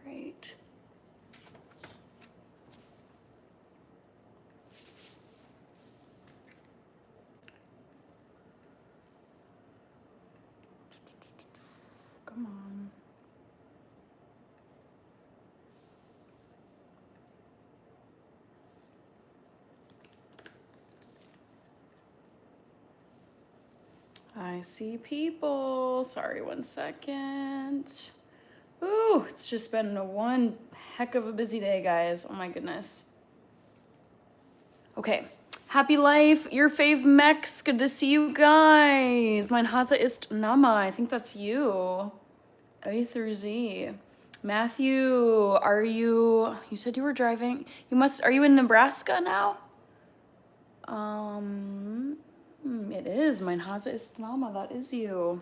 right. Come on. I see people. Sorry, 1 second. Ooh, it's just been one heck of a busy day, guys. Oh my goodness. Okay. Happy Life, your fave Mex. Good to see you guys. Mein Hase ist Nama. I think that's you. A through Z. Matthew, you said you were driving. Are you in Nebraska now? It is. Mein Hase ist Nama. That is you.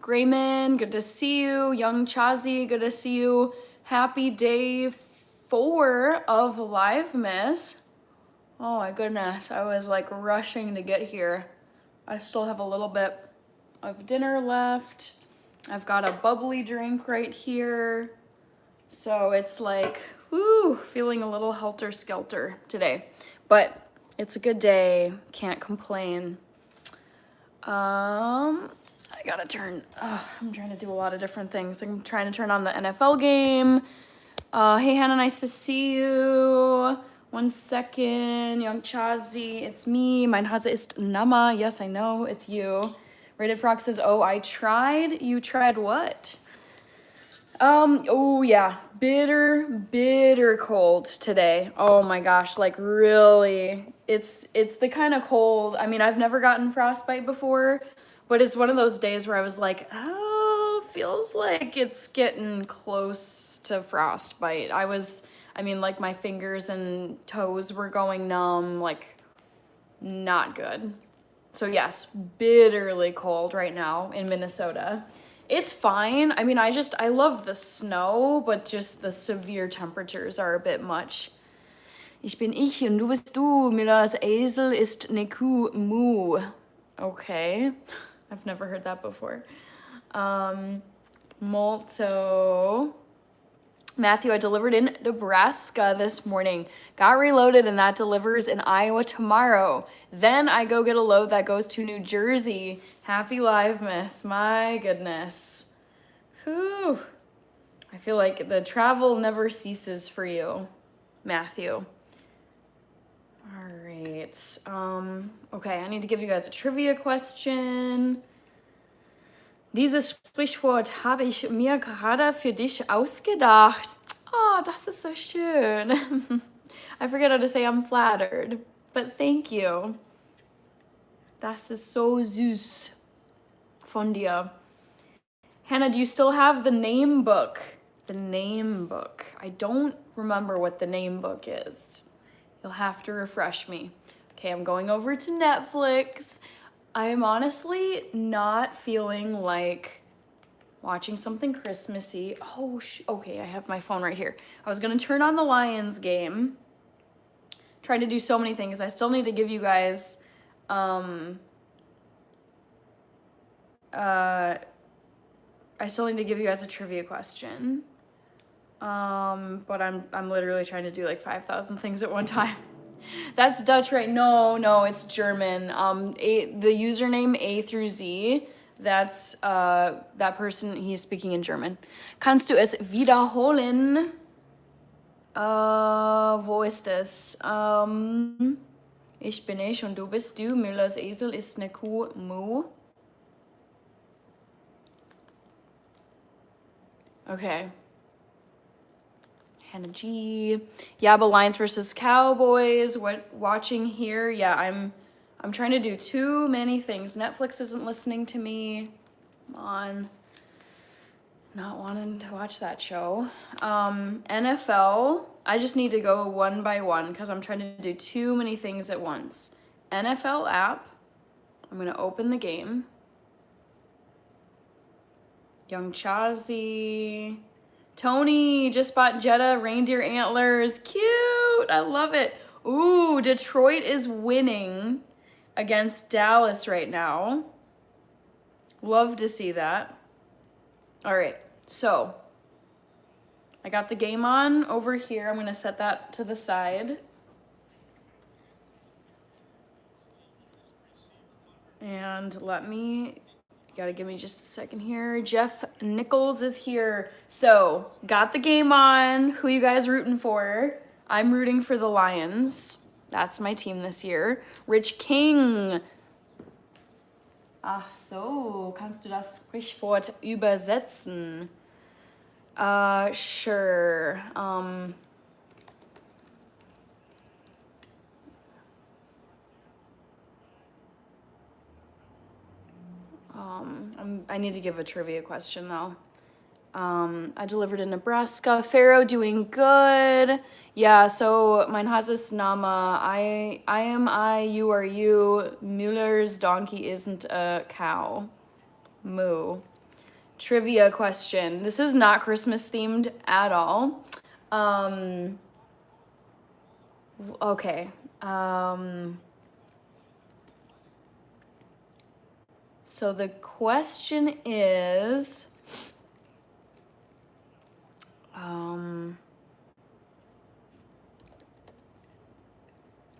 Grayman, good to see you. Young Chazi, good to see you. Happy day 4 of Live Miss. Oh my goodness, I was like rushing to get here. I still have a little bit of dinner left. I've got a bubbly drink right here. So it's like, whoo, feeling a little helter-skelter today. But it's a good day, can't complain. I gotta I'm trying to do a lot of different things. I'm trying to turn on the NFL game. Hey Hannah, nice to see you. 1 second, Young Chazi, it's me. Mein Hase ist Nama. Yes, I know, it's you. Rated Frog says, oh, I tried. You tried what? Oh yeah, bitter cold today. Oh my gosh, like really, it's the kind of cold. I mean, I've never gotten frostbite before, but it's one of those days where I was like, oh, feels like it's getting close to frostbite. Like my fingers and toes were going numb, like not good. So yes, bitterly cold right now in Minnesota. It's fine. I mean, I love the snow, but just the severe temperatures are a bit much. Ich bin ich und du bist du. Millas Esel ist ne Kuh mu. Okay. I've never heard that before. Molto. Matthew, I delivered in Nebraska this morning. Got reloaded and that delivers in Iowa tomorrow. Then I go get a load that goes to New Jersey. Happy Live Miss. My goodness. Whew. I feel like the travel never ceases for you, Matthew. All right. Okay, I need to give you guys a trivia question. Dieses Sprichwort habe ich mir gerade für dich ausgedacht. Oh, das ist so schön. I forget how to say I'm flattered, but thank you. Das ist so süß von dir. Hannah, do you still have the name book? The name book. I don't remember what the name book is. You'll have to refresh me. Okay, I'm going over to Netflix. I am honestly not feeling like watching something Christmassy. Oh, okay, I have my phone right here. I was gonna turn on the Lions game. Try to do so many things. I still need to give you guys, I still need to give you guys a trivia question. But I'm literally trying to do like 5,000 things at one time. That's Dutch, right? No, it's German. The username A through Z, that's that person, he's speaking in German. Kannst du es wiederholen? Wo ist es? Ich bin ich und du bist du. Müllers Esel ist ne Kuh mu. Okay. Hannah G. Yeah, but Lions versus Cowboys. Watching here? Yeah, I'm trying to do too many things. Netflix isn't listening to me. Come on. Not wanting to watch that show. NFL. I just need to go one by one because I'm trying to do too many things at once. NFL app. I'm gonna open the game. Young Chazi. Tony just bought Jetta reindeer antlers. Cute. I love it. Ooh, Detroit is winning against Dallas right now. Love to see that. All right, so I got the game on over here. I'm gonna set that to the side. And you gotta give me just a second here. Jeff Nichols is here. So, got the game on. Who you guys rooting for? I'm rooting for the Lions. That's my team this year. Rich King. Ach so, kannst du das Sprichwort übersetzen? Sure. I need to give a trivia question though. I delivered in Nebraska. Pharaoh doing good. Yeah, so mein Hases Name. I am I, you are you. Müller's donkey isn't a cow. Moo. Trivia question. This is not Christmas themed at all. Okay. So the question is,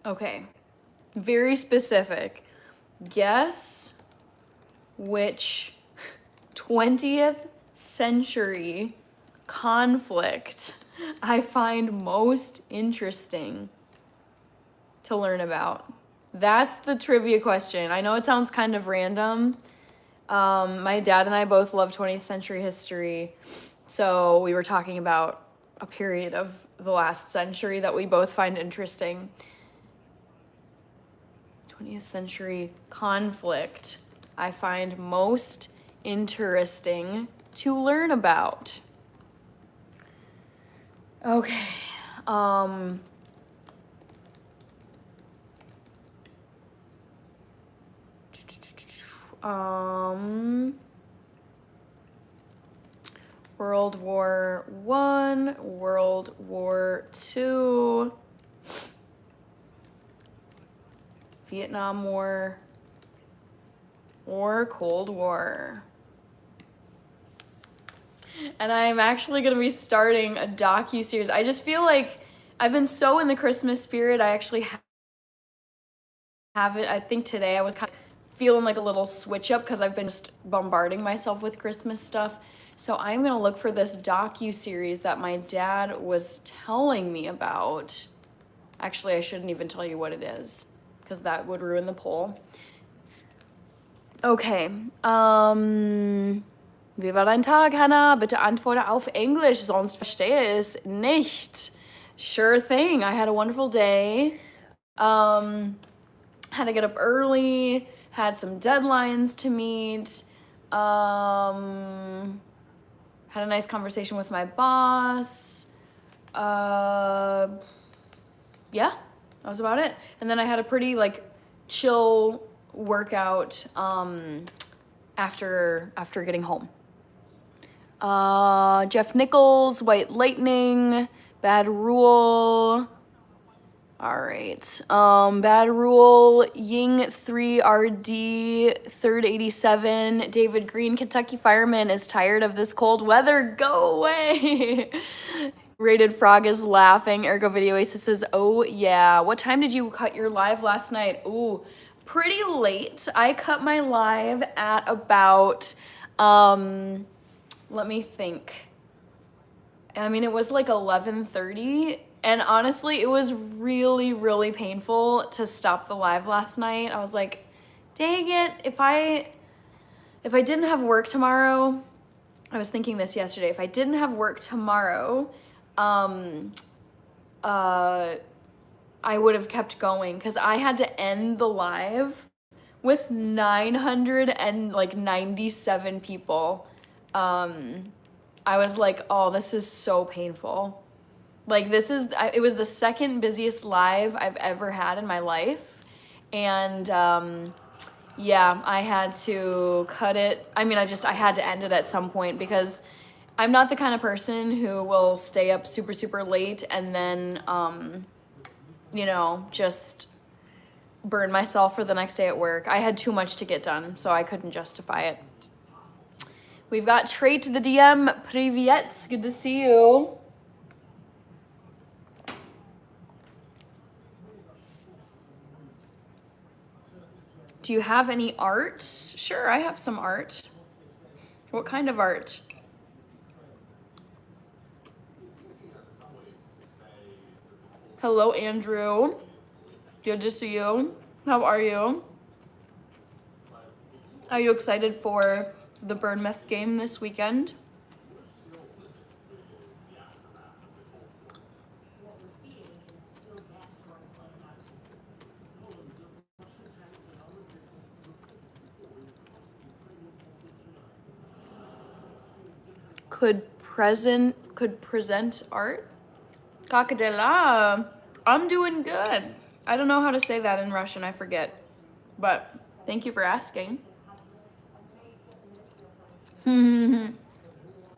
okay, very specific. Guess which 20th century conflict I find most interesting to learn about. That's the trivia question. I know it sounds kind of random. My dad and I both love 20th century history. So we were talking about a period of the last century that we both find interesting. 20th century conflict I find most interesting to learn about. Okay. World War I, World War II, Vietnam War, or Cold War. And I'm actually gonna be starting a docu-series. I just feel like I've been so in the Christmas spirit. I actually have it. I think today I was kind of feeling like a little switch up because I've been just bombarding myself with Christmas stuff. So I'm gonna look for this docu-series that my dad was telling me about. Actually, I shouldn't even tell you what it is because that would ruin the poll. Okay, wie war dein Tag, Hannah? Bitte antworte auf Englisch, sonst verstehe es nicht. Sure thing, I had a wonderful day. Had to get up early, had some deadlines to meet, had a nice conversation with my boss. Yeah, that was about it. And then I had a pretty like chill workout after getting home. Jeff Nichols, White Lightning, Bad Rule. All right. Bad Rule, Ying 3RD, Third 87, David Green, Kentucky Fireman is tired of this cold weather. Go away. Rated Frog is laughing. Ergo Video Aces says, oh yeah. What time did you cut your live last night? Ooh, pretty late. I cut my live at about, let me think. I mean, it was like 11:30. And honestly, it was really, really painful to stop the live last night. I was like, dang it, if I didn't have work tomorrow, I was thinking this yesterday, if I didn't have work tomorrow, I would have kept going because I had to end the live with 997 people. I was like, oh, this is so painful. Like it was the second busiest live I've ever had in my life. And yeah, I had to cut it. I mean, I had to end it at some point because I'm not the kind of person who will stay up super, super late and then, you know, just burn myself for the next day at work. I had too much to get done, so I couldn't justify it. We've got Trey to the DM. Привет, good to see you. Do you have any art? Sure, I have some art. What kind of art? Hello, Andrew. Good to see you. How are you? Are you excited for the Bournemouth game this weekend? Could present art? Как дела? I'm doing good. I don't know how to say that in Russian, I forget. But thank you for asking.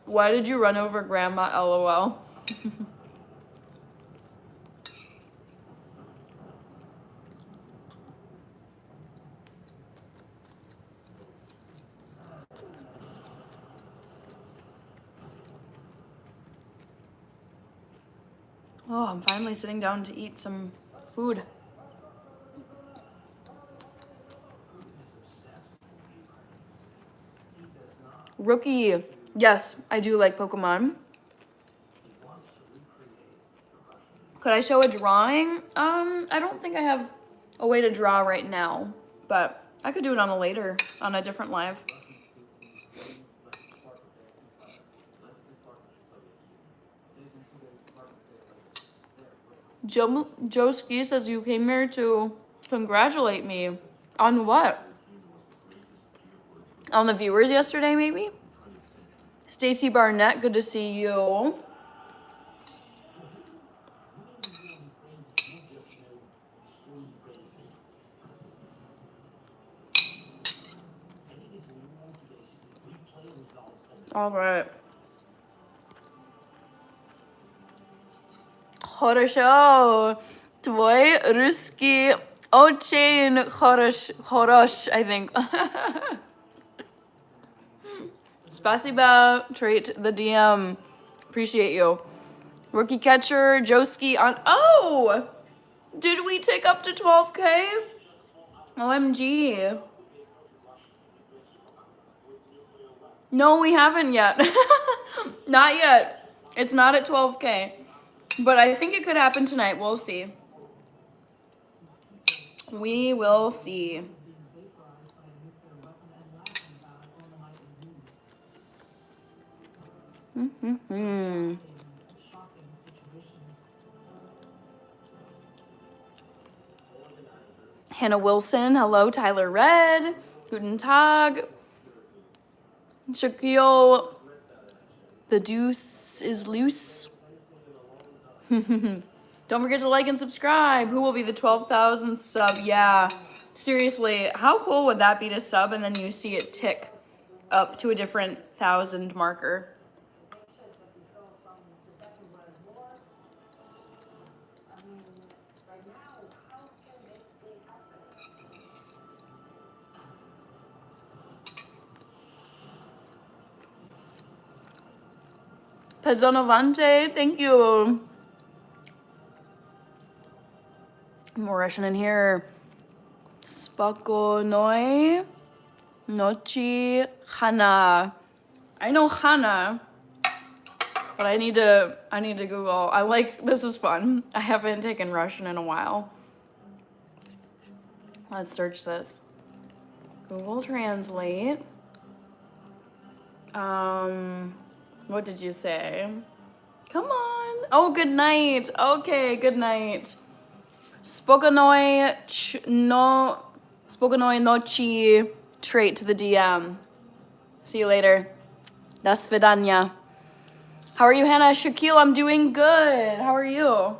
Why did you run over grandma, LOL? Oh, I'm finally sitting down to eat some food. Rookie. Yes, I do like Pokemon. Could I show a drawing? I don't think I have a way to draw right now, but I could do it on a different live. Joe Ski says you came here to congratulate me. On what? On the viewers yesterday, maybe? Stacy Barnett, good to see you. All right. Хорошо. Твой русский очень хорош, I think. Spasiba, trait the DM. Appreciate you. Rookie catcher, Joski on. Oh! Did we take up to 12K? OMG. No, we haven't yet. Not yet. It's not at 12K. But I think it could happen tonight. We'll see. We will see. Hannah Wilson, hello. Tyler Red, Guten Tag. Shaquille, the deuce is loose. Don't forget to like and subscribe. Who will be the 12,000th sub? Yeah, seriously, how cool would that be to sub and then you see it tick up to a different 1,000 marker? Pezzonovante, thank you. More Russian in here. Spokonoi Nochi Hana. I know Hana, but I need to Google. This is fun. I haven't taken Russian in a while. Let's search this. Google Translate. What did you say? Come on. Oh, good night. Okay, good night. Spokonoi Nochi trait to the DM. See you later. Do svidanya. How are you, Hannah? Shaquille, I'm doing good. How are you?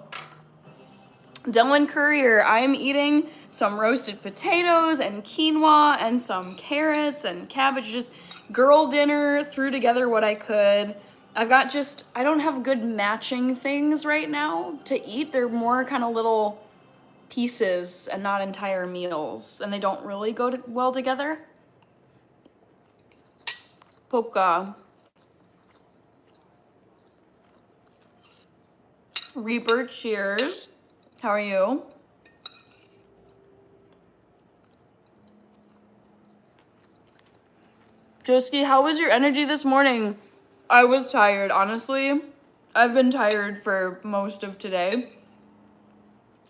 Dylan Courier, I am eating some roasted potatoes and quinoa and some carrots and cabbage. Just girl dinner, threw together what I could. I don't have good matching things right now to eat. They're more kind of little pieces and not entire meals, and they don't really go well together. Polka. Reaper, cheers. How are you? Joski, how was your energy this morning? I was tired, honestly. I've been tired for most of today.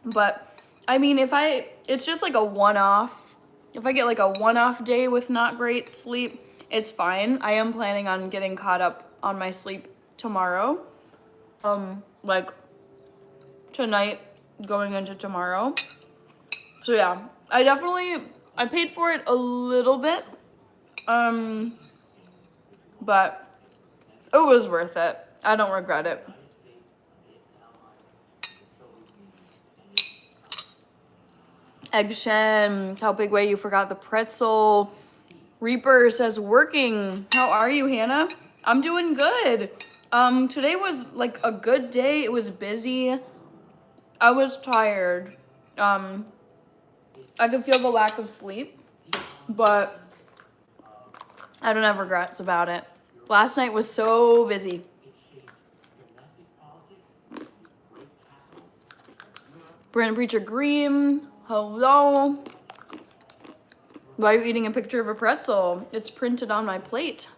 But, I mean, it's just like a one-off. If I get like a one-off day with not great sleep, it's fine. I am planning on getting caught up on my sleep tomorrow. Like tonight going into tomorrow. So yeah, I paid for it a little bit. But it was worth it. I don't regret it. Egg Shen, how big way you forgot the pretzel. Reaper says working. How are you, Hannah? I'm doing good. Today was like a good day. It was busy. I was tired. I could feel the lack of sleep, but I don't have regrets about it. Last night was so busy. Brandon Preacher Green, hello. Why are you eating a picture of a pretzel? It's printed on my plate.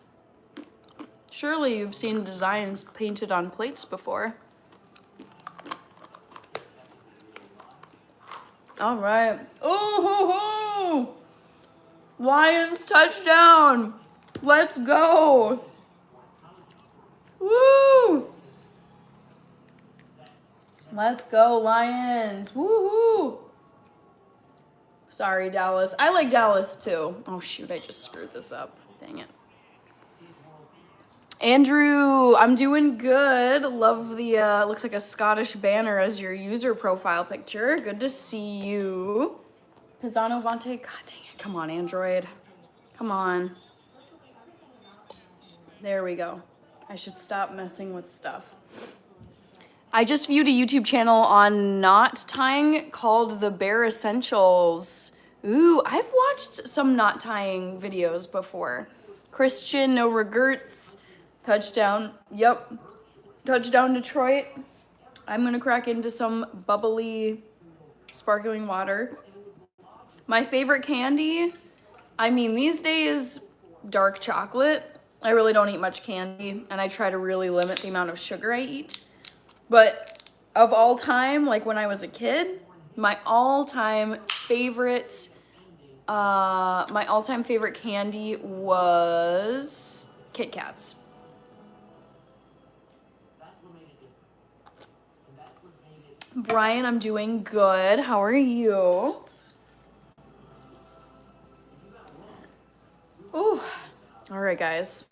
Surely you've seen designs painted on plates before. All right. Ooh, Lions touchdown. Let's go. Woo. Let's go, Lions. Woohoo. Sorry, Dallas. I like Dallas too. Oh, shoot. I just screwed this up. Dang it. Andrew, I'm doing good. Love the, looks like a Scottish banner as your user profile picture. Good to see you. Pisano Vante, god dang it. Come on, Android. Come on. There we go. I should stop messing with stuff. I just viewed a YouTube channel on knot tying called The Bare Essentials. Ooh, I've watched some knot tying videos before. Christian, no regrets. Touchdown. Yep. Touchdown, Detroit. I'm going to crack into some bubbly, sparkling water. My favorite candy, I mean, these days, dark chocolate. I really don't eat much candy, and I try to really limit the amount of sugar I eat. But of all time, like when I was a kid, my all-time favorite candy was Kit Kats. Brian, I'm doing good. How are you? Ooh. All right, guys.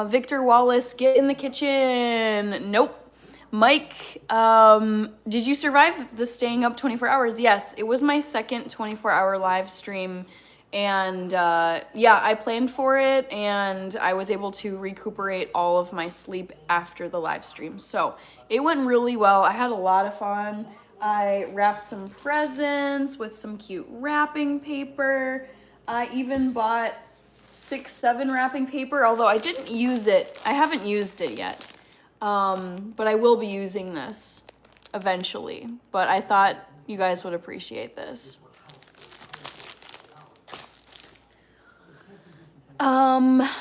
Victor Wallace, get in the kitchen. Nope. Mike, did you survive the staying up 24 hours? Yes, it was my second 24-hour live stream. And yeah, I planned for it and I was able to recuperate all of my sleep after the live stream. So it went really well. I had a lot of fun. I wrapped some presents with some cute wrapping paper. I even bought 6-7 wrapping paper, although I didn't use it. I haven't used it yet. But I will be using this eventually. But I thought you guys would appreciate this.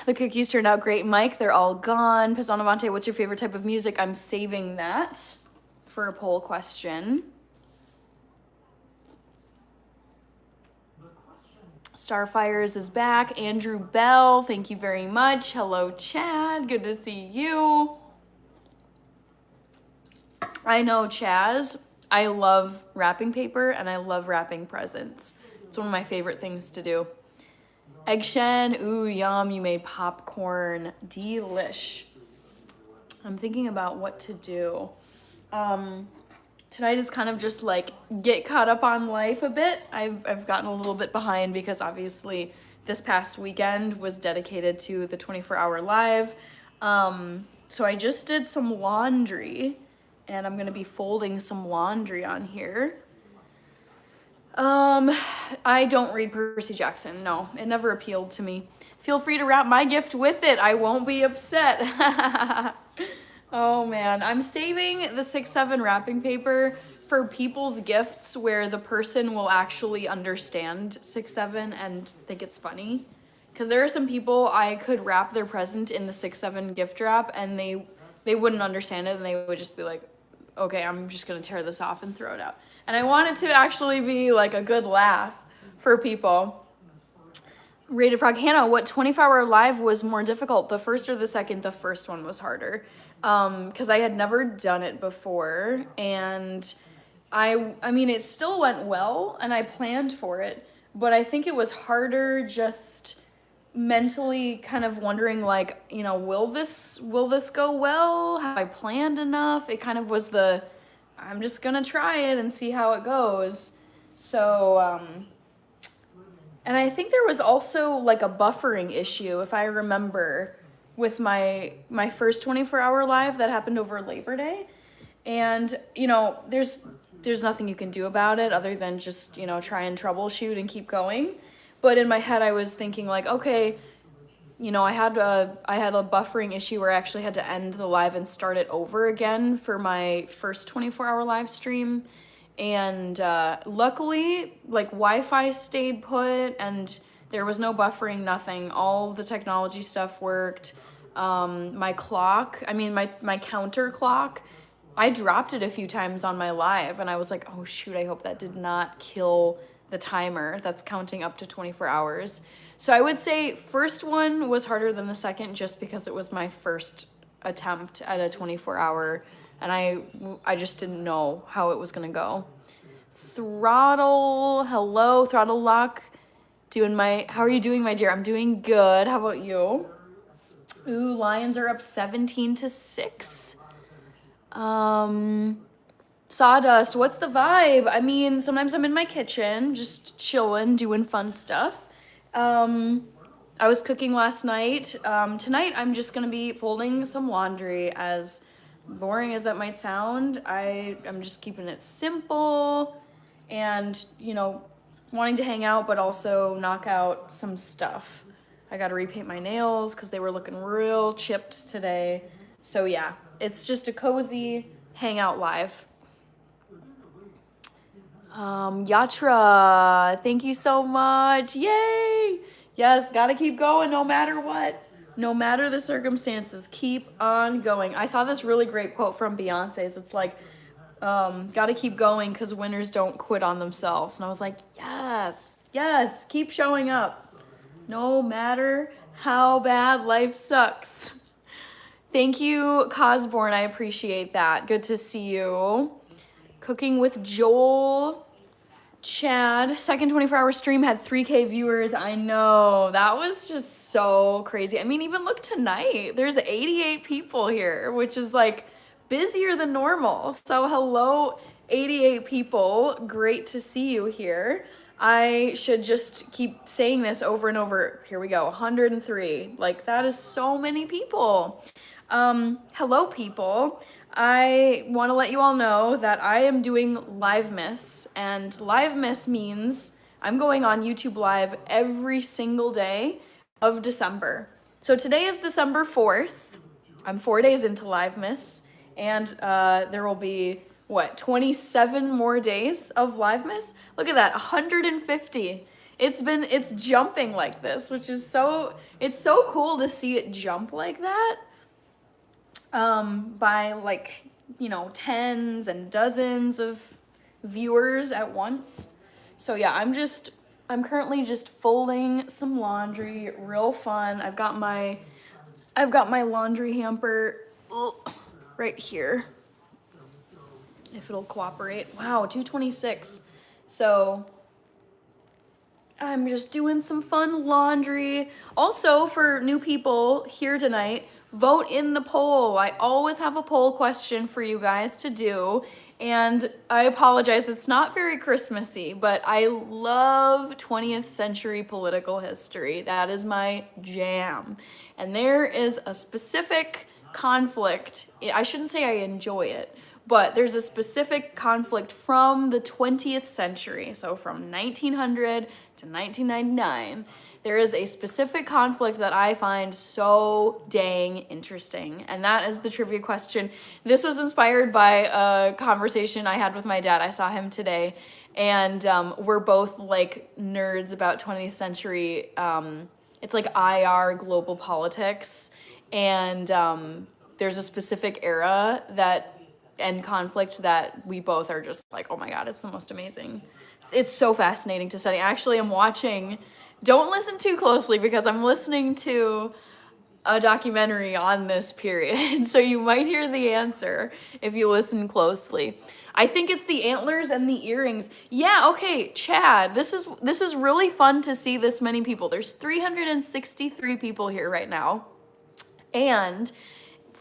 The cookies turned out great, Mike. They're all gone. Pisonavante, what's your favorite type of music? I'm saving that for a poll question. Starfires is back. Andrew Bell, thank you very much. Hello, Chad. Good to see you. I know, Chaz. I love wrapping paper and I love wrapping presents. It's one of my favorite things to do. Egg Shen, ooh, yum, you made popcorn. Delish. I'm thinking about what to do. Tonight is kind of just like get caught up on life a bit. I've gotten a little bit behind because obviously this past weekend was dedicated to the 24-hour live. So I just did some laundry and I'm gonna be folding some laundry on here. I don't read Percy Jackson. No, it never appealed to me. Feel free to wrap my gift with it. I won't be upset. Oh man, I'm saving the 6-7 wrapping paper for people's gifts where the person will actually understand 6-7 and think it's funny. Because there are some people I could wrap their present in the 6-7 gift wrap and they wouldn't understand it and they would just be like, okay, I'm just gonna tear this off and throw it out. And I want it to actually be like a good laugh for people. Rated Frog Hannah, what 24-hour live was more difficult, the first or the second? The first one was harder, because I had never done it before, and I mean, it still went well, and I planned for it, but I think it was harder just mentally kind of wondering, like, you know, will this go well? Have I planned enough? It kind of was I'm just gonna try it and see how it goes. So, and I think there was also like a buffering issue, if I remember, with my first 24-hour live that happened over Labor Day. And, you know, there's nothing you can do about it other than just, you know, try and troubleshoot and keep going. But in my head, I was thinking like, okay, you know, I had a buffering issue where I actually had to end the live and start it over again for my first 24-hour live stream. And luckily, like, Wi-Fi stayed put and there was no buffering, nothing. All the technology stuff worked. My clock, I mean, my counter clock, I dropped it a few times on my live and I was like, oh shoot, I hope that did not kill the timer that's counting up to 24 hours. So I would say first one was harder than the second just because it was my first attempt at a 24-hour and I just didn't know how it was gonna go. Throttle, hello, Throttle Luck. How are you doing, my dear? I'm doing good. How about you? Ooh, Lions are up 17-6. Sawdust, what's the vibe? I mean, sometimes I'm in my kitchen, just chilling, doing fun stuff. I was cooking last night. Tonight I'm just gonna be folding some laundry. As boring as that might sound, I'm just keeping it simple and, you know, wanting to hang out, but also knock out some stuff. I gotta repaint my nails because they were looking real chipped today. So yeah, it's just a cozy hangout live. Yatra, thank you so much. Yay! Yes, gotta keep going no matter what. No matter the circumstances, keep on going. I saw this really great quote from Beyonce's. It's like, gotta keep going because winners don't quit on themselves. And I was like, yes, keep showing up. No matter how bad life sucks. Thank you, Cosborn. I appreciate that. Good to see you. Cooking with Joel. Chad, second 24-hour stream had 3K viewers. I know, that was just so crazy. I mean, even look tonight, there's 88 people here, which is like busier than normal. So hello, 88 people. Great to see you here. I should just keep saying this over and over. Here we go, 103. Like, that is so many people. Hello, people. I want to let you all know that I am doing Livemas, and Livemas means I'm going on YouTube Live every single day of December. So today is December 4th. I'm 4 days into Livemas, and there will be, 27 more days of Livemas? Look at that, 150. It's jumping like this, which is it's so cool to see it jump like that. By like, you know, tens and dozens of viewers at once. So yeah, I'm currently just folding some laundry, real fun. I've got my laundry hamper right here, if it'll cooperate. Wow, 226. So I'm just doing some fun laundry. Also, for new people here tonight, vote in the poll. I always have a poll question for you guys to do. And I apologize, it's not very Christmassy, but I love 20th century political history. That is my jam. And there is a specific conflict. I shouldn't say I enjoy it, but there's a specific conflict from the 20th century, so from 1900 to 1999, there is a specific conflict that I find so dang interesting, and that is the trivia question. This was inspired by a conversation I had with my dad. I saw him today, and we're both like nerds about 20th century. It's like IR global politics, and there's a specific era that and conflict that we both are just like, oh my god, it's the most amazing. It's so fascinating to study. Actually, I'm watching. Don't listen too closely because I'm listening to a documentary on this period. So you might hear the answer if you listen closely. I think it's the antlers and the earrings. Yeah, okay, Chad, this is really fun to see this many people. There's 363 people here right now. And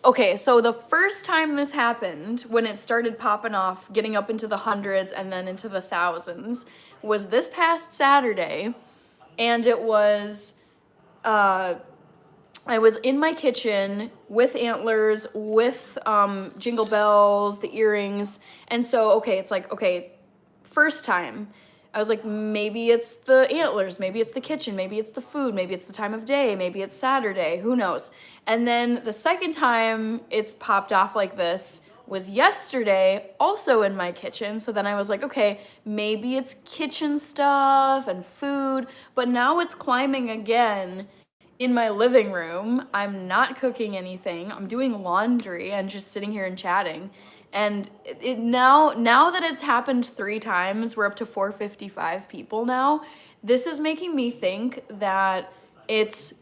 okay, so the first time this happened, when it started popping off, getting up into the hundreds and then into the thousands, was this past Saturday. And it was, I was in my kitchen with antlers, with jingle bells, the earrings. And so, okay, it's like, okay, first time, I was like, maybe it's the antlers, maybe it's the kitchen, maybe it's the food, maybe it's the time of day, maybe it's Saturday, who knows? And then the second time it's popped off like this was yesterday, also in my kitchen. So then I was like, okay, maybe it's kitchen stuff and food, but now it's climbing again in my living room. I'm not cooking anything. I'm doing laundry and just sitting here and chatting. And it now that it's happened 3 times, we're up to 455 people now. This is making me think that it's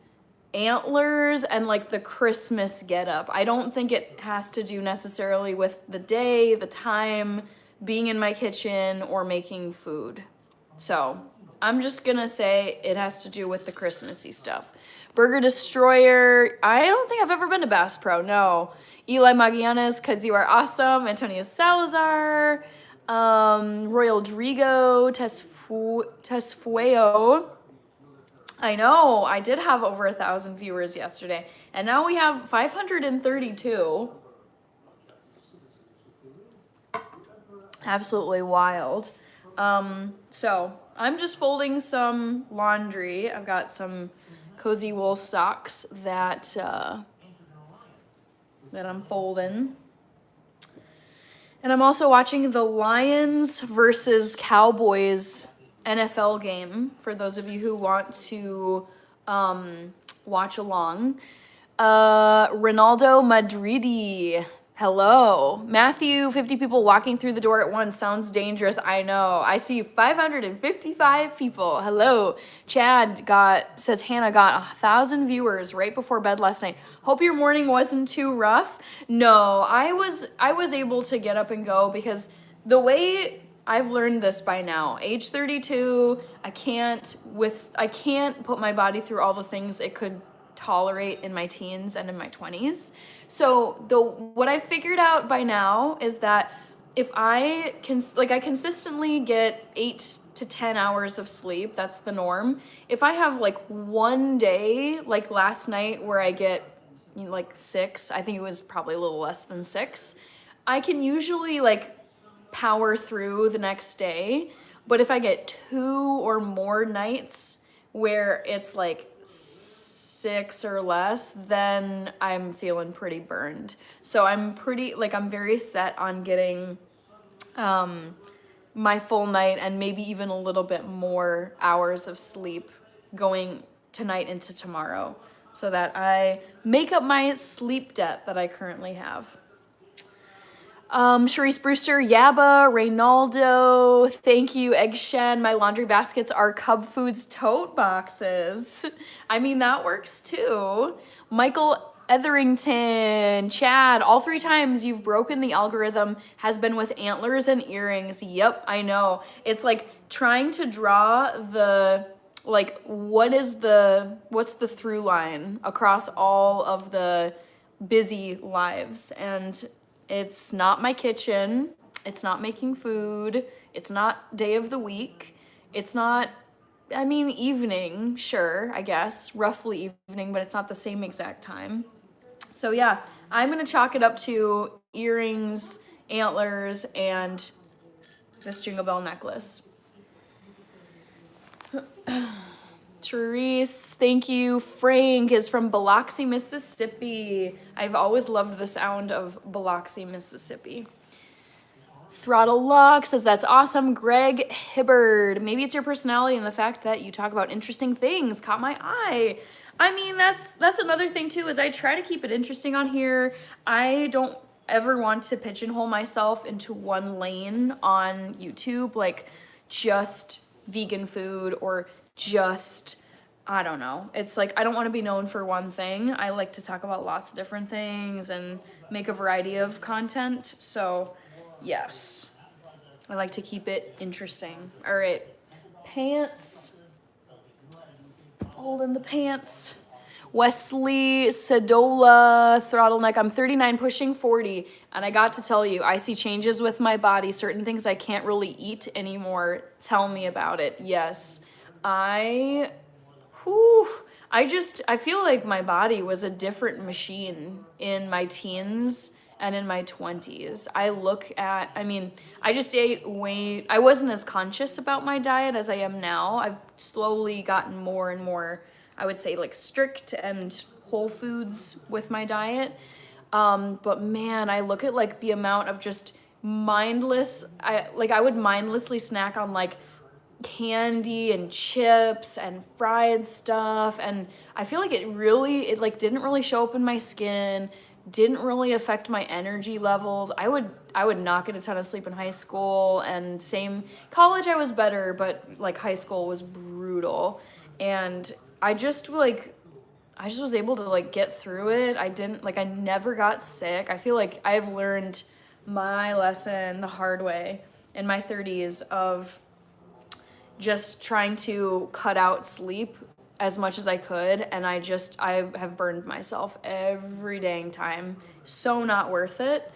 antlers and like the Christmas getup. I don't think it has to do necessarily with the day, the time, being in my kitchen, or making food. So I'm just gonna say it has to do with the Christmassy stuff. Burger Destroyer, I don't think I've ever been to Bass Pro, no. Eli Magallanes, because you are awesome. Antonio Salazar, Royal Drigo, Tesfueo. I know, I did have over 1,000 viewers yesterday, and now we have 532. Absolutely wild. So I'm just folding some laundry. I've got some cozy wool socks that I'm folding. And I'm also watching the Lions versus Cowboys NFL game for those of you who want to watch along. Ronaldo Madridi. Hello. Matthew, 50 people walking through the door at once. Sounds dangerous. I know. I see 555 people. Hello. Chad says Hannah got 1,000 viewers right before bed last night. Hope your morning wasn't too rough. No, I was able to get up and go because the way I've learned this by now, age 32, I can't put my body through all the things it could tolerate in my teens and in my 20s. So what I figured out by now is that if I consistently get 8 to 10 hours of sleep, that's the norm. If I have like one day, like last night where I get like 6, I think it was probably a little less than 6, I can usually like power through the next day. But if I get 2 or more nights where it's like 6 or less, then I'm feeling pretty burned. So I'm very set on getting my full night and maybe even a little bit more hours of sleep going tonight into tomorrow so that I make up my sleep debt that I currently have. Sharice Brewster, Yaba, Reynaldo, thank you, Egg Shen. My laundry baskets are Cub Foods tote boxes. I mean, that works too. Michael Etherington, Chad, all 3 times you've broken the algorithm has been with antlers and earrings. Yep, I know. It's like trying to draw what's the through line across all of the busy lives. And it's not my kitchen, it's not making food, it's not day of the week, it's not, evening, sure, I guess, roughly evening, but it's not the same exact time. So yeah, I'm gonna chalk it up to earrings, antlers, and this Jingle Bell necklace. Charisse, thank you. Frank is from Biloxi, Mississippi. I've always loved the sound of Biloxi, Mississippi. Throttle Lock says that's awesome. Greg Hibbard, maybe it's your personality and the fact that you talk about interesting things caught my eye. I mean, that's another thing too, is I try to keep it interesting on here. I don't ever want to pigeonhole myself into one lane on YouTube, like just vegan food or just, I don't know. It's like, I don't want to be known for one thing. I like to talk about lots of different things and make a variety of content. So yes, I like to keep it interesting. All right, pants, holding the pants. Wesley Sedola, Throttle Neck, I'm 39 pushing 40, and I got to tell you, I see changes with my body, certain things I can't really eat anymore. Tell me about it. Yes, I feel like my body was a different machine in my teens and in my 20s. I just ate way, I wasn't as conscious about my diet as I am now. I've slowly gotten more and more, I would say, like strict and whole foods with my diet. But man, I look at like the amount of just mindless, I would mindlessly snack on like candy and chips and fried stuff, and I feel like it like didn't really show up in my skin, didn't really affect my energy levels. I would not get a ton of sleep in high school, and same college I was better, but like high school was brutal. And I just was able to like get through it. I never got sick. I feel like I've learned my lesson the hard way in my 30s of just trying to cut out sleep as much as I could, and I have burned myself every dang time. So not worth it.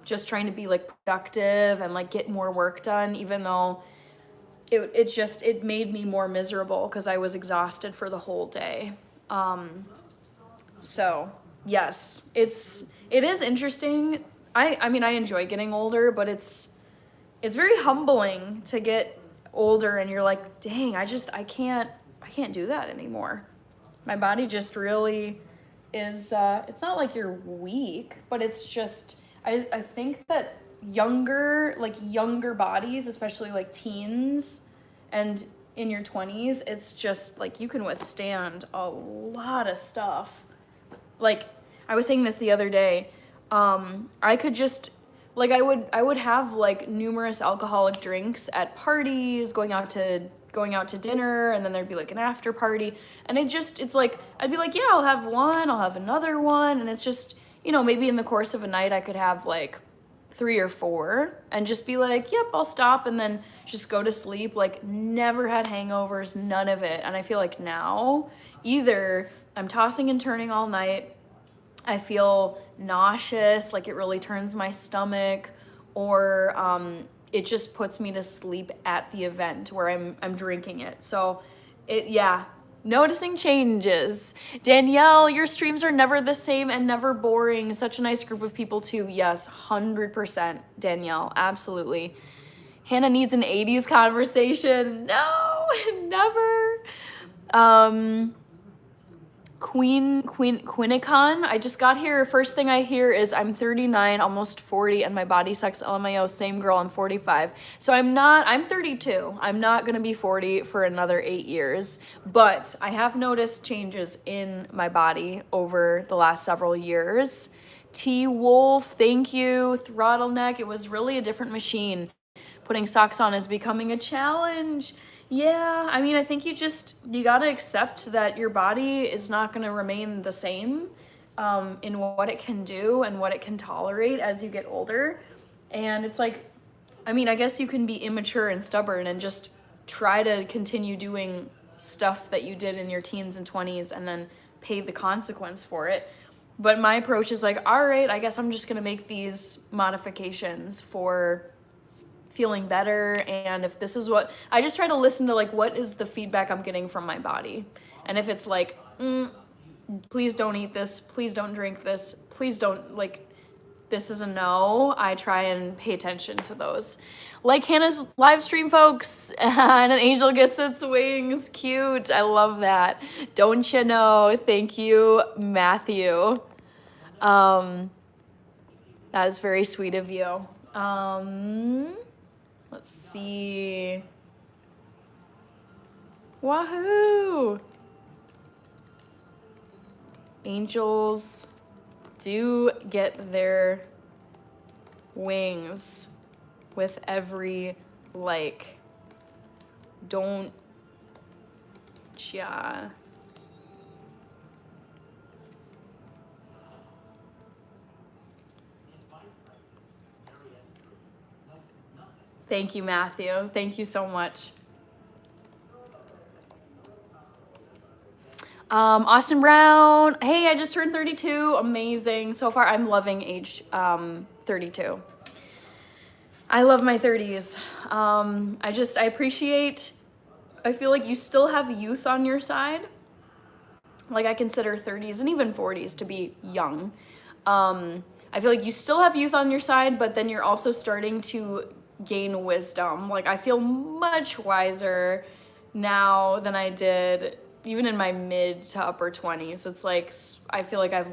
Just trying to be like productive and like get more work done, even though it made me more miserable because I was exhausted for the whole day. So yes, it is interesting. I mean, I enjoy getting older, but it's very humbling to get older and you're like, dang, I can't do that anymore. My body just really is, it's not like you're weak, but it's just, I think that younger bodies, especially like teens and in your 20s, it's just like you can withstand a lot of stuff. Like I was saying this the other day, I could just, like I would have like numerous alcoholic drinks at parties, going out to dinner, and then there'd be like an after party, and it's like I'd be like, yeah, I'll have one, I'll have another one, and it's just, maybe in the course of a night I could have like 3 or 4 and just be like, yep, I'll stop, and then just go to sleep. Like never had hangovers, none of it. And I feel like now either I'm tossing and turning all night, I feel nauseous, like it really turns my stomach, or it just puts me to sleep at the event where I'm drinking it. So noticing changes. Danielle, your streams are never the same and never boring. Such a nice group of people too. Yes, 100%, Danielle, absolutely. Hannah needs an 80s conversation. No, never. Quinnicon, I just got here. First thing I hear is I'm 39, almost 40, and my body sucks. LMAO, same girl, I'm 45. So I'm 32. I'm not gonna be 40 for another 8 years, but I have noticed changes in my body over the last several years. T Wolf, thank you. Throttle Neck, it was really a different machine. Putting socks on is becoming a challenge. Yeah, I mean, I think you gotta accept that your body is not gonna remain the same in what it can do and what it can tolerate as you get older. And it's like, I mean, I guess you can be immature and stubborn and just try to continue doing stuff that you did in your teens and 20s and then pay the consequence for it. But my approach is like, all right, I guess I'm just gonna make these modifications for feeling better. And if this is what I just try to listen to, like, what is the feedback I'm getting from my body? And if it's like, please don't eat this, please don't drink this, please don't, like, this is a no, I try and pay attention to those. Like Hannah's live stream, folks, and an angel gets its wings. Cute. I love that. Don't you know? Thank you, Matthew. That is very sweet of you. Let's see. Wahoo! Angels do get their wings with every like. Don't ya. Thank you, Matthew. Thank you so much. Austin Brown, hey, I just turned 32. Amazing. So far, I'm loving age 32. I love my 30s. I appreciate, I feel like you still have youth on your side. Like I consider 30s and even 40s to be young. I feel like you still have youth on your side, but then you're also starting to gain wisdom. Like I feel much wiser now than I did even in my mid to upper 20s. It's like I feel like I've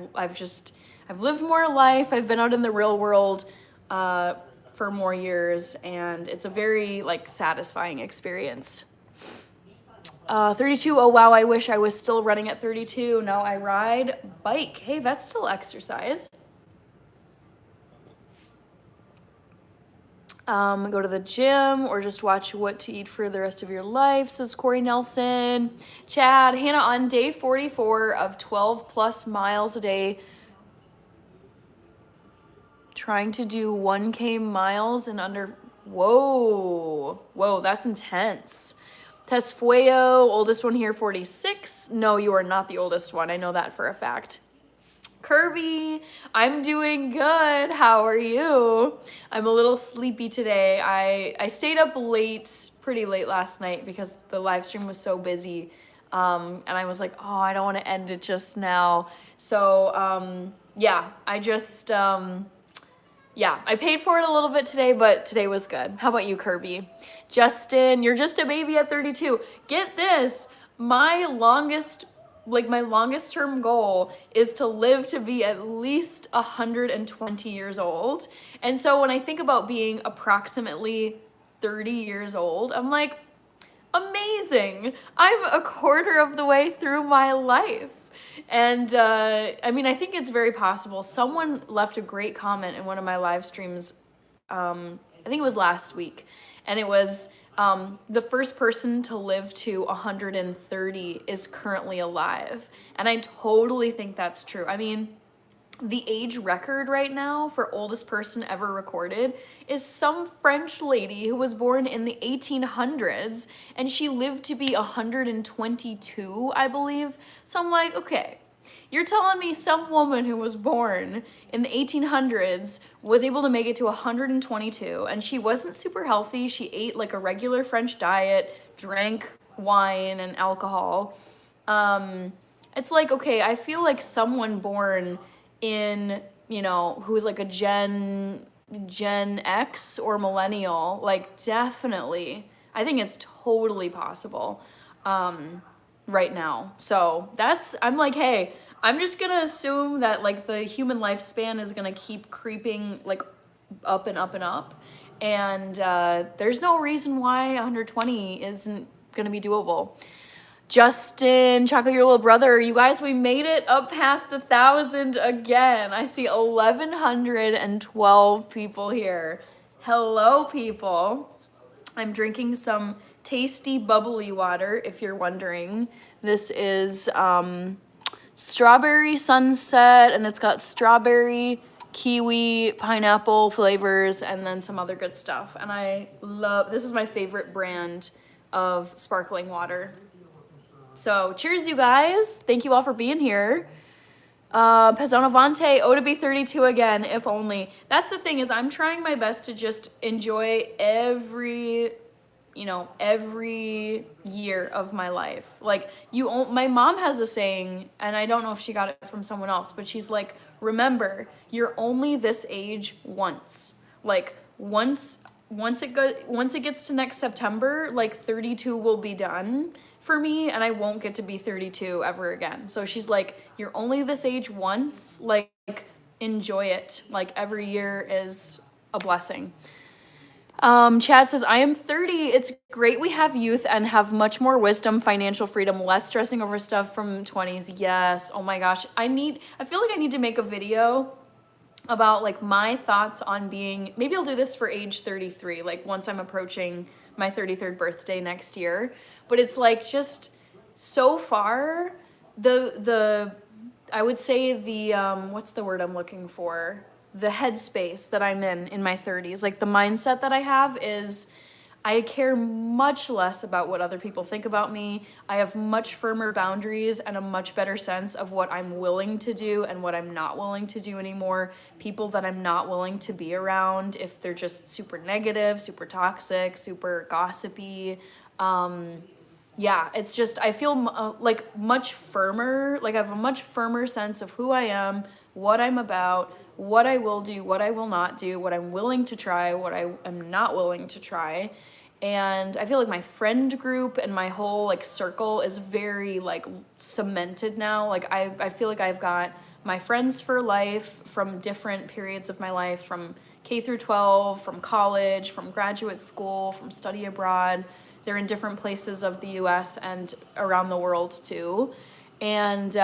lived more life. I've been out in the real world for more years, and it's a very like satisfying experience. 32, oh wow, I wish I was still running at 32. Now I ride bike. Hey, that's still exercise. Go to the gym or just watch What to Eat for the Rest of Your Life, says Corey Nelson. Chad, Hannah, on day 44 of 12 plus miles a day, trying to do 1K miles in under, whoa, that's intense. Tess Fueo, oldest one here, 46. No, you are not the oldest one. I know that for a fact. Kirby, I'm doing good. How are you? I'm a little sleepy today. I stayed up late, pretty late last night because the live stream was so busy. And I was like, oh, I don't want to end it just now. So, yeah, I paid for it a little bit today, but today was good. How about you, Kirby? Justin, you're just a baby at 32. Get this, my longest term goal is to live to be at least 120 years old. And so when I think about being approximately 30 years old, I'm like, amazing. I'm a quarter of the way through my life. And I mean, I think it's very possible. Someone left a great comment in one of my live streams, I think it was last week, and it was, the first person to live to 130 is currently alive. And I totally think that's true. I mean, the age record right now for oldest person ever recorded is some French lady who was born in the 1800s, and she lived to be 122, I believe. So I'm like, okay, you're telling me some woman who was born in the 1800s was able to make it to 122, and she wasn't super healthy. She ate like a regular French diet, drank wine and alcohol. It's like, okay, I feel like someone born in, you know, who's like a Gen X or millennial, like definitely, I think it's totally possible right now. So I'm like, hey, I'm just gonna assume that like the human lifespan is gonna keep creeping like up and up and up, and there's no reason why 120 isn't gonna be doable. Justin, Chaco, your little brother, you guys, we made it up past 1,000 again. I see 1,112 people here. Hello, people. I'm drinking some tasty bubbly water, if you're wondering. This is Strawberry Sunset, and it's got strawberry, kiwi, pineapple flavors, and then some other good stuff. And this is my favorite brand of sparkling water. So cheers, you guys. Thank you all for being here. Pezzonavante, to be 32 again, if only. That's the thing, is I'm trying my best to just enjoy every you know, every year of my life. Like my mom has a saying, and I don't know if she got it from someone else, but she's like, remember, you're only this age once. Like once it gets to next September, like 32 will be done for me, and I won't get to be 32 ever again. So she's like, you're only this age once, like enjoy it. Like every year is a blessing. Chad says, I am 30. It's great we have youth and have much more wisdom, financial freedom, less stressing over stuff from 20s. Yes. Oh my gosh. I feel like I need to make a video about like my thoughts on being, maybe I'll do this for age 33, like once I'm approaching my 33rd birthday next year. But it's like just so far, I would say what's the word I'm looking for? The headspace that I'm in my 30s, like the mindset that I have is I care much less about what other people think about me. I have much firmer boundaries and a much better sense of what I'm willing to do and what I'm not willing to do anymore. People that I'm not willing to be around if they're just super negative, super toxic, super gossipy. Yeah, it's just, I feel like much firmer, like I have a much firmer sense of who I am, what I'm about, what I will do, what I will not do, what I'm willing to try, what I am not willing to try. And I feel like my friend group and my whole like circle is very like cemented now. Like I feel like I've got my friends for life from different periods of my life, from K through 12, from college, from graduate school, from study abroad. They're in different places of the US and around the world too. And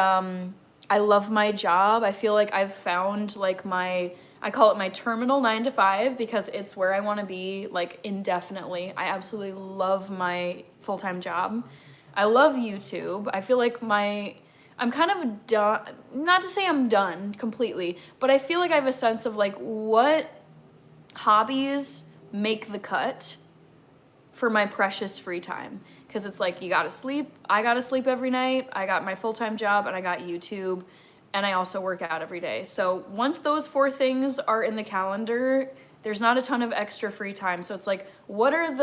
I love my job. I feel like I've found like I call it my terminal 9 to 5 because it's where I want to be like indefinitely. I absolutely love my full-time job. I love YouTube. I feel like I'm kind of done, not to say I'm done completely, but I feel like I have a sense of like what hobbies make the cut for my precious free time. Because it's like, you gotta sleep, I gotta sleep every night, I got my full-time job, and I got YouTube, and I also work out every day. So once those 4 things are in the calendar, there's not a ton of extra free time. So it's like, what are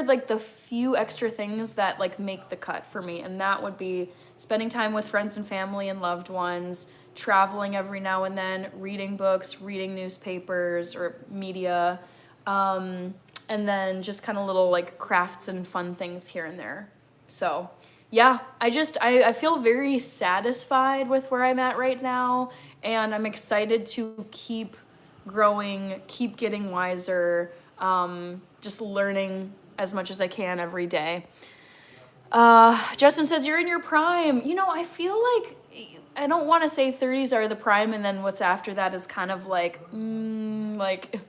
like the few extra things that like make the cut for me? And that would be spending time with friends and family and loved ones, traveling every now and then, reading books, reading newspapers or media, and then just kind of little like crafts and fun things here and there. So yeah, I feel very satisfied with where I'm at right now, and I'm excited to keep growing, keep getting wiser, just learning as much as I can every day. Justin says, you're in your prime. You know, I feel like, I don't want to say 30s are the prime and then what's after that is kind of like, like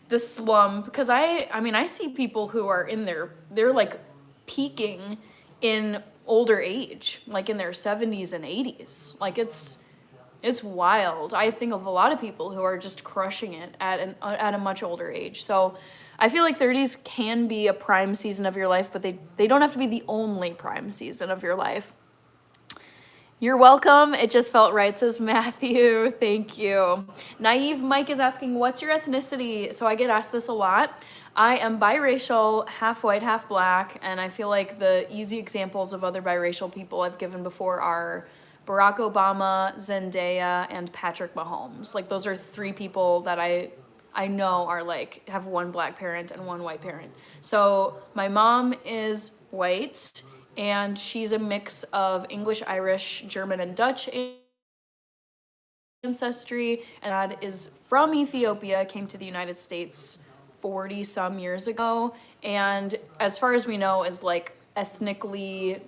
the slum, because I see people who are in they're like peaking in older age, like in their 70s and 80s. Like it's wild. I think of a lot of people who are just crushing it at a much older age. So I feel like 30s can be a prime season of your life, but they don't have to be the only prime season of your life. You're welcome. It just felt right, says Matthew. Thank you. Naive Mike is asking, what's your ethnicity? So I get asked this a lot. I am biracial, half white, half black, and I feel like the easy examples of other biracial people I've given before are Barack Obama, Zendaya, and Patrick Mahomes. Like those are 3 people that I know are like, have one black parent and one white parent. So my mom is white, and she's a mix of English, Irish, German, and Dutch ancestry. And dad is from Ethiopia, came to the United States 40 some years ago. And as far as we know, is like ethnically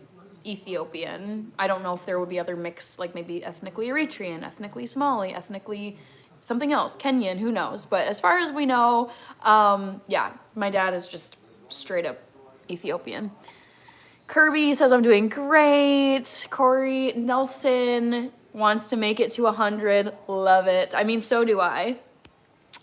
Ethiopian. I don't know if there would be other mix, like maybe ethnically Eritrean, ethnically Somali, ethnically something else, Kenyan, who knows. But as far as we know, yeah, my dad is just straight up Ethiopian. Kirby says, I'm doing great. Corey Nelson wants to make it to 100. Love it. I mean, so do I.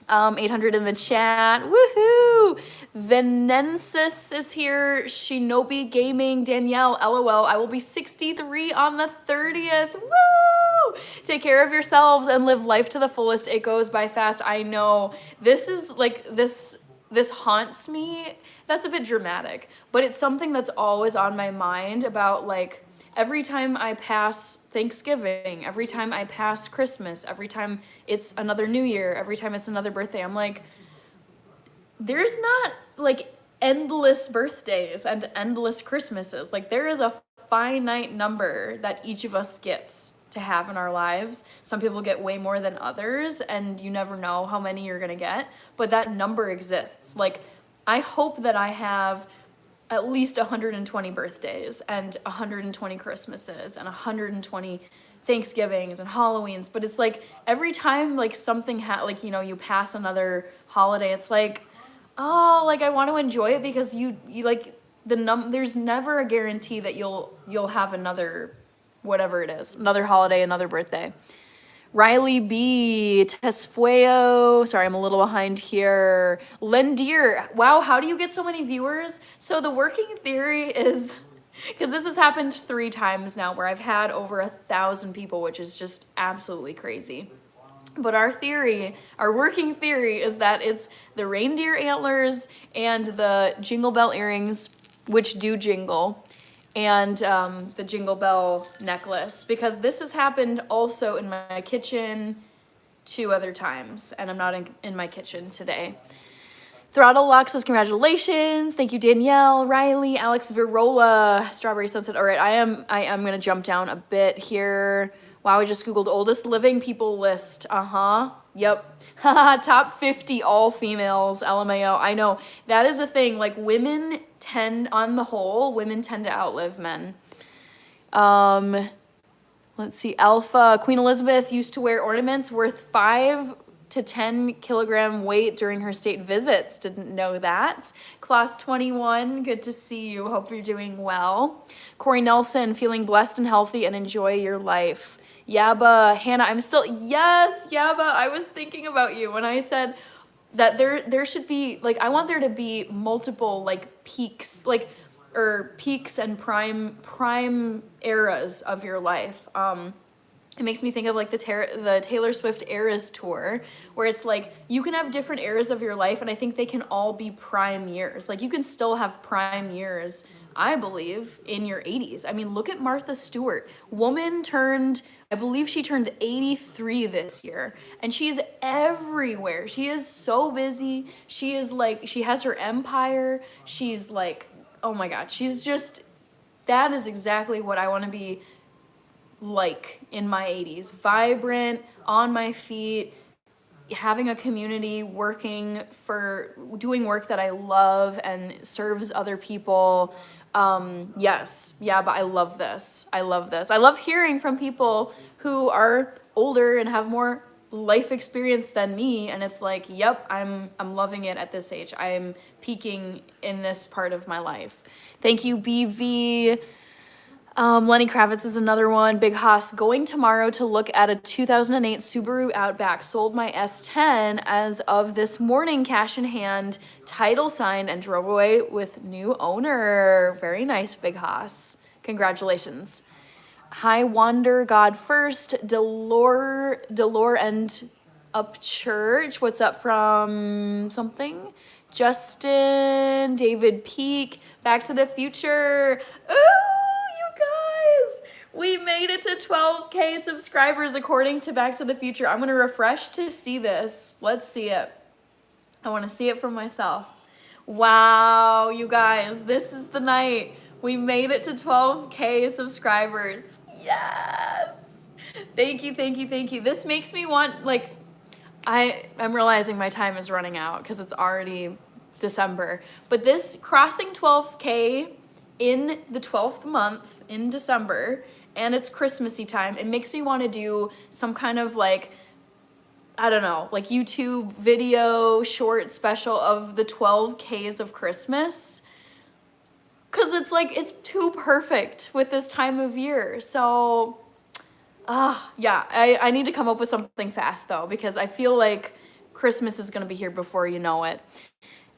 800 in the chat. Woohoo! Venensis is here. Shinobi Gaming. Danielle, LOL. I will be 63 on the 30th. Woo! Take care of yourselves and live life to the fullest. It goes by fast. I know. This is like this. this haunts me. That's a bit dramatic, but it's something that's always on my mind about like every time I pass Thanksgiving, every time I pass Christmas, every time it's another New Year, every time it's another birthday, I'm like, there's not like endless birthdays and endless Christmases. Like there is a finite number that each of us gets to have in our lives. Some people get way more than others, and you never know how many you're gonna get, but that number exists. Like I hope that I have at least 120 birthdays and 120 Christmases and 120 Thanksgivings and Halloweens, but it's like every time like something like you pass another holiday, it's like, oh, like I want to enjoy it because you like there's never a guarantee that you'll have another whatever it is, another holiday, another birthday. Riley B, Tesfueo, sorry, I'm a little behind here. Lendier, wow, how do you get so many viewers? So the working theory is, because this has happened 3 times now where I've had over 1,000 people, which is just absolutely crazy. But our working theory is that it's the reindeer antlers and the jingle bell earrings, which do jingle, and the jingle bell necklace, because this has happened also in my kitchen 2 other times, and I'm not in my kitchen today. Throttle Lock says congratulations. Thank you, Danielle, Riley, Alex Virola, Strawberry Sunset. All right, I am gonna jump down a bit here. Wow, I just Googled oldest living people list. Yep. Top 50 all females, LMAO. I know, that is a thing. Like women tend to outlive men. Let's see, Alpha, Queen Elizabeth used to wear ornaments worth 5 to 10 kilogram weight during her state visits. Didn't know that. Class 21, good to see you. Hope you're doing well. Corey Nelson, feeling blessed and healthy and enjoy your life. Yaba, Hannah, yes, Yaba, I was thinking about you when I said that there should be, like, I want there to be multiple, like, peaks, like, or peaks and prime eras of your life. It makes me think of like the Taylor Swift Eras tour, where it's like you can have different eras of your life, and I think they can all be prime years. Like you can still have prime years, I believe, in your 80s. I mean, look at Martha Stewart. I believe she turned 83 this year, and she's everywhere. She is so busy. She has her empire. She's like, oh my God, that is exactly what I want to be like in my 80s. Vibrant, on my feet, having a community, doing work that I love and serves other people. Yes, yeah, but I love this. I love hearing from people who are older and have more life experience than me, and it's like, yep, I'm loving it at this age. I'm peaking in this part of my life. Thank you, BV. Lenny Kravitz is another one. Big Haas, going tomorrow to look at a 2008 Subaru Outback. Sold my S10 as of this morning, cash in hand, title signed, and drove away with new owner. Very nice, Big Haas. Congratulations. Hi, Wander God First, Delore and Up Church. What's up from something? Justin, David Peak, Back to the Future. Ooh! We made it to 12K subscribers according to Back to the Future. I'm going to refresh to see this. Let's see it. I want to see it for myself. Wow, you guys, this is the night. We made it to 12K subscribers. Yes. Thank you. This makes me want, like, I'm realizing my time is running out because it's already December. But this crossing 12K in the 12th month in December, and it's Christmassy time, it makes me want to do some kind of like, I don't know, like YouTube video short special of the 12Ks of Christmas, because it's like, it's too perfect with this time of year. So yeah, I need to come up with something fast though, because I feel like Christmas is going to be here before you know it.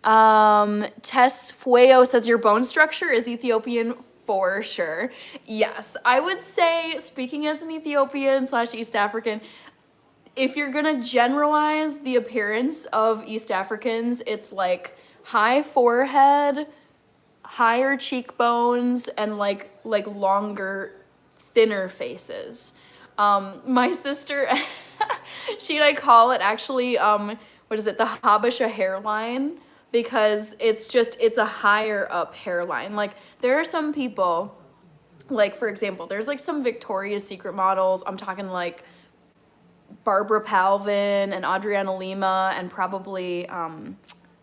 Tess Fueo says your bone structure is Ethiopian for sure. Yes, I would say, speaking as an Ethiopian / East African, if you're gonna generalize the appearance of East Africans, it's like high forehead, higher cheekbones, and like longer, thinner faces. My sister, she and I call it actually, what is it, the Habesha hairline, because it's a higher up hairline. Like there are some people, like for example, there's like some Victoria's Secret models, I'm talking like Barbara Palvin and Adriana Lima and probably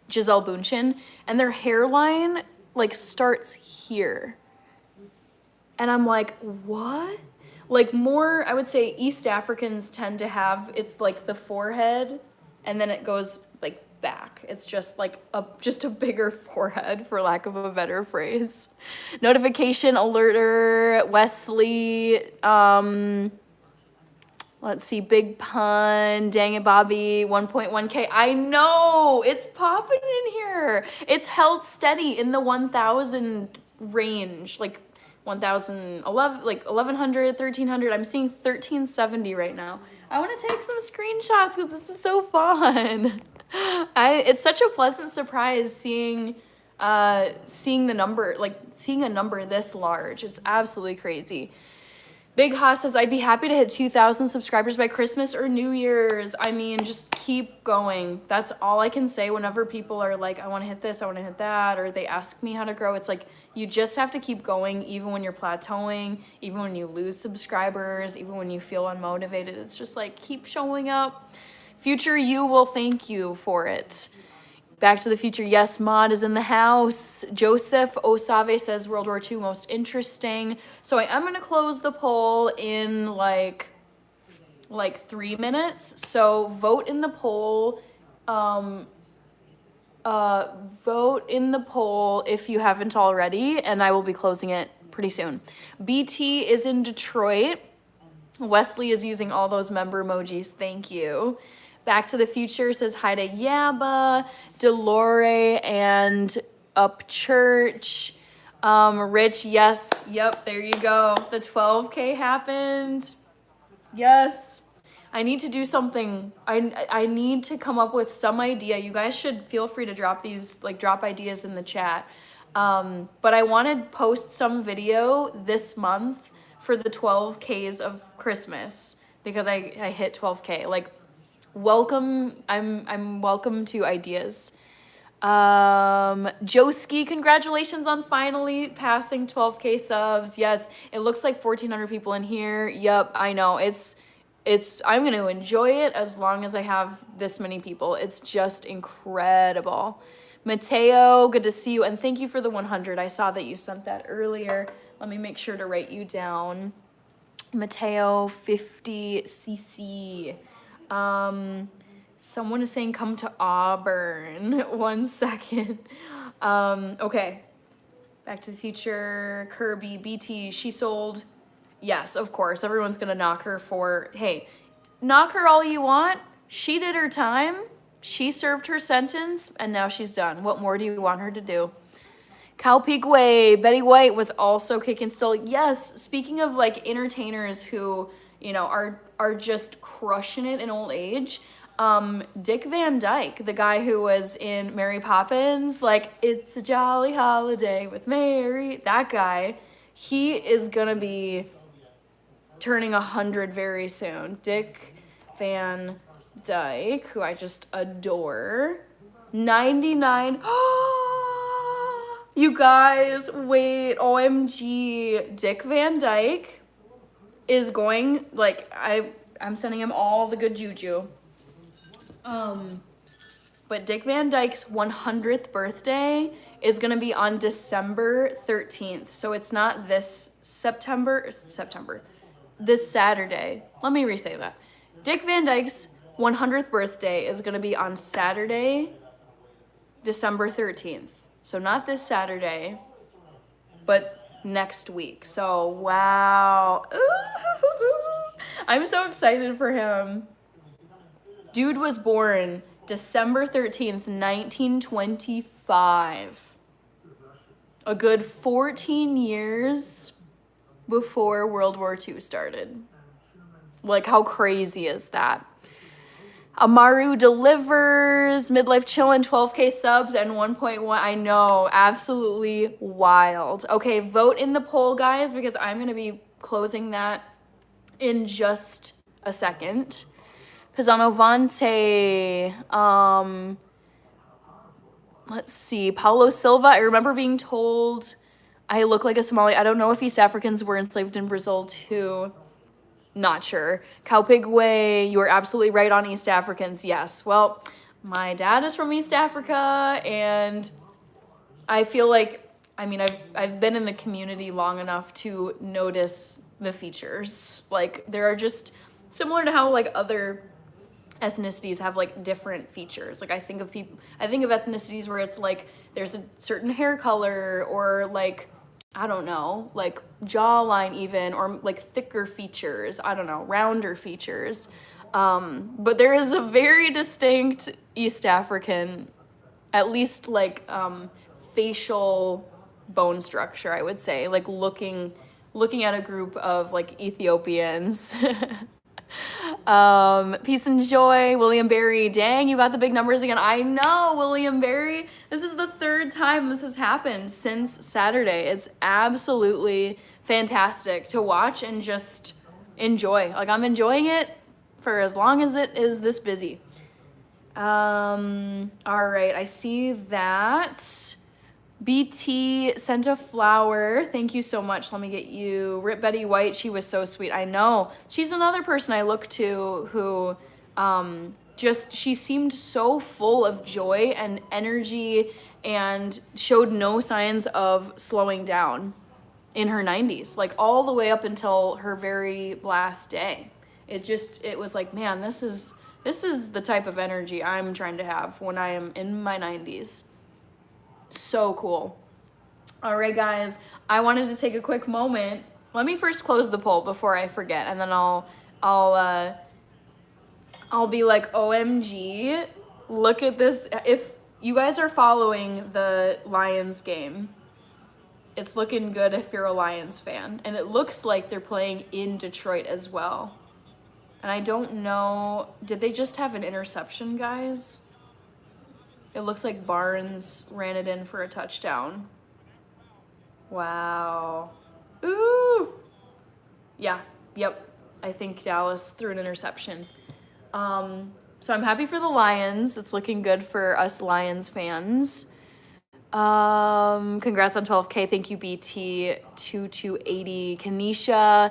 Giselle Bündchen, and their hairline like starts here. And I'm like, what? Like more, I would say East Africans tend to have, it's like the forehead and then it goes like back. It's just like just a bigger forehead, for lack of a better phrase. Notification alerter, Wesley, let's see, Big Pun, Dang It Bobby, 1.1K. I know, it's popping in here. It's held steady in the 1,000 range, like 1,011, like 1,100, 1,300. I'm seeing 1,370 right now. I want to take some screenshots because this is so fun. It's such a pleasant surprise seeing the number, like seeing a number this large. It's absolutely crazy. Big Haas says, I'd be happy to hit 2,000 subscribers by Christmas or New Year's. I mean, just keep going. That's all I can say whenever people are like, I want to hit this, I want to hit that, or they ask me how to grow. It's like, you just have to keep going even when you're plateauing, even when you lose subscribers, even when you feel unmotivated. It's just like, keep showing up. Future you will thank you for it. Back to the Future, yes, Mod is in the house. Joseph Osave says World War II most interesting. So I am going to close the poll in like 3 minutes. So vote in the poll. Vote in the poll if you haven't already, and I will be closing it pretty soon. BT is in Detroit. Wesley is using all those member emojis. Thank you. Back to the Future says hi to Yaba, Delore, and Upchurch. Rich, yes, yep, there you go. The 12K happened. Yes. I need to do something. I need to come up with some idea. You guys should feel free to drop these, like drop ideas in the chat. But I want to post some video this month for the 12Ks of Christmas because I hit 12K. Like, welcome. I'm welcome to ideas. Joski, congratulations on finally passing 12K subs. Yes, it looks like 1,400 people in here. Yep, I know. I'm going to enjoy it as long as I have this many people. It's just incredible. Mateo, good to see you. And thank you for the 100. I saw that you sent that earlier. Let me make sure to write you down. Mateo, 50cc. Someone is saying come to Auburn. 1 second. Okay. Back to the Future, Kirby, BT, she sold. Yes, of course. Everyone's going to knock her for, hey, knock her all you want. She did her time. She served her sentence, and now she's done. What more do you want her to do? Cow Peak Way, Betty White was also kicking still. Yes, speaking of like entertainers who, you know, are just crushing it in old age. Dick Van Dyke, the guy who was in Mary Poppins, like, it's a jolly holiday with Mary, that guy, he is gonna be turning 100 very soon. Dick Van Dyke, who I just adore. 99. You guys, wait, OMG. Dick Van Dyke is going, like, I'm sending him all the good juju. But Dick Van Dyke's 100th birthday is gonna be on December 13th. So it's not this September, this Saturday. Let me re-say that. Dick Van Dyke's 100th birthday is gonna be on Saturday, December 13th. So not this Saturday, but next week. So, wow. I'm so excited for him. Dude was born December 13th, 1925. A good 14 years before World War II started. Like, how crazy is that? Amaru delivers, midlife chillin', 12K subs and 1.1. I know, absolutely wild. Okay, vote in the poll, guys, because I'm gonna be closing that in just a second. Pisano Vante, let's see, Paulo Silva. I remember being told I look like a Somali. I don't know if East Africans were enslaved in Brazil too. Not sure. Cowpig you are absolutely right on East Africans. Yes. Well, my dad is from East Africa, and I feel like, I mean, I've been in the community long enough to notice the features. Like, there are just similar to how like other ethnicities have like different features. Like I think of ethnicities where it's like there's a certain hair color or like, I don't know, like jawline even, or like thicker features, I don't know, rounder features. But there is a very distinct East African, at least like facial bone structure, I would say, like looking at a group of like Ethiopians. Peace and joy, William Barry. Dang, you got the big numbers again. I know, William Barry. This is the third time this has happened since Saturday. It's absolutely fantastic to watch and just enjoy. Like, I'm enjoying it for as long as it is this busy. All right, I see that. BT sent a flower. Thank you so much. Let me get you. Rip Betty White. She was so sweet. I know. She's another person I look to who she seemed so full of joy and energy and showed no signs of slowing down in her 90s, like all the way up until her very last day. It was like, man, this is the type of energy I'm trying to have when I am in my 90s. So cool. All right, guys, I wanted to take a quick moment. Let me first close the poll before I forget, and then I'll be like, OMG, look at this. If you guys are following the Lions game, it's looking good if you're a Lions fan, and it looks like they're playing in Detroit as well. And I don't know, did they just have an interception, guys? It looks like Barnes ran it in for a touchdown. Wow. Ooh. Yeah, yep. I think Dallas threw an interception. So I'm happy for the Lions. It's looking good for us Lions fans. Congrats on 12K. Thank you, BT. 2280. Kanisha.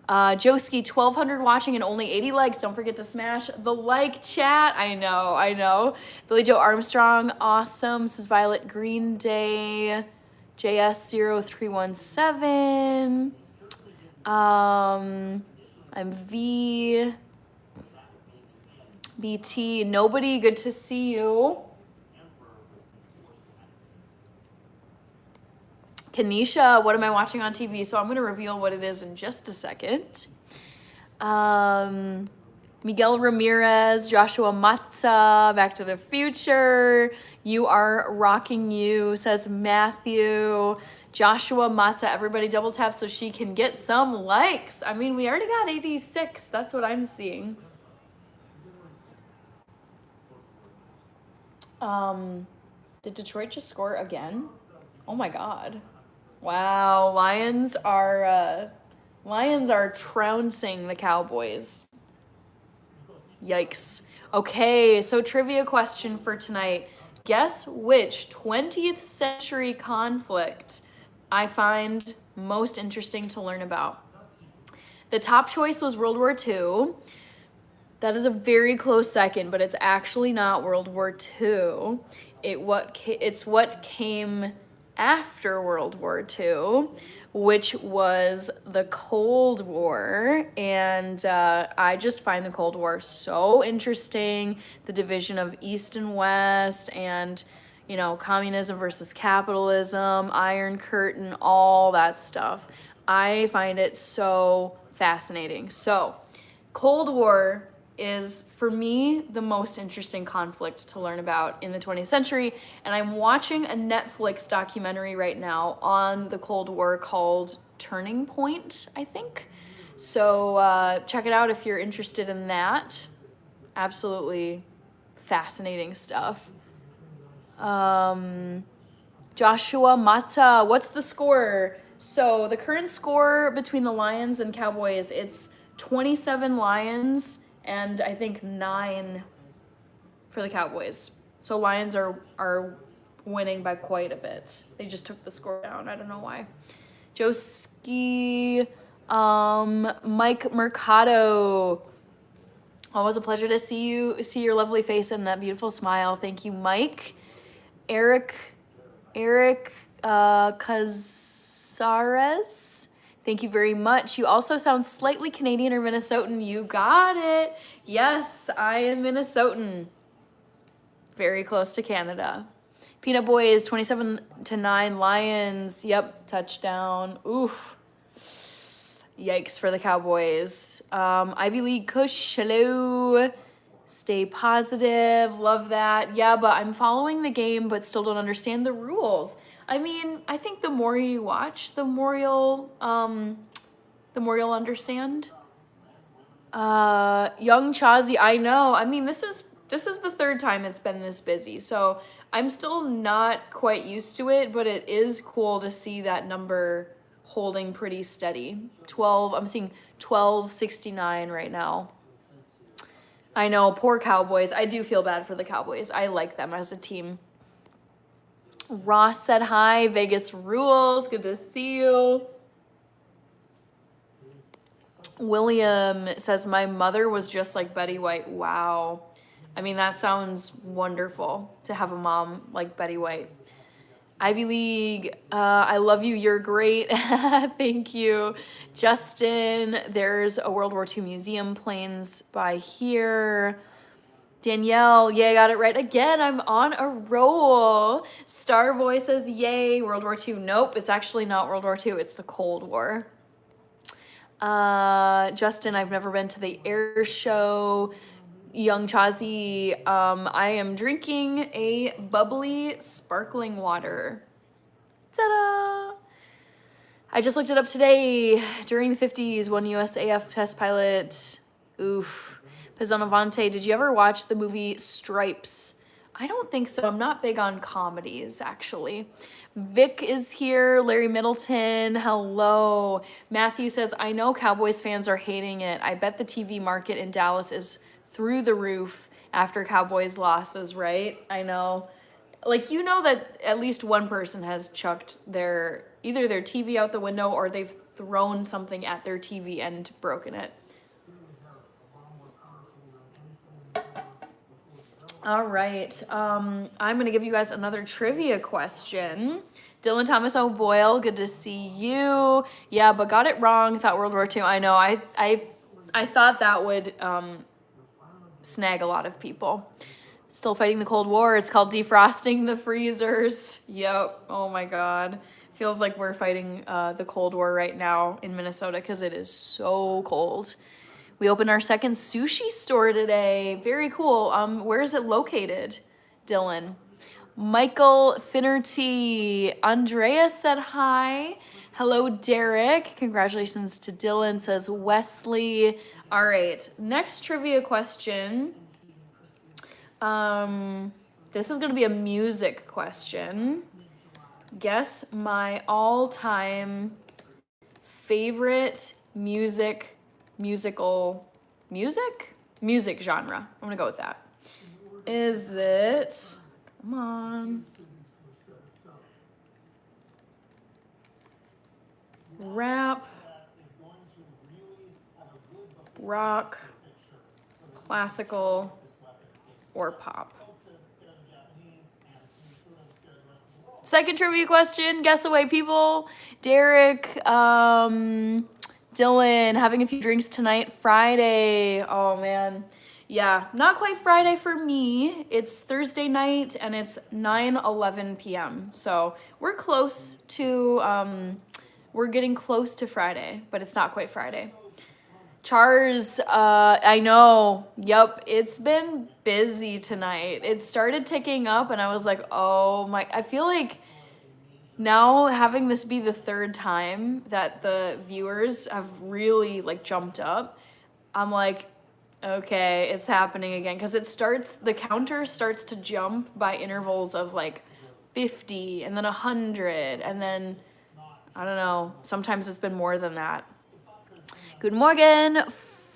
Joski, 1,200 watching and only 80 likes. Don't forget to smash the like chat. I know. Billy Joe Armstrong, awesome. Says Violet Green Day. JS0317. I'm V. BT, nobody, good to see you. Kanisha, what am I watching on TV? So I'm going to reveal what it is in just a second. Miguel Ramirez, Joshua Matza, Back to the Future. You are rocking you, says Matthew. Joshua Matza, everybody double tap so she can get some likes. I mean, we already got 86. That's what I'm seeing. Did Detroit just score again? Oh my God. Wow, Lions are trouncing the Cowboys. Yikes. Okay, so trivia question for tonight. Guess which 20th century conflict I find most interesting to learn about? The top choice was World War II. That is a very close second, but it's actually not World War II. It's what came after World War II, which was the Cold War. And I just find the Cold War so interesting. The division of East and West, and, you know, communism versus capitalism, Iron Curtain, all that stuff. I find it so fascinating. So, Cold War is, for me, the most interesting conflict to learn about in the 20th century. And I'm watching a Netflix documentary right now on the Cold War called Turning Point, I think. So check it out if you're interested in that. Absolutely fascinating stuff. Joshua Mata, what's the score? So the current score between the Lions and Cowboys, it's 27 Lions and I think 9 for the Cowboys. So Lions are winning by quite a bit. They just took the score down. I don't know why. Joski, Mike Mercado. Always a pleasure to see your lovely face and that beautiful smile. Thank you, Mike. Eric Cazares. Thank you very much. You also sound slightly Canadian or Minnesotan. You got it. Yes, I am Minnesotan. Very close to Canada. Peanut Boys, 27-9 Lions. Yep, touchdown. Oof. Yikes for the Cowboys. Ivy League Kush, hello. Stay positive. Love that. Yeah, but I'm following the game, but still don't understand the rules. I mean, I think the more you watch, the more you'll understand. Young Chazi, I know. I mean, this is the third time it's been this busy, so I'm still not quite used to it, but it is cool to see that number holding pretty steady. I'm seeing 1269 right now. I know, poor Cowboys. I do feel bad for the Cowboys. I like them as a team. Ross said hi. Vegas rules. Good to see you. William says, my mother was just like Betty White. Wow. I mean, that sounds wonderful to have a mom like Betty White. Ivy League, I love you. You're great. Thank you. Justin, there's a World War II museum planes by here. Danielle, yay, I got it right again. I'm on a roll. Starboy says, yay, World War II. Nope, it's actually not World War II. It's the Cold War. Justin, I've never been to the air show. Young Chazi, I am drinking a bubbly sparkling water. Ta-da! I just looked it up today. During the 50s, one USAF test pilot. Oof. Pizzonavante, did you ever watch the movie Stripes? I don't think so. I'm not big on comedies, actually. Vic is here. Larry Middleton, hello. Matthew says, I know Cowboys fans are hating it. I bet the TV market in Dallas is through the roof after Cowboys losses, right? I know. Like, you know that at least one person has chucked either their TV out the window or they've thrown something at their TV and broken it. All right. I'm going to give you guys another trivia question. Dylan Thomas O'Boyle, good to see you. Yeah, but got it wrong. Thought World War II. I know. I thought that would snag a lot of people. Still fighting the Cold War. It's called defrosting the freezers. Yep. Oh my God. Feels like we're fighting the Cold War right now in Minnesota because it is so cold. We opened our second sushi store today. Very cool. Where is it located, Dylan? Michael Finnerty. Andrea said hi. Hello, Derek. Congratulations to Dylan, says Wesley. All right, next trivia question. This is going to be a music question. Guess my all-time favorite music genre. I'm gonna go with that. Is it, come on, rap, rock, classical, or pop? Second trivia question, guess away, people. Derek, Dylan, having a few drinks tonight, Friday. Oh man, yeah, not quite Friday for me. It's Thursday night and it's 9:11 p.m. So we're close to, we're getting close to Friday, but it's not quite Friday. Chars, I know, yep, it's been busy tonight. It started ticking up and I was like, oh my, I feel like now having this be the third time that the viewers have really like jumped up, I'm like, Okay, it's happening again because the counter starts to jump by intervals of like 50 and then 100 and then I don't know, sometimes it's been more than that. Good morning,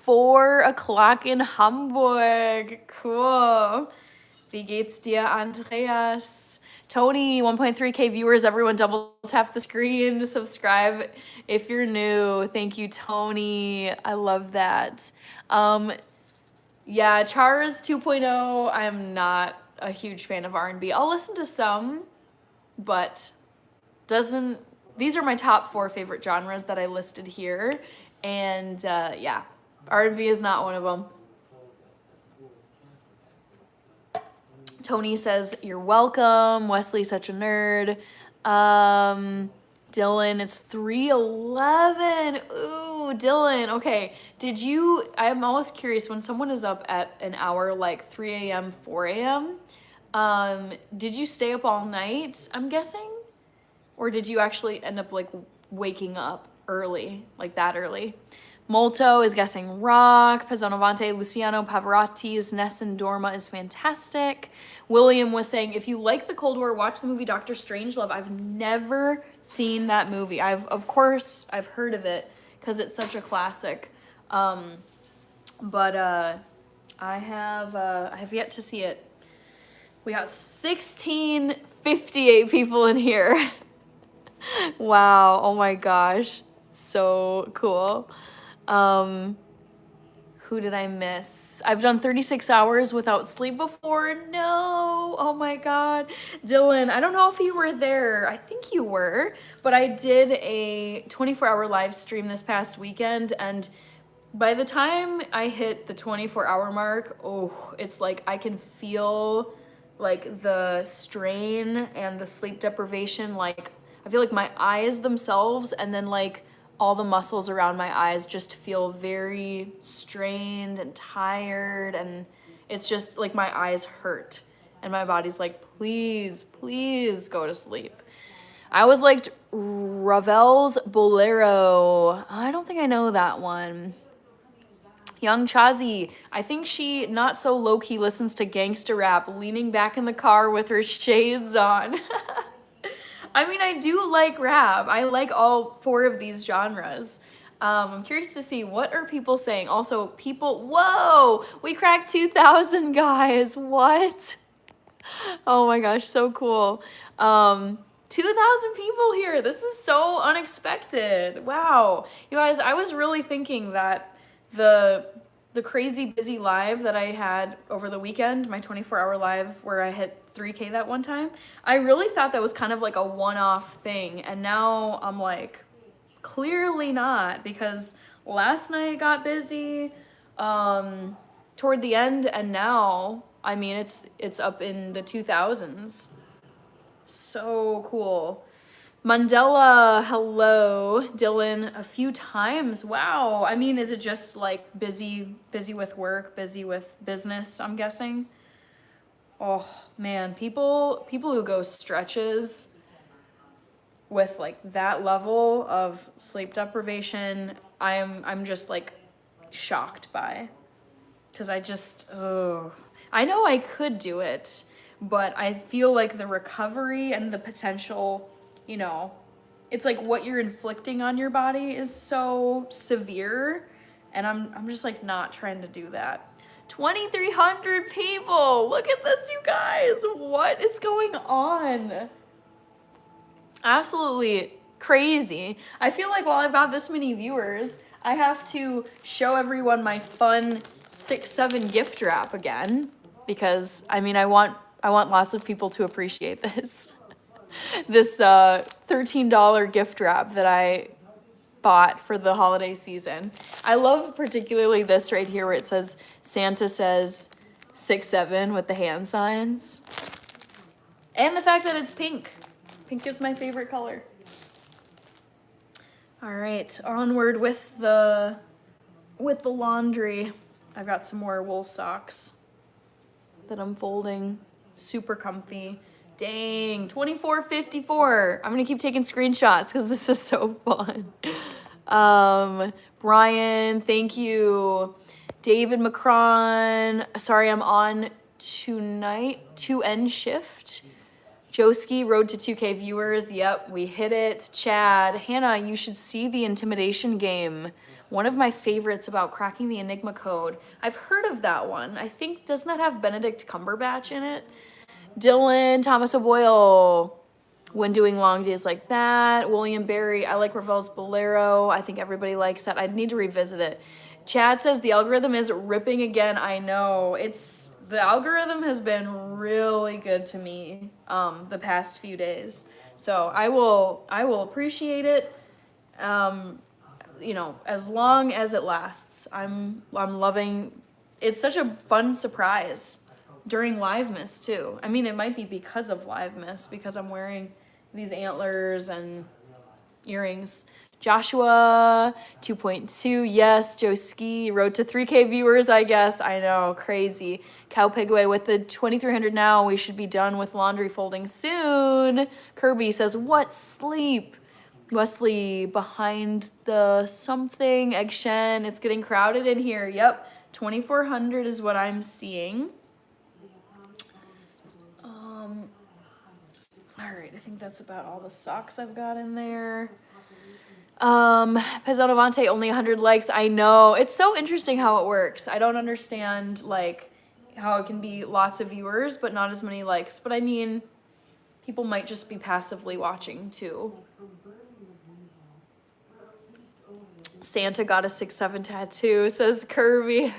4 o'clock in Hamburg. Cool. Wie geht's dir, Andreas? Tony, 1.3K viewers. Everyone double tap the screen to subscribe if you're new. Thank you, Tony. I love that. Yeah, Chars 2.0. I am not a huge fan of R&B. I'll listen to some, but these are my top 4 favorite genres that I listed here. And yeah, R&B is not one of them. Tony says, you're welcome. Wesley, such a nerd. Dylan, it's 3:11. Ooh, Dylan. Okay, I'm always curious when someone is up at an hour like 3 a.m., 4 a.m., did you stay up all night, I'm guessing? Or did you actually end up like waking up early, like that early? Molto is guessing rock. Pezzonovante, Luciano Pavarotti's Nessun Dorma is fantastic. William was saying, if you like the Cold War, watch the movie Doctor Strangelove. I've never seen that movie. Of course, I've heard of it because it's such a classic. But I have yet to see it. We got 1658 people in here. Wow, oh my gosh. So cool. Who did I miss? I've done 36 hours without sleep before. No, oh my God. Dylan, I don't know if you were there. I think you were, but I did a 24-hour live stream this past weekend, and by the time I hit the 24-hour mark, oh, it's like I can feel like the strain and the sleep deprivation. Like I feel like my eyes themselves and then like all the muscles around my eyes just feel very strained and tired, and it's just like my eyes hurt and my body's like, please, please go to sleep. I always liked Ravel's Bolero. I don't think I know that one. Young Chazi, I think she not so low-key listens to gangster rap, leaning back in the car with her shades on. I mean, I do like rap. I like all 4 of these genres. I'm curious to see, what are people saying? Also, whoa, we cracked 2,000, guys. What? Oh my gosh, so cool. 2,000 people here. This is so unexpected. Wow. You guys, I was really thinking that the crazy busy live that I had over the weekend, my 24-hour live where I hit 3K that one time, I really thought that was kind of like a one-off thing, and now I'm like, clearly not, because last night got busy toward the end, and now, I mean, it's up in the 2,000s. So cool. Mandela, hello. Dylan, a few times. Wow. I mean, is it just like busy with work, busy with business, I'm guessing? Oh man, people who go stretches with like that level of sleep deprivation, I'm just like shocked by. Cause I know I could do it, but I feel like the recovery and the potential, you know, it's like what you're inflicting on your body is so severe, and I'm just like not trying to do that. 2,300 people. Look at this, you guys. What is going on? Absolutely crazy. I feel like while I've got this many viewers, I have to show everyone my fun 6-7 gift wrap again, because I mean, I want lots of people to appreciate this. This $13 gift wrap that I bought for the holiday season. I love particularly this right here where it says, Santa says 6-7 with the hand signs. And the fact that it's pink. Pink is my favorite color. All right, onward with the laundry. I've got some more wool socks that I'm folding. Super comfy. Dang, 2454. I'm gonna keep taking screenshots because this is so fun. Brian, thank you. David Macron, sorry, I'm on tonight, 2N shift. Joski, road to 2K viewers. Yep, we hit it. Chad, Hannah, you should see the intimidation game. One of my favorites about cracking the Enigma code. I've heard of that one. I think, doesn't that have Benedict Cumberbatch in it? Dylan, Thomas O'Boyle, when doing long days like that. William Barry, I like Ravel's Bolero. I think everybody likes that. I'd need to revisit it. Chad says the algorithm is ripping again. I know. The algorithm has been really good to me the past few days. So I will appreciate it. You know, as long as it lasts. I'm loving. It's such a fun surprise during Livemas too. I mean, it might be because of Livemas, because I'm wearing these antlers and earrings. Joshua 2.2, yes. Joe Ski, road to 3K viewers, I guess. I know, crazy. Cow Pigway with the 2300 now. We should be done with laundry folding soon. Kirby says, what sleep? Wesley, behind the something. Egg Shen, it's getting crowded in here. Yep, 2400 is what I'm seeing. All right, I think that's about all the socks I've got in there. Pezzano Vante, only 100 likes. I know. It's so interesting how it works. I don't understand, like, how it can be lots of viewers, but not as many likes. But I mean, people might just be passively watching, too. Santa got a 6'7" tattoo, says Kirby.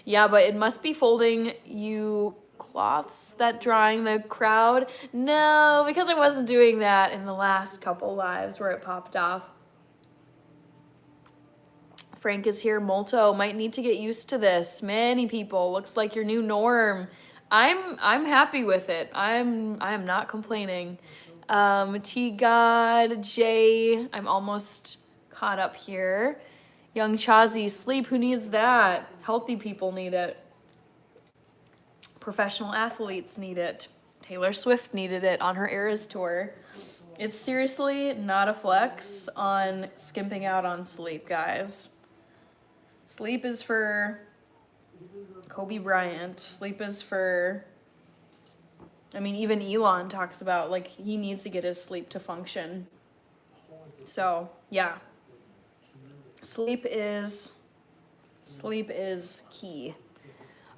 Yeah, but it must be folding you cloths that drawing the crowd. No, because I wasn't doing that in the last couple lives where it popped off. Frank is here. Molto, might need to get used to this. Many people, looks like your new norm. I'm happy with it. I am not complaining. T God, Jay, I'm almost caught up here. Young Chazi, sleep, who needs that? Healthy people need it. Professional athletes need it. Taylor Swift needed it on her Eras tour. It's seriously not a flex on skimping out on sleep, guys. Sleep is for Kobe Bryant. Sleep is for, I mean, even Elon talks about, like, he needs to get his sleep to function. So, yeah. Sleep is key.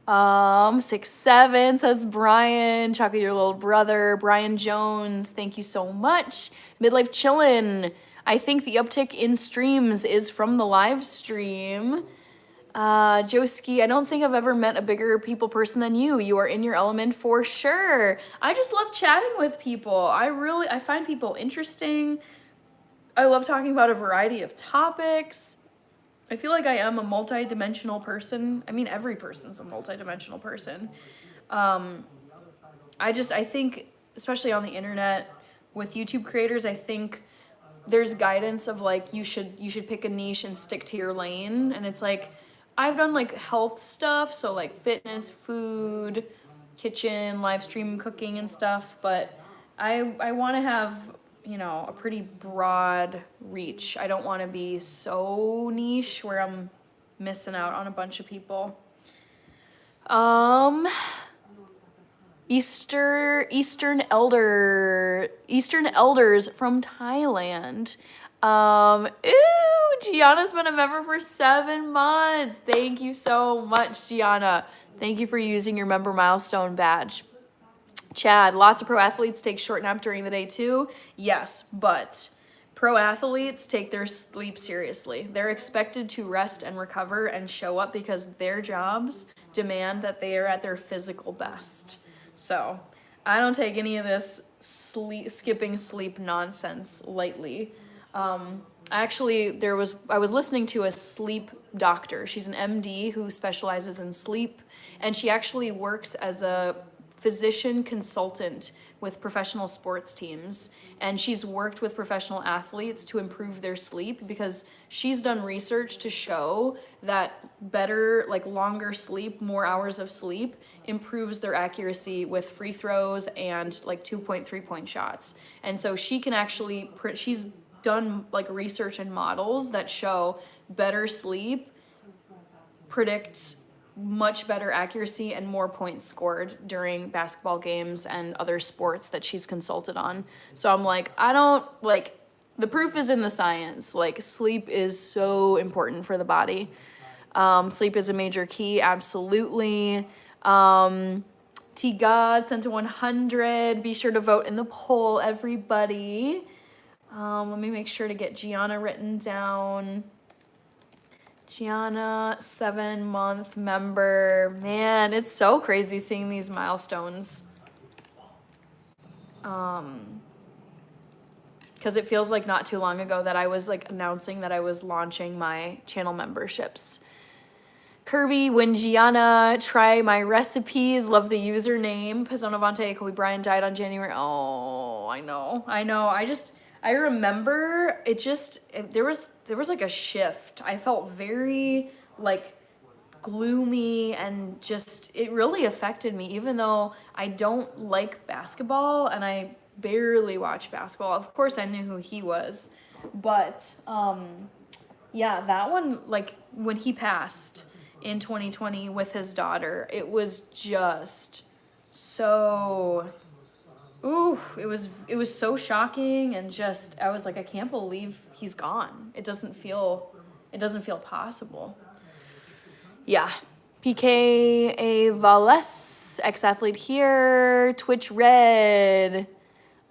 6'7" says Brian. Chucky, your little brother. Brian Jones, thank you so much. Midlife Chillin'. I think the uptick in streams is from the live stream. Joski, I don't think I've ever met a bigger people person than you. You are in your element for sure. I just love chatting with people. I find people interesting. I love talking about a variety of topics. I feel like I am a multi-dimensional person. I mean, every person's a multi-dimensional person. I think, especially on the internet with YouTube creators, I think there's guidance of like, you should pick a niche and stick to your lane. And it's like, I've done like health stuff. So like fitness, food, kitchen, live stream cooking and stuff. But I want to have, you know, a pretty broad reach. I don't want to be so niche where I'm missing out on a bunch of people. Eastern Elders from Thailand. Gianna's been a member for 7 months. Thank you so much, Gianna. Thank you for using your member milestone badge. Chad, lots of pro athletes take short nap during the day too. Yes, but pro athletes take their sleep seriously. They're expected to rest and recover and show up because their jobs demand that they are at their physical best. So I don't take any of this skipping sleep nonsense lightly. Actually, I was listening to a sleep doctor. She's an MD who specializes in sleep, and she actually works as a physician consultant with professional sports teams, and she's worked with professional athletes to improve their sleep because she's done research to show that better, like longer sleep, more hours of sleep improves their accuracy with free throws and like 2-point, 3-point shots. And so she can actually, she's done like research and models that show better sleep predict much better accuracy and more points scored during basketball games and other sports that she's consulted on. So I'm like, I don't like, the proof is in the science. Like, sleep is so important for the body. Sleep is a major key, absolutely. T God sent to 100. Be sure to vote in the poll, everybody. Let me make sure to get Gianna written down. Gianna, 7-month member. Man, it's so crazy seeing these milestones. Because it feels like not too long ago that I was like announcing that I was launching my channel memberships. Kirby, when Gianna, try my recipes. Love the username. Pizzonavante, Kobe Bryant died on January. Oh, I know. I remember there was like a shift. I felt very like gloomy and just, it really affected me, even though I don't like basketball and I barely watch basketball. Of course I knew who he was, but yeah, that one, like when he passed in 2020 with his daughter, it was just so, it was so shocking, and just, I was like, I can't believe he's gone. It doesn't feel possible. Yeah. PK Valles, ex-athlete here. Twitch Red.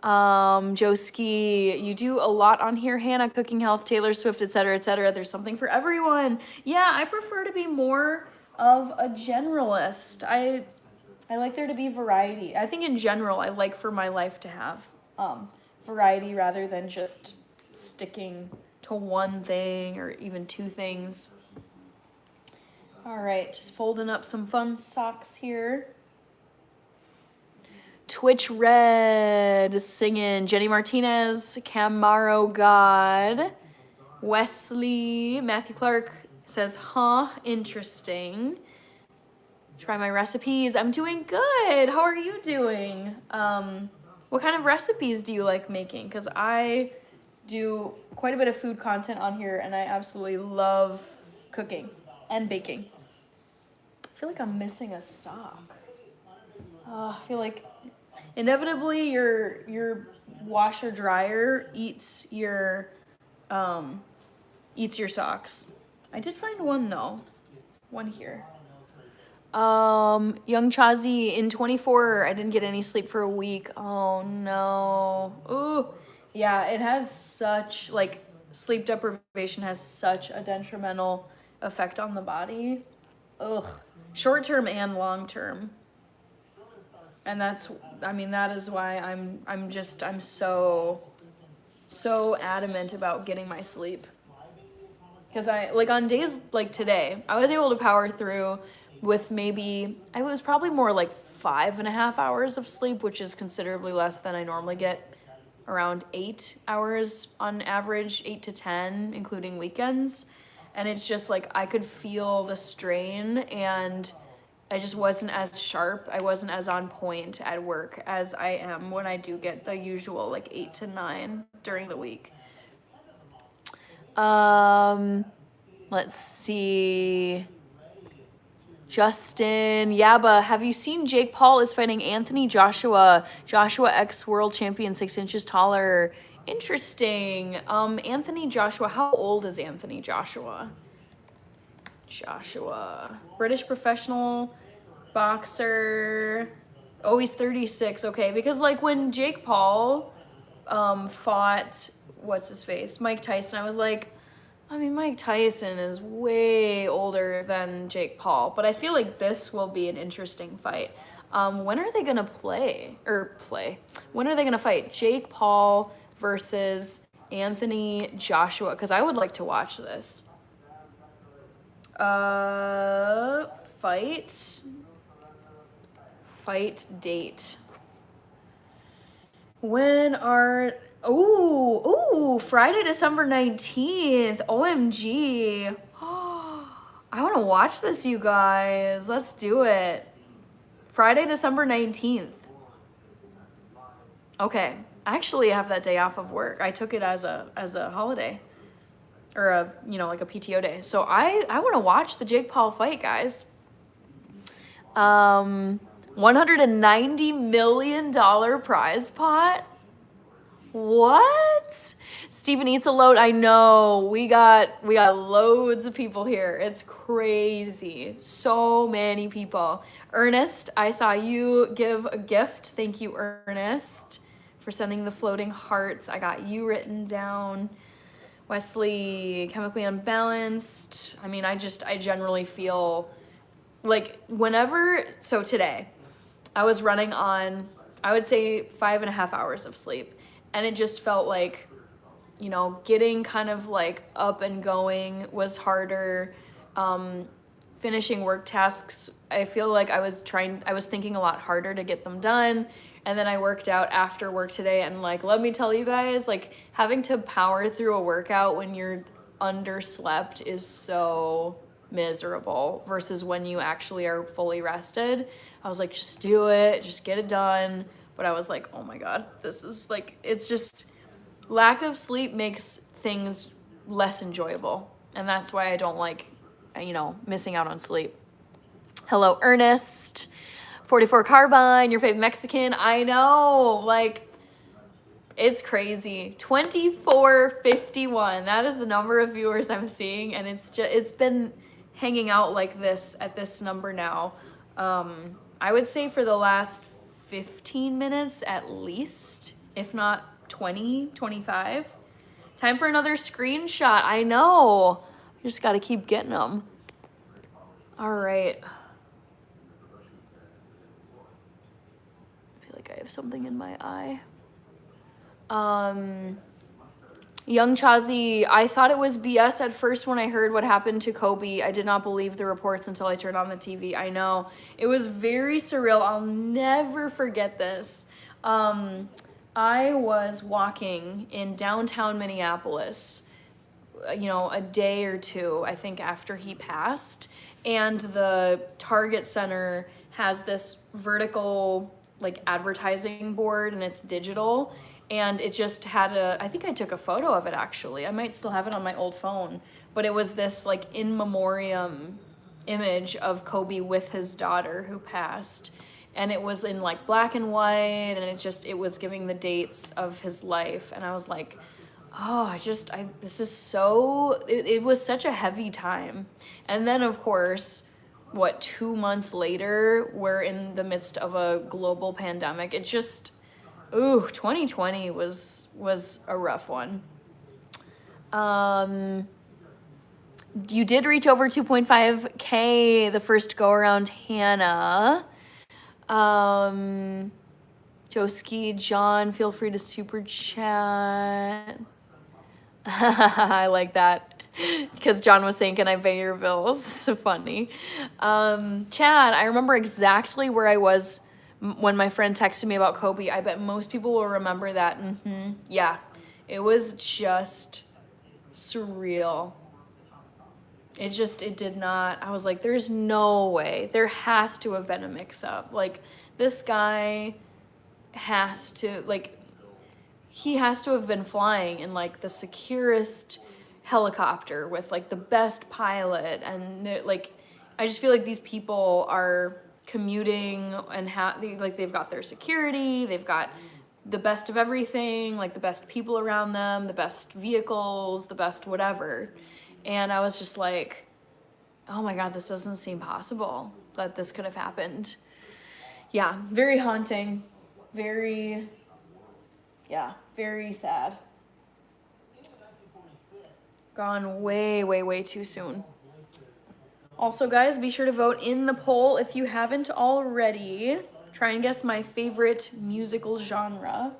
Joski, you do a lot on here. Hannah, cooking, health, Taylor Swift, etc., etc. There's something for everyone. Yeah, I prefer to be more of a generalist. I like there to be variety. I think in general, I like for my life to have variety rather than just sticking to one thing or even two things. All right, just folding up some fun socks here. Twitch Red singing. Jenny Martinez, Camaro God. Wesley, Matthew Clark says, huh, interesting. Try my recipes. I'm doing good. How are you doing? What kind of recipes do you like making? Because I do quite a bit of food content on here, and I absolutely love cooking and baking. I feel like I'm missing a sock. I feel like inevitably your washer dryer eats your socks. I did find one though. One here. Young Chazi, in 24, I didn't get any sleep for a week. Oh no. Ooh. Yeah, it has such, like, sleep deprivation has such a detrimental effect on the body. Ugh. Short term and long term. And that is why I'm so adamant about getting my sleep. Because on days like today, I was able to power through with it was probably more like 5.5 hours of sleep, which is considerably less than I normally get. Around 8 hours on average, 8 to 10, including weekends. And it's just like, I could feel the strain, and I just wasn't as sharp. I wasn't as on point at work as I am when I do get the usual like 8 to 9 during the week. Let's see. Justin Yaba, have you seen Jake Paul is fighting Anthony Joshua? Joshua ex-world champion, 6 inches taller. Interesting. Anthony Joshua, how old is Anthony Joshua? British professional boxer. Oh, he's 36. Okay, because like when Jake Paul fought, what's his face, Mike Tyson, I was like, Mike Tyson is way older than Jake Paul, but I feel like this will be an interesting fight. When are they gonna play? When are they gonna fight? Jake Paul versus Anthony Joshua, because I would like to watch this. Fight date. Friday, December 19th. OMG. I want to watch this, you guys. Let's do it. Friday, December 19th. Okay. I actually have that day off of work. I took it as a holiday. or a, you know, like a PTO day. So I want to watch the Jake Paul fight, guys. $190 million prize pot. What? Steven eats a load. I know. We got loads of people here. It's crazy. So many people. Ernest, I saw you give a gift. Thank you, Ernest, for sending the floating hearts. I got you written down. Wesley, chemically unbalanced. I mean, I generally feel like so today, I was running on, I would say 5.5 hours of sleep. And it just felt like, you know, getting kind of like up and going was harder. Finishing work tasks, I feel like I was thinking a lot harder to get them done. And then I worked out after work today, and like, let me tell you guys, like having to power through a workout when you're underslept is so miserable versus when you actually are fully rested. I was like, just do it, just get it done. But I was like, oh my God, this is like, it's just, lack of sleep makes things less enjoyable. And that's why I don't like, you know, missing out on sleep. Hello, Ernest. 44 Carbine, your fave Mexican. I know, like, it's crazy. 2451. That is the number of viewers I'm seeing, and it's been hanging out like this at this number now. I would say for the last 15 minutes at least, if not 20, 25. Time for another screenshot. I know. I just got to keep getting them. All right. I feel like I have something in my eye. Young Chazi, I thought it was BS at first when I heard what happened to Kobe. I did not believe the reports until I turned on the TV. I know. It was very surreal. I'll never forget this. I was walking in downtown Minneapolis, you know, a day or two, I think, after he passed. And the Target Center has this vertical, like, advertising board, and it's digital. And it just had I think I took a photo of it, actually. I might still have it on my old phone. But it was this, like, in memoriam image of Kobe with his daughter who passed. And it was in, like, black and white, and it was giving the dates of his life. And I was like, oh, this is so, it was such a heavy time. And then, of course, 2 months later, we're in the midst of a global pandemic. It just, 2020 was a rough one. You did reach over 2.5K the first go around, Hannah. Joski, John, feel free to super chat. I like that. Because John was saying, can I pay your bills? So funny. Chad, I remember exactly where I was when my friend texted me about Kobe. I bet most people will remember that. Yeah, it was just surreal. It did not, I was like, there's no way. There has to have been a mix-up. Like, this guy has to, like, he has to have been flying in, like, the securest helicopter with, like, the best pilot. And, like, I just feel like these people are commuting and they've got their security, they've got the best of everything, like the best people around them, the best vehicles, the best whatever. And I was just like, oh my God, this doesn't seem possible that this could have happened. Yeah, very haunting, very sad. Gone way, way, way too soon. Also, guys, be sure to vote in the poll if you haven't already. Try and guess my favorite musical genre.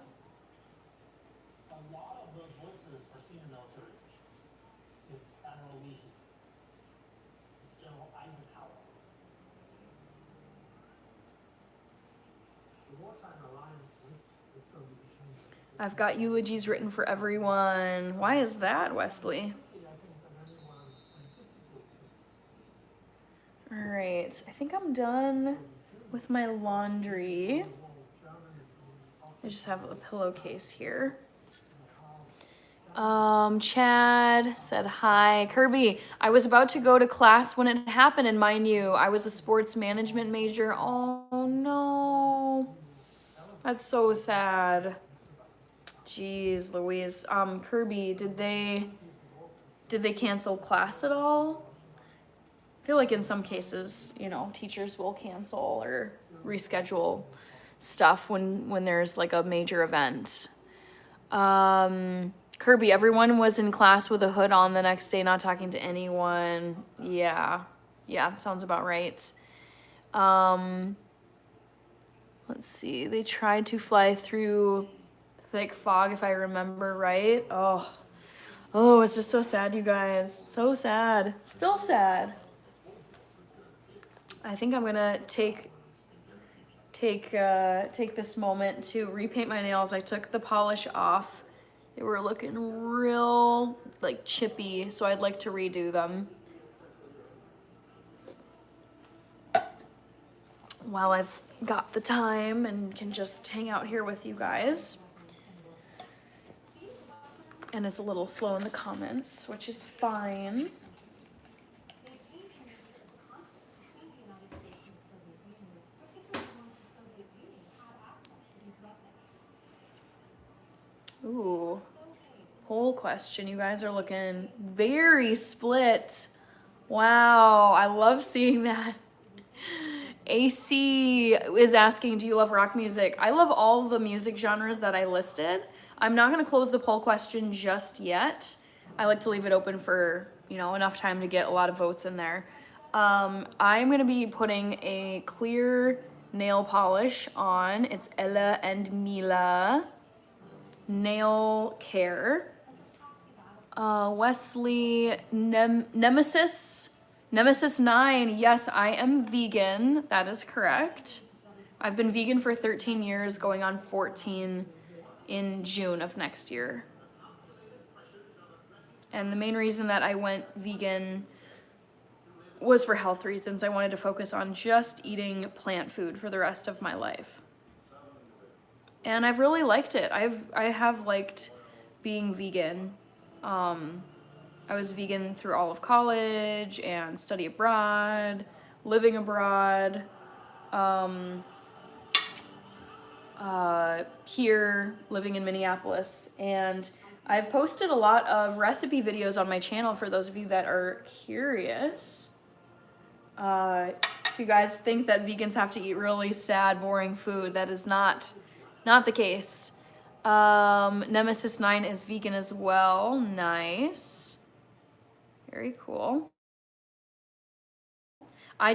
I've got eulogies written for everyone. Why is that, Wesley? All right, I think I'm done with my laundry. I just have a pillowcase here. Chad said hi. Kirby, I was about to go to class when it happened, and mind you, I was a sports management major. Oh no. That's so sad. Jeez, Louise. Kirby, did they cancel class at all? I feel like in some cases, you know, teachers will cancel or reschedule stuff when there's like a major event. Kirby, everyone was in class with a hood on the next day, not talking to anyone. Yeah, sounds about right. Let's see. They tried to fly through thick fog, if I remember right. Oh, it's just so sad, you guys. So sad. Still sad. I think I'm gonna take this moment to repaint my nails. I took the polish off. They were looking real like chippy, so I'd like to redo them. While I've got the time and can just hang out here with you guys. And it's a little slow in the comments, which is fine. Ooh, poll question. You guys are looking very split. Wow, I love seeing that. AC is asking, do you love rock music? I love all the music genres that I listed. I'm not going to close the poll question just yet. I like to leave it open for, you know, enough time to get a lot of votes in there. I'm going to be putting a clear nail polish on. It's Ella and Mila Nail Care. Wesley Nemesis 9. Yes, I am vegan. That is correct. I've been vegan for 13 years, going on 14 in June of next year. And the main reason that I went vegan was for health reasons. I wanted to focus on just eating plant food for the rest of my life. And I've really liked it. I have liked being vegan. I was vegan through all of college and study abroad, living abroad, here, living in Minneapolis. And I've posted a lot of recipe videos on my channel for those of you that are curious. If you guys think that vegans have to eat really sad, boring food, that is not the case. Nemesis 9 is vegan as well. Nice. Very cool. I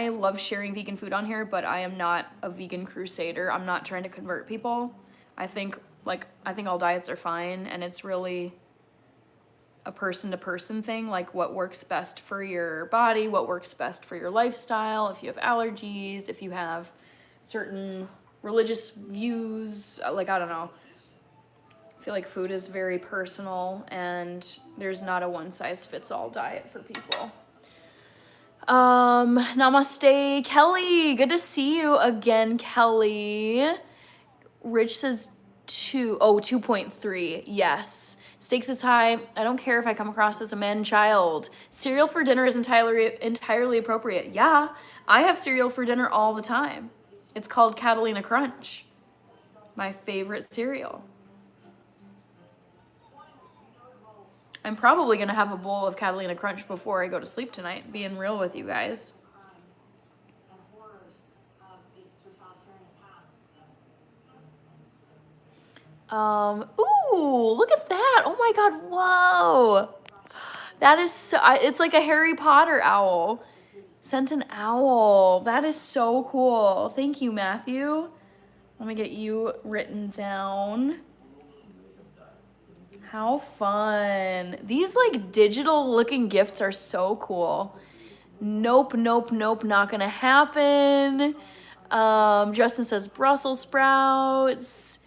love sharing vegan food on here, but I am not a vegan crusader. I'm not trying to convert people. I think all diets are fine, and it's really a person-to-person thing, like what works best for your body, what works best for your lifestyle, if you have allergies, if you have certain religious views, like, I don't know. I feel like food is very personal, and there's not a one-size-fits-all diet for people. Namaste, Kelly. Good to see you again, Kelly. Rich says 2.3. Yes. Stakes is high. I don't care if I come across as a man-child. Cereal for dinner is entirely appropriate. Yeah, I have cereal for dinner all the time. It's called Catalina Crunch. My favorite cereal. I'm probably going to have a bowl of Catalina Crunch before I go to sleep tonight, being real with you guys. Ooh, look at that. Oh my God, whoa. That is so, it's like a Harry Potter owl. Sent an owl. That is so cool. Thank you, Matthew. Let me get you written down. How fun. These like digital looking gifts are so cool. Nope, not gonna happen. Justin says Brussels sprouts.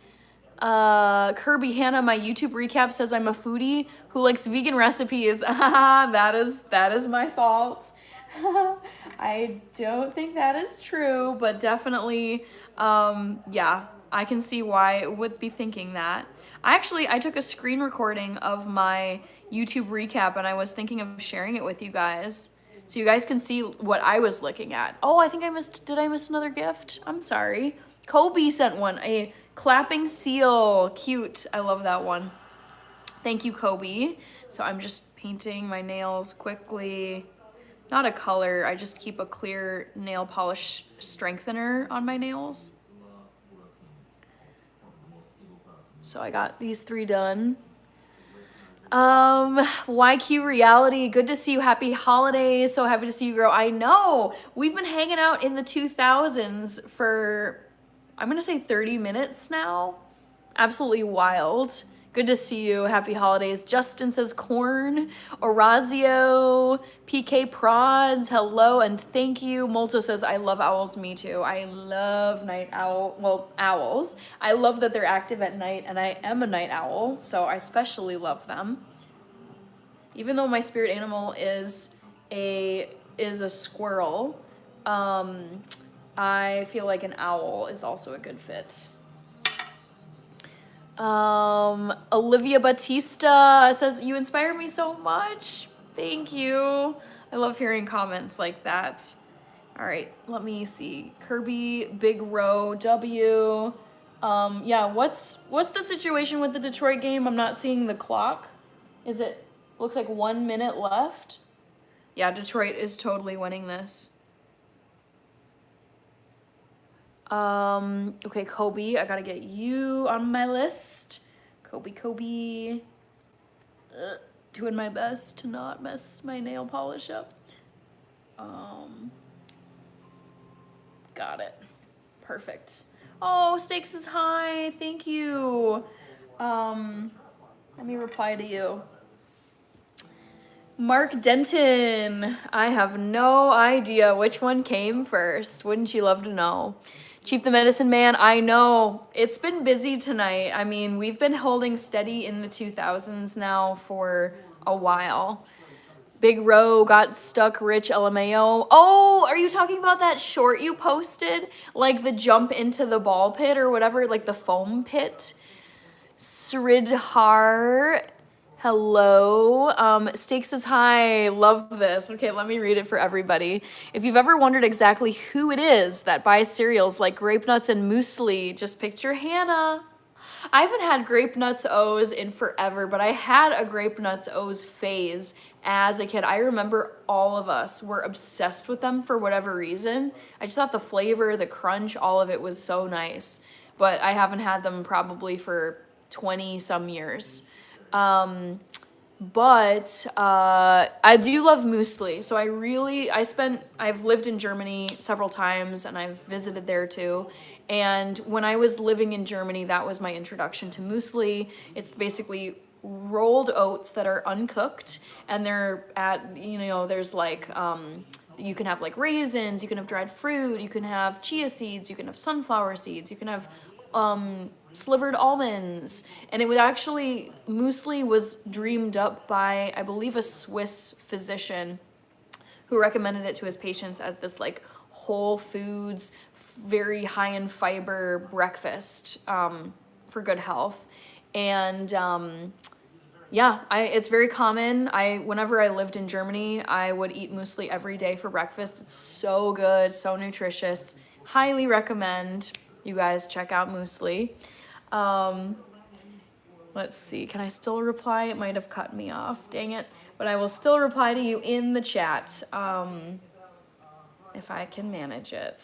Kirby Hannah, my YouTube recap says I'm a foodie who likes vegan recipes. that is my fault. I don't think that is true, but definitely, yeah, I can see why it would be thinking that. I took a screen recording of my YouTube recap and I was thinking of sharing it with you guys so you guys can see what I was looking at. Oh, I think did I miss another gift? I'm sorry. Kobe sent one, a clapping seal. Cute. I love that one. Thank you, Kobe. So I'm just painting my nails quickly. Not a color, I just keep a clear nail polish strengthener on my nails. So I got these 3 done. YQ Reality, good to see you. Happy holidays. So happy to see you grow. I know. We've been hanging out in the 2000s for, I'm going to say 30 minutes now. Absolutely wild. Good to see you. Happy holidays. Justin says corn. Orazio, PK Prods, hello and thank you. Molto says, I love owls. Me too. I love owls. I love that they're active at night, and I am a night owl, so I especially love them. Even though my spirit animal is a squirrel, I feel like an owl is also a good fit. Olivia Batista says, you inspire me so much. Thank you. I love hearing comments like that. All right, let me see. Kirby, Big Row, W. Yeah, what's the situation with the Detroit game? I'm not seeing the clock. Looks like 1 minute left. Yeah, Detroit is totally winning this. Okay, Kobe, I gotta get you on my list. Kobe. Doing my best to not mess my nail polish up. Got it. Perfect. Oh, stakes is high. Thank you. Let me reply to you. Mark Denton. I have no idea which one came first. Wouldn't you love to know? Chief the Medicine Man, I know. It's been busy tonight. I mean, we've been holding steady in the 2000s now for a while. Big Row got stuck, Rich LMAO. Oh, are you talking about that short you posted? Like the jump into the ball pit or whatever, like the foam pit? Sridhar, hello. Stakes is high. Love this. Okay, let me read it for everybody. If you've ever wondered exactly who it is that buys cereals like Grape Nuts and Muesli, just picture Hannah. I haven't had Grape Nuts O's in forever, but I had a Grape Nuts O's phase as a kid. I remember all of us were obsessed with them for whatever reason. I just thought the flavor, the crunch, all of it was so nice. But I haven't had them probably for 20 some years. I do love muesli. So I've lived in Germany several times and I've visited there too. And when I was living in Germany, that was my introduction to muesli. It's basically rolled oats that are uncooked, and they're there's like, you can have like raisins, you can have dried fruit, you can have chia seeds, you can have sunflower seeds, you can have slivered almonds. And muesli was dreamed up by, I believe, a Swiss physician who recommended it to his patients as this like whole foods, very high in fiber breakfast for good health. And it's very common. Whenever I lived in Germany, I would eat muesli every day for breakfast. It's so good, so nutritious. Highly recommend you guys check out muesli. Let's see, can I still reply? It might have cut me off, dang it. But I will still reply to you in the chat, if I can manage it.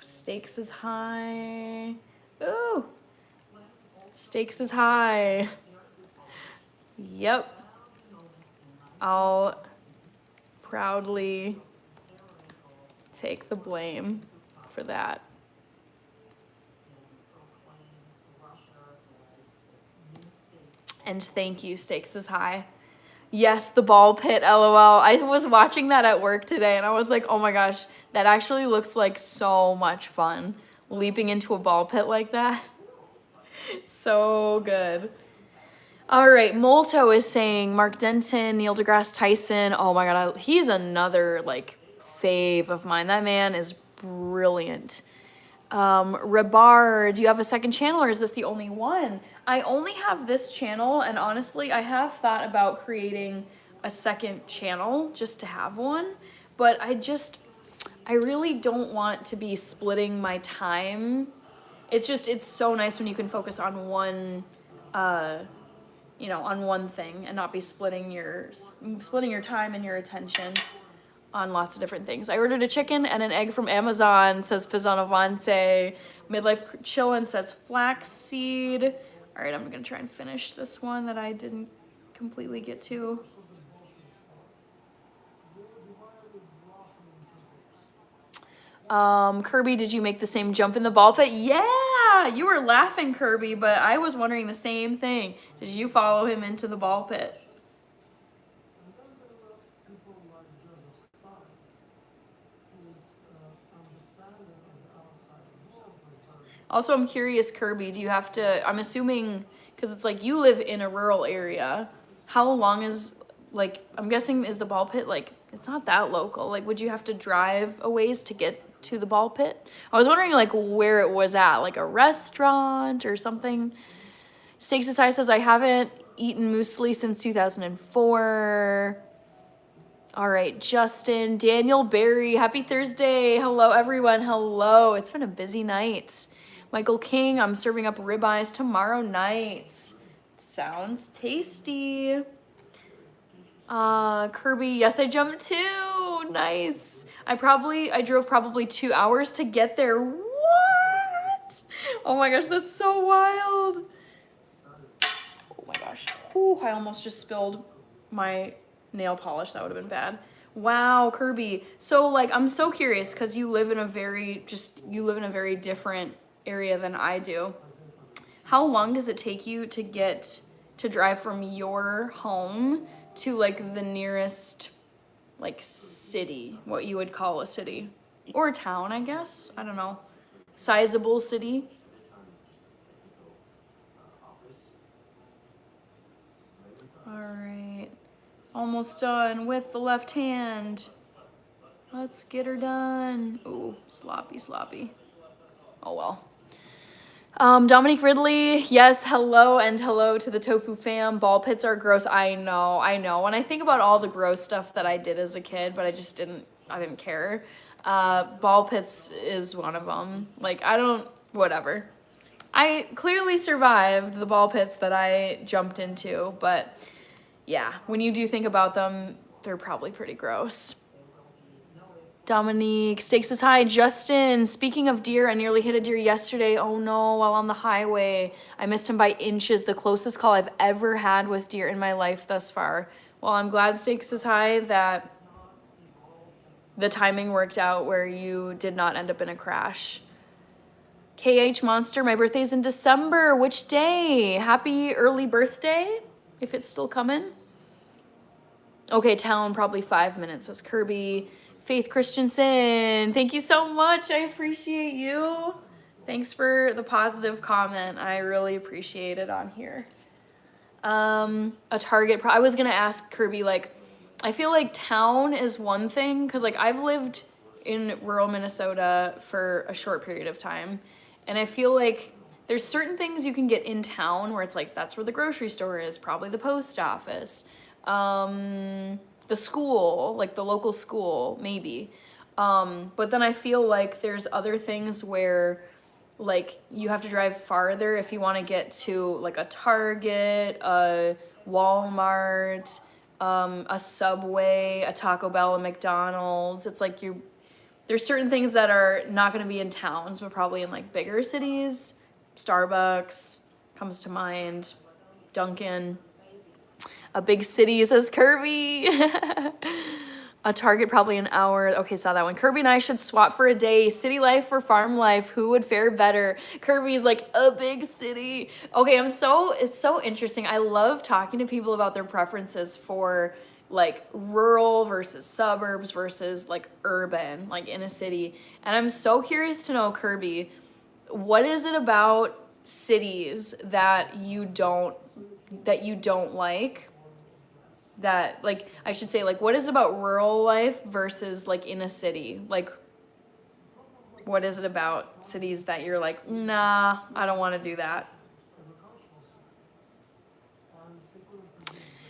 Stakes is high. Ooh, stakes is high. Yep. I'll proudly take the blame for that. And thank you, stakes is high. Yes, the ball pit, LOL. I was watching that at work today and I was like, oh my gosh, that actually looks like so much fun. Leaping into a ball pit like that. So good. All right, Molto is saying Mark Denton, Neil deGrasse Tyson. Oh my God, he's another like fave of mine. That man is brilliant. Rabar, do you have a second channel or is this the only one? I only have this channel, and honestly, I have thought about creating a second channel just to have one, but I really don't want to be splitting my time. It's so nice when you can focus on one, on one thing and not be splitting your time and your attention on lots of different things. I ordered a chicken and an egg from Amazon, says Fizanavante. Midlife Chillin' says flaxseed. All right, I'm gonna try and finish this one that I didn't completely get to. Kirby, did you make the same jump in the ball pit? Yeah, you were laughing, Kirby, but I was wondering the same thing. Did you follow him into the ball pit? Also, I'm curious, Kirby, do you have to, I'm assuming, because it's like you live in a rural area, how long is, like, I'm guessing is the ball pit, like, it's not that local. Like, would you have to drive a ways to get to the ball pit? I was wondering, like, where it was at, like a restaurant or something. Steaks Aside says, I haven't eaten muesli since 2004. All right, Justin, Daniel Barry, happy Thursday. Hello, everyone. Hello. It's been a busy night. Michael King, I'm serving up ribeyes tomorrow night. Sounds tasty. Kirby, yes, I jumped too. Nice. I drove probably 2 hours to get there. What? Oh my gosh, that's so wild. Oh my gosh. Whew, I almost just spilled my nail polish. That would have been bad. Wow, Kirby. So like, I'm so curious because you live in a very different area than I do. How long does it take you to drive from your home to like the nearest like city, what you would call a city or a town, I guess? I don't know. Sizable city. All right. Almost done with the left hand. Let's get her done. Ooh, sloppy. Oh well. Dominique Ridley, yes, hello and hello to the Tofu fam. Ball pits are gross. I know. When I think about all the gross stuff that I did as a kid, but I didn't care. Ball pits is one of them. Like, whatever. I clearly survived the ball pits that I jumped into, but yeah, when you do think about them, they're probably pretty gross. Dominique, Stakes is high. Justin, speaking of deer, I nearly hit a deer yesterday. Oh no, while on the highway. I missed him by inches. The closest call I've ever had with deer in my life thus far. Well, I'm glad Stakes is high that the timing worked out where you did not end up in a crash. KH Monster, my birthday's in December. Which day? Happy early birthday, if it's still coming. Okay, town, probably 5 minutes, says Kirby. Faith Christensen, thank you so much. I appreciate you. Thanks for the positive comment. I really appreciate it on here. A Target, I was gonna ask Kirby, like, I feel like town is one thing, because like I've lived in rural Minnesota for a short period of time, and I feel like there's certain things you can get in town where it's like, that's where the grocery store is, probably the post office. The school, like the local school, maybe. But then I feel like there's other things where like you have to drive farther if you want to get to like a Target, a Walmart, a Subway, a Taco Bell, a McDonald's. It's like there's certain things that are not going to be in towns, but probably in like bigger cities. Starbucks comes to mind, Dunkin'. A big city, says Kirby. A Target, probably an hour. Okay, saw that one. Kirby and I should swap for a day. City life or farm life? Who would fare better? Kirby's like, a big city. Okay, it's so interesting. I love talking to people about their preferences for like rural versus suburbs versus like urban, like in a city. And I'm so curious to know, Kirby, what is it about cities that you don't like? That, like, I should say, like, what is it about rural life versus like in a city? Like, What is it about cities that you're like, nah, I don't want to do that?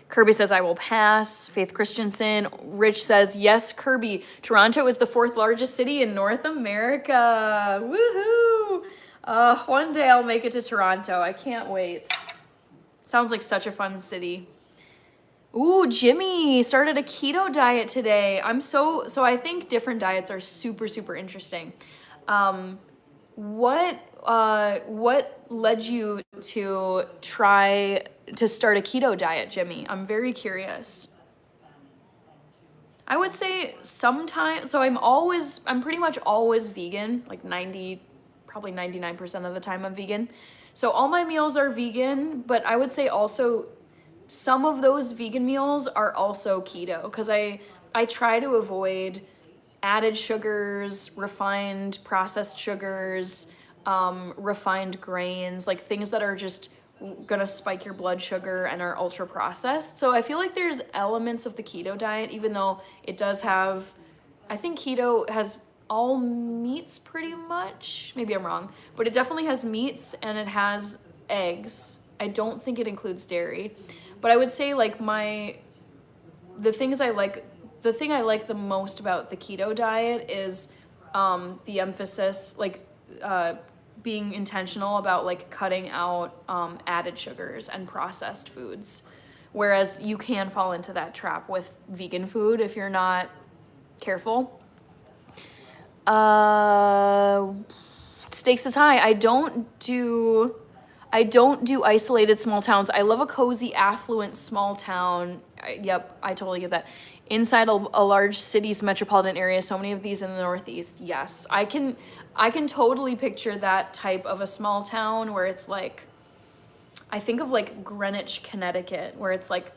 Kirby says, I will pass. Faith Christensen. Rich says, yes, Kirby. Toronto is the 4th largest city in North America. Woohoo! One day I'll make it to Toronto. I can't wait. Sounds like such a fun city. Ooh, Jimmy started a keto diet today. So I think different diets are super, super interesting. What led you to try to start a keto diet, Jimmy? I'm very curious. I would say sometimes, so I'm pretty much always vegan, like probably 99% of the time I'm vegan. So all my meals are vegan, but I would say also some of those vegan meals are also keto because I try to avoid added sugars, refined processed sugars, refined grains, like things that are just gonna spike your blood sugar and are ultra processed. So I feel like there's elements of the keto diet, even though it does have, I think keto has all meats pretty much. Maybe I'm wrong, but it definitely has meats and it has eggs. I don't think it includes dairy, but I would say like the thing I like the most about the keto diet is the emphasis, like being intentional about like cutting out added sugars and processed foods. Whereas you can fall into that trap with vegan food if you're not careful. Stakes is high. I don't do isolated small towns. I love a cozy, affluent small town. Yep, I totally get that. Inside a large city's metropolitan area, so many of these in the Northeast. Yes, I can totally picture that type of a small town where it's like, I think of like Greenwich, Connecticut, where it's like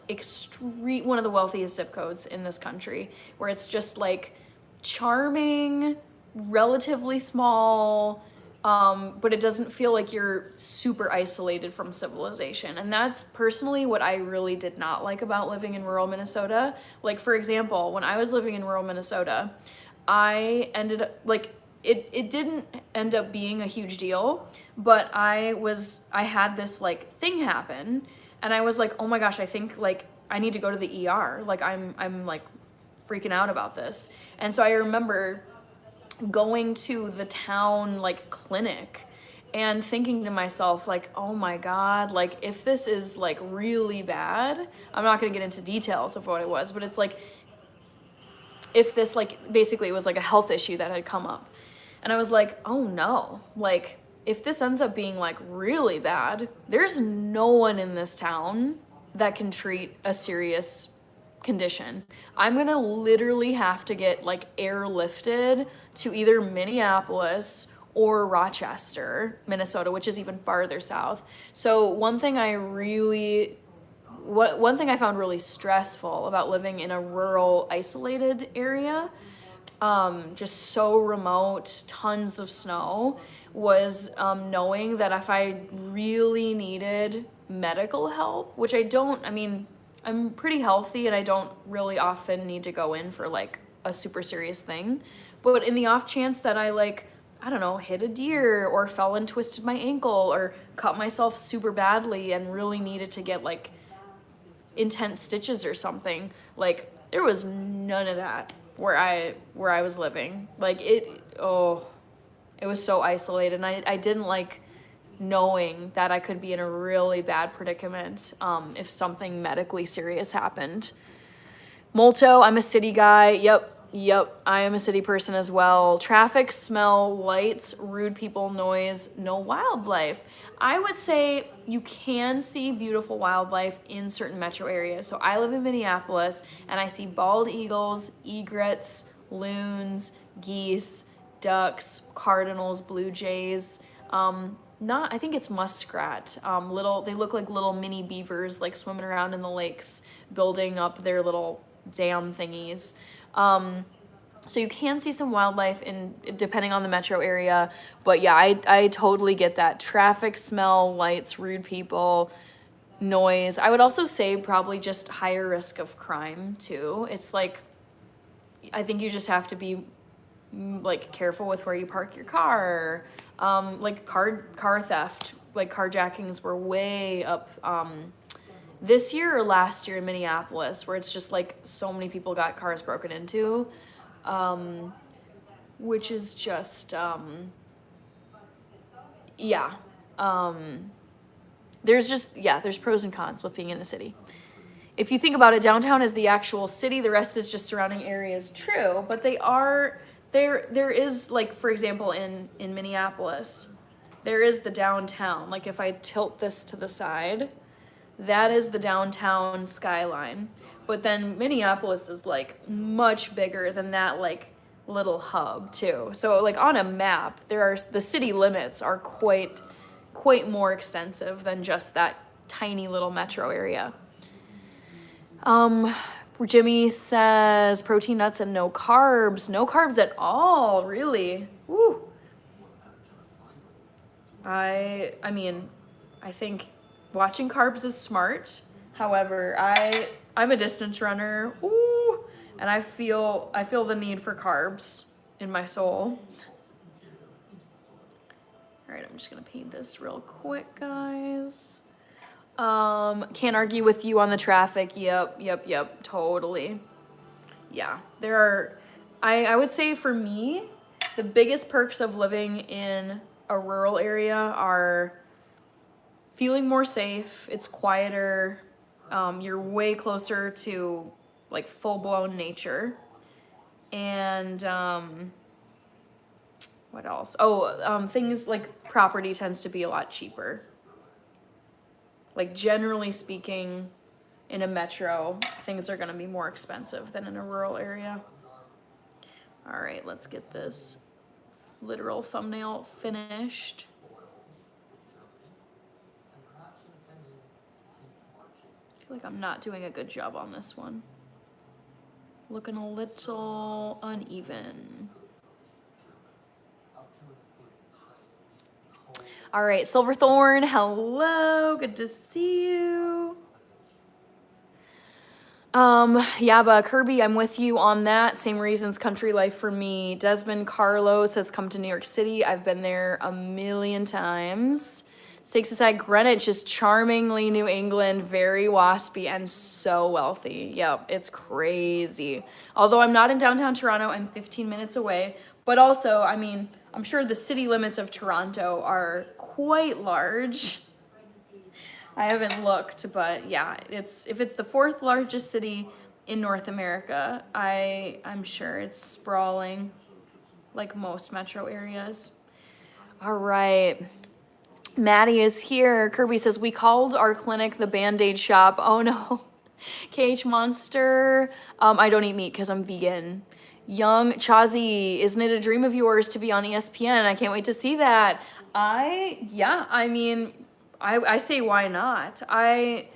one of the wealthiest zip codes in this country, where it's just like charming, relatively small, but it doesn't feel like you're super isolated from civilization. And that's personally what I really did not like about living in rural Minnesota. Like, for example, when I was living in rural Minnesota, I ended up, like, it didn't end up being a huge deal, but I had this, like, thing happen, and I was like, oh my gosh, I think, like, I need to go to the ER. Like, I'm like, freaking out about this. And so I remember going to the town like clinic and thinking to myself like, oh my God, like if this is like really bad, I'm not gonna get into details of what it was, but it's like, if this like, basically it was like a health issue that had come up. And I was like, oh no, like if this ends up being like really bad, there's no one in this town that can treat a serious condition. I'm gonna literally have to get like airlifted to either Minneapolis or Rochester, Minnesota, which is even farther south. So one thing I found really stressful about living in a rural, isolated area, just so remote, tons of snow, was knowing that if I really needed medical help, which I'm pretty healthy and I don't really often need to go in for like a super serious thing. But in the off chance that I like, I don't know, hit a deer or fell and twisted my ankle or cut myself super badly and really needed to get like intense stitches or something, there was none of that where I was living. Like it was so isolated, and I didn't like knowing that I could be in a really bad predicament if something medically serious happened. Molto, I'm a city guy. Yep, I am a city person as well. Traffic, smell, lights, rude people, noise, no wildlife. I would say you can see beautiful wildlife in certain metro areas. So I live in Minneapolis, and I see bald eagles, egrets, loons, geese, ducks, cardinals, blue jays. I think it's muskrat. They look like little mini beavers, like swimming around in the lakes, building up their little dam thingies. So you can see some wildlife depending on the metro area, but yeah, I totally get that. Traffic, smell, lights, rude people, noise. I would also say probably just higher risk of crime too. It's like, I think you just have to be like careful with where you park your car. Like car theft, like carjackings were way up this year or last year in Minneapolis, where it's just like so many people got cars broken into, which is just yeah. There's pros and cons with being in a city. If you think about it, downtown is the actual city, the rest is just surrounding areas. True, but there is, like, for example, in Minneapolis, there is the downtown. Like, if I tilt this to the side, that is the downtown skyline. But then Minneapolis is like much bigger than that, like little hub too. So like on a map, the city limits are quite more extensive than just that tiny little metro area. Jimmy says protein, nuts, and no carbs. No carbs at all, really. Woo. I mean, I think watching carbs is smart. However, I'm a distance runner. Ooh, and I feel the need for carbs in my soul. All right, I'm just gonna paint this real quick, guys. Can't argue with you on the traffic. Yep, totally. Yeah, there are, I would say for me, the biggest perks of living in a rural area are feeling more safe, it's quieter, you're way closer to like full-blown nature, and what else? Things like property tends to be a lot cheaper. Like generally speaking, in a metro, things are gonna be more expensive than in a rural area. All right, let's get this literal thumbnail finished. I feel like I'm not doing a good job on this one. Looking a little uneven. All right, Silverthorn, hello, good to see you. Yaba, Kirby, I'm with you on that. Same reasons, country life for me. Desmond Carlos has come to New York City. I've been there a million times. Stakes aside, Greenwich is charmingly New England, very waspy and so wealthy. Yep, it's crazy. Although I'm not in downtown Toronto, I'm 15 minutes away. But also, I mean, I'm sure the city limits of Toronto are quite large. I haven't looked, but yeah, if it's the 4th largest city in North America, I'm sure it's sprawling like most metro areas. All right. Maddie is here. Kirby says, we called our clinic the Band-Aid shop. Oh no. KH Monster. I don't eat meat because I'm vegan. Young Chazi, isn't it a dream of yours to be on ESPN? I can't wait to see that. I mean, I say why not? I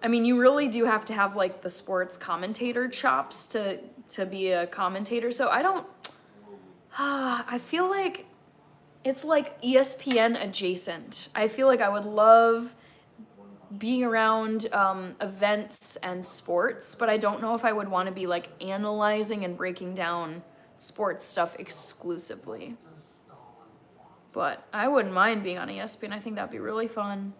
mean, you really do have to have like the sports commentator chops to be a commentator. So I feel like it's like ESPN adjacent. I feel like I would love being around events and sports, but I don't know if I would want to be like analyzing and breaking down sports stuff exclusively. But I wouldn't mind being on ESPN. I think that'd be really fun.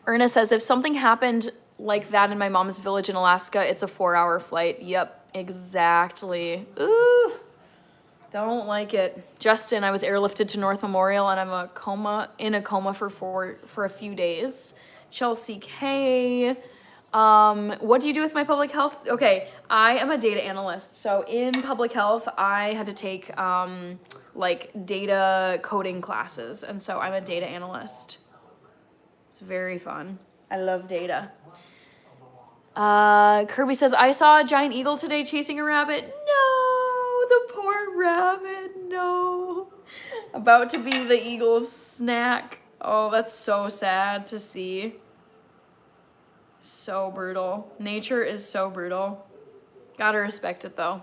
Ernest says, if something happened like that in my mom's village in Alaska, it's a 4-hour flight. Yep, exactly. Ooh, don't like it. Justin, I was airlifted to North Memorial and I'm in a coma for a few days. Chelsea K, what do you do with my public health? Okay, I am a data analyst. So in public health, I had to take like data coding classes. And so I'm a data analyst. It's very fun. I love data. Kirby says, I saw a giant eagle today chasing a rabbit. No, the poor rabbit, no. About to be the eagle's snack. Oh, that's so sad to see. So brutal. Nature is so brutal. Gotta respect it though.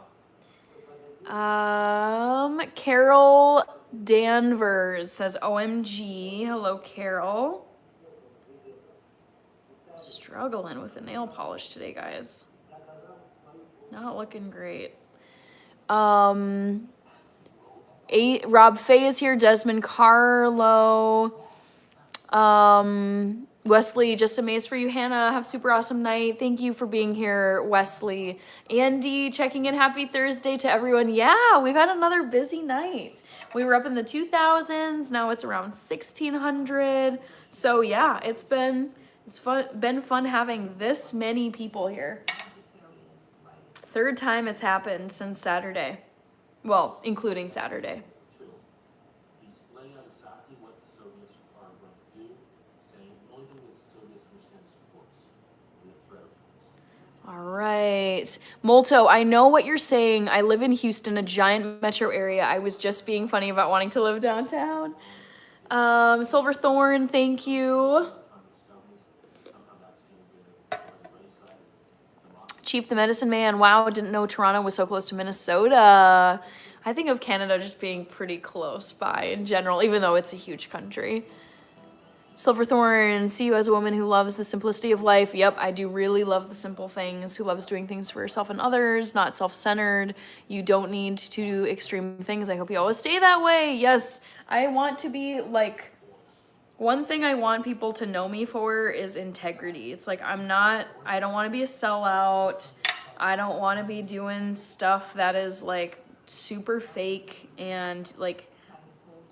Carol Danvers says, OMG. Hello, Carol. Struggling with the nail polish today, guys. Not looking great. Rob Fay is here. Desmond Carlo. Wesley, just amazed for you, Hannah. Have a super awesome night. Thank you for being here, Wesley. Andy, checking in. Happy Thursday to everyone. Yeah, we've had another busy night. We were up in the 2000s. Now it's around 1600. So yeah, it's been fun having this many people here. Third time it's happened since Saturday. Well, including Saturday. All right. Molto, I know what you're saying. I live in Houston, a giant metro area. I was just being funny about wanting to live downtown. Silverthorn, thank you. Chief the Medicine Man, wow, didn't know Toronto was so close to Minnesota. I think of Canada just being pretty close by in general, even though it's a huge country. Silverthorn, see you as a woman who loves the simplicity of life. Yep, I do really love the simple things, who loves doing things for yourself and others, not self-centered. You don't need to do extreme things. I hope you always stay that way. Yes, I want to be like, one thing I want people to know me for is integrity. It's like, I don't want to be a sellout. I don't want to be doing stuff that is like super fake. And like,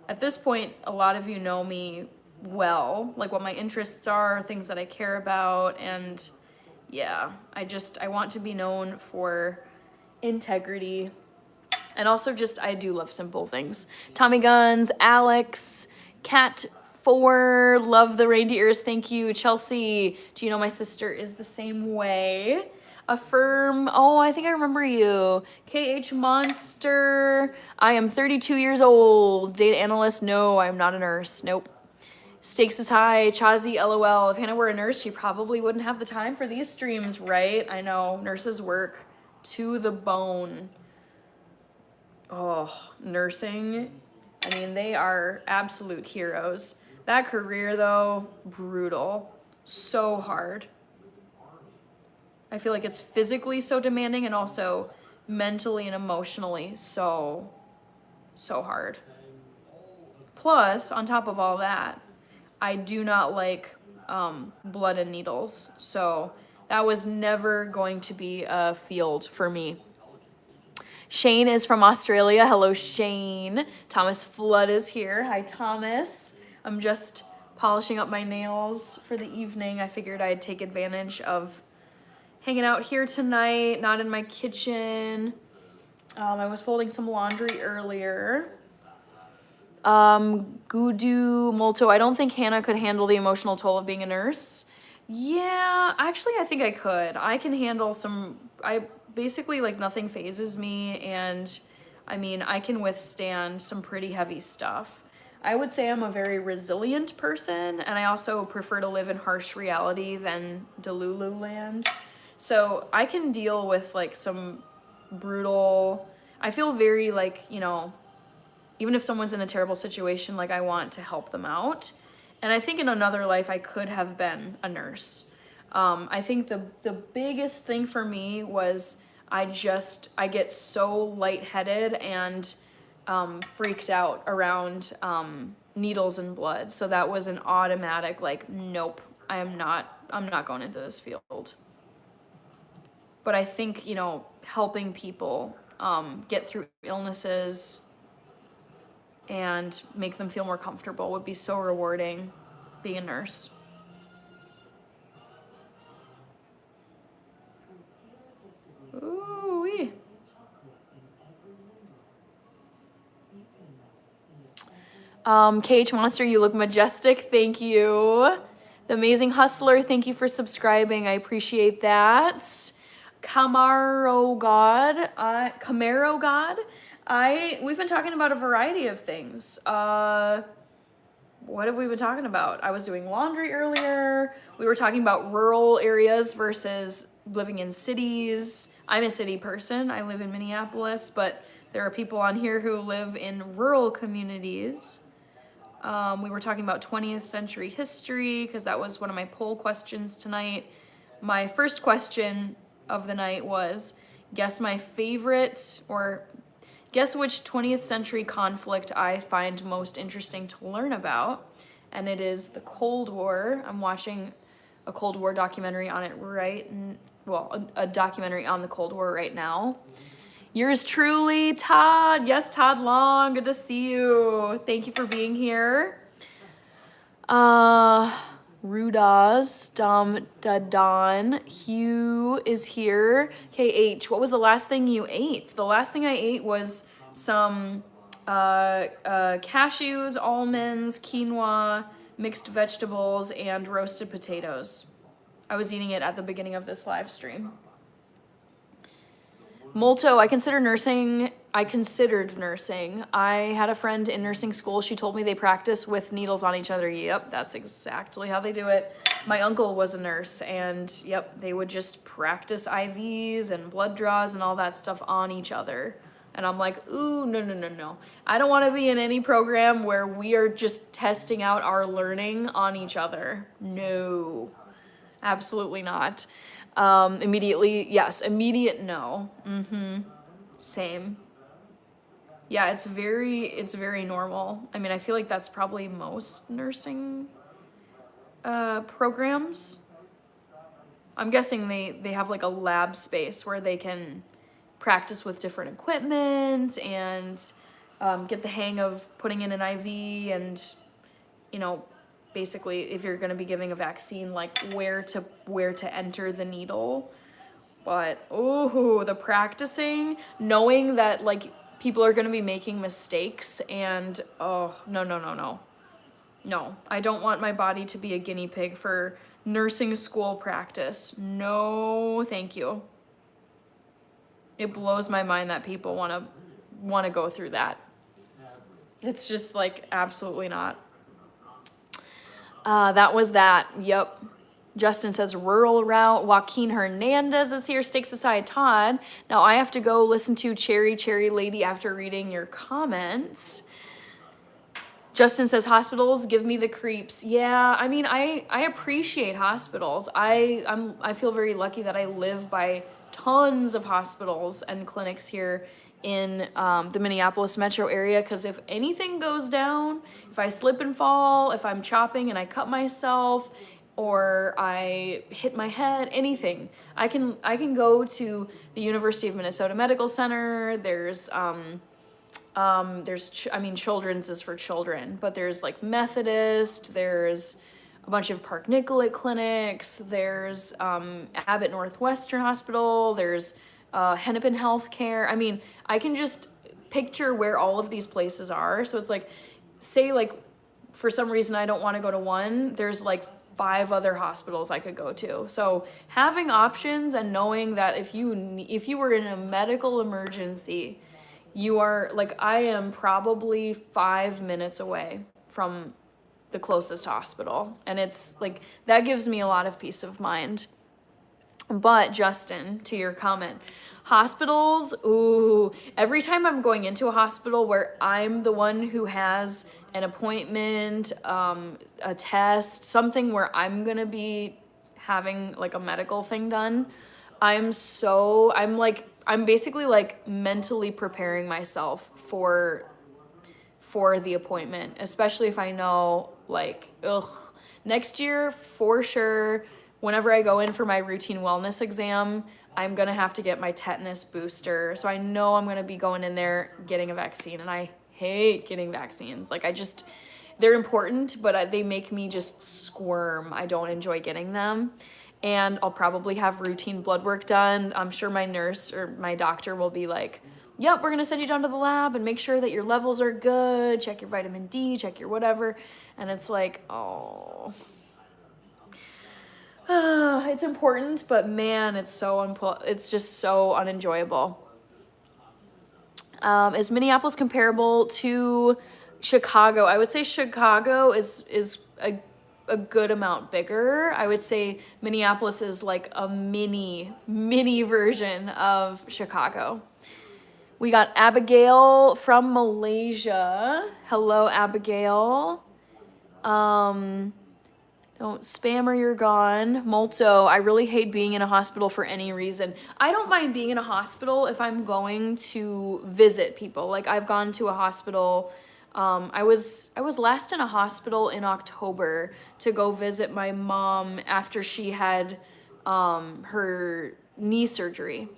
at this point, a lot of you know me well, like what my interests are, things that I care about. And yeah, I want to be known for integrity. And also just, I do love simple things. Tommy Guns, Alex, Cat 4, love the reindeers, thank you. Chelsea, do you know my sister is the same way? Affirm, oh, I think I remember you. KH Monster, I am 32 years old. Data analyst, no, I'm not a nurse, nope. Stakes is high, Chazi, LOL. If Hannah were a nurse, she probably wouldn't have the time for these streams, right? I know, nurses work to the bone. Oh, nursing, I mean, they are absolute heroes. That career, though, brutal. So hard. I feel like it's physically so demanding and also mentally and emotionally so hard. Plus, on top of all that, I do not like blood and needles. So that was never going to be a field for me. Shane is from Australia. Hello, Shane. Thomas Flood is here. Hi, Thomas. I'm just polishing up my nails for the evening. I figured I'd take advantage of hanging out here tonight, not in my kitchen. I was folding some laundry earlier. Gudu Molto, I don't think Hannah could handle the emotional toll of being a nurse. Yeah, actually, I think I could. I can handle basically, like, nothing phases me, and I mean, I can withstand some pretty heavy stuff. I would say I'm a very resilient person, and I also prefer to live in harsh reality than Delulu land. So I can deal with, like, some brutal, I feel very, like, you know, even if someone's in a terrible situation, like, I want to help them out. And I think in another life, I could have been a nurse. I think the biggest thing for me was I get so lightheaded and freaked out around needles and blood. So that was an automatic, like, nope, I'm not going into this field. But I think, you know, helping people get through illnesses and make them feel more comfortable would be so rewarding, being a nurse. Ooh-wee. KH Monster, you look majestic. Thank you. The Amazing Hustler, thank you for subscribing. I appreciate that. Camaro God, we've been talking about a variety of things. What have we been talking about? I was doing laundry earlier. We were talking about rural areas versus living in cities. I'm a city person. I live in Minneapolis, but there are people on here who live in rural communities. We were talking about 20th century history because that was one of my poll questions tonight. My first question of the night was, guess my favorite, or guess which 20th century conflict I find most interesting to learn about. And it is the Cold War. I'm watching a Cold War documentary on it a documentary on the Cold War right now. Yours truly, Todd. Yes, Todd Long. Good to see you. Thank you for being here. Rudas, Dom Dadon, Hugh is here. KH, what was the last thing you ate? The last thing I ate was some cashews, almonds, quinoa, mixed vegetables, and roasted potatoes. I was eating it at the beginning of this live stream. Molto, I considered nursing. I had a friend in nursing school. She told me they practice with needles on each other. Yep, that's exactly how they do it. My uncle was a nurse, and yep, they would just practice IVs and blood draws and all that stuff on each other. And I'm like, ooh, no. I don't want to be in any program where we are just testing out our learning on each other. No, absolutely not. Immediate no. Same. Yeah, it's very normal. I mean, I feel like that's probably most nursing programs. I'm guessing they have like a lab space where they can practice with different equipment and get the hang of putting in an IV and, you know, basically if you're going to be giving a vaccine, like where to enter the needle. But the practicing, knowing that like people are going to be making mistakes, and no, I don't want my body to be a guinea pig for nursing school practice. No, thank you. It blows my mind that people want to go through that. It's just like absolutely not. That was that. Yep. Justin says rural route. Joaquin Hernandez is here. Stakes aside, Todd. Now I have to go listen to Cherry Lady after reading your comments. Justin says hospitals give me the creeps. Yeah, I mean, I appreciate hospitals. I feel very lucky that I live by tons of hospitals and clinics here in the Minneapolis metro area, because if anything goes down, if I slip and fall, if I'm chopping and I cut myself, or I hit my head, anything, I can go to the University of Minnesota Medical Center. There's Children's is for children, but there's like Methodist, there's a bunch of Park Nicollet clinics, there's Abbott Northwestern Hospital, there's Hennepin Healthcare. I mean, I can just picture where all of these places are. So it's like, say like for some reason I don't want to go to one, there's like 5 other hospitals I could go to. So having options and knowing that if you were in a medical emergency, you are like, I am probably 5 minutes away from the closest hospital. And it's like, that gives me a lot of peace of mind. But Justin, to your comment, hospitals, every time I'm going into a hospital where I'm the one who has an appointment, a test, something where I'm gonna be having like a medical thing done, I'm basically like mentally preparing myself for the appointment, especially if I know like, next year for sure, whenever I go in for my routine wellness exam, I'm gonna have to get my tetanus booster. So I know I'm gonna be going in there getting a vaccine, and I hate getting vaccines. Like they're important, but they make me just squirm. I don't enjoy getting them. And I'll probably have routine blood work done. I'm sure my nurse or my doctor will be like, yep, we're gonna send you down to the lab and make sure that your levels are good, check your vitamin D, check your whatever. And it's like, it's important, but man, it's just so unenjoyable. Is Minneapolis comparable to Chicago? I would say Chicago is a good amount bigger. I would say Minneapolis is like a mini version of Chicago. We got Abigail from Malaysia. Hello, Abigail. Don't spam or you're gone. Molto, I really hate being in a hospital for any reason. I don't mind being in a hospital if I'm going to visit people. Like I've gone to a hospital. I was last in a hospital in October to go visit my mom after she had her knee surgery.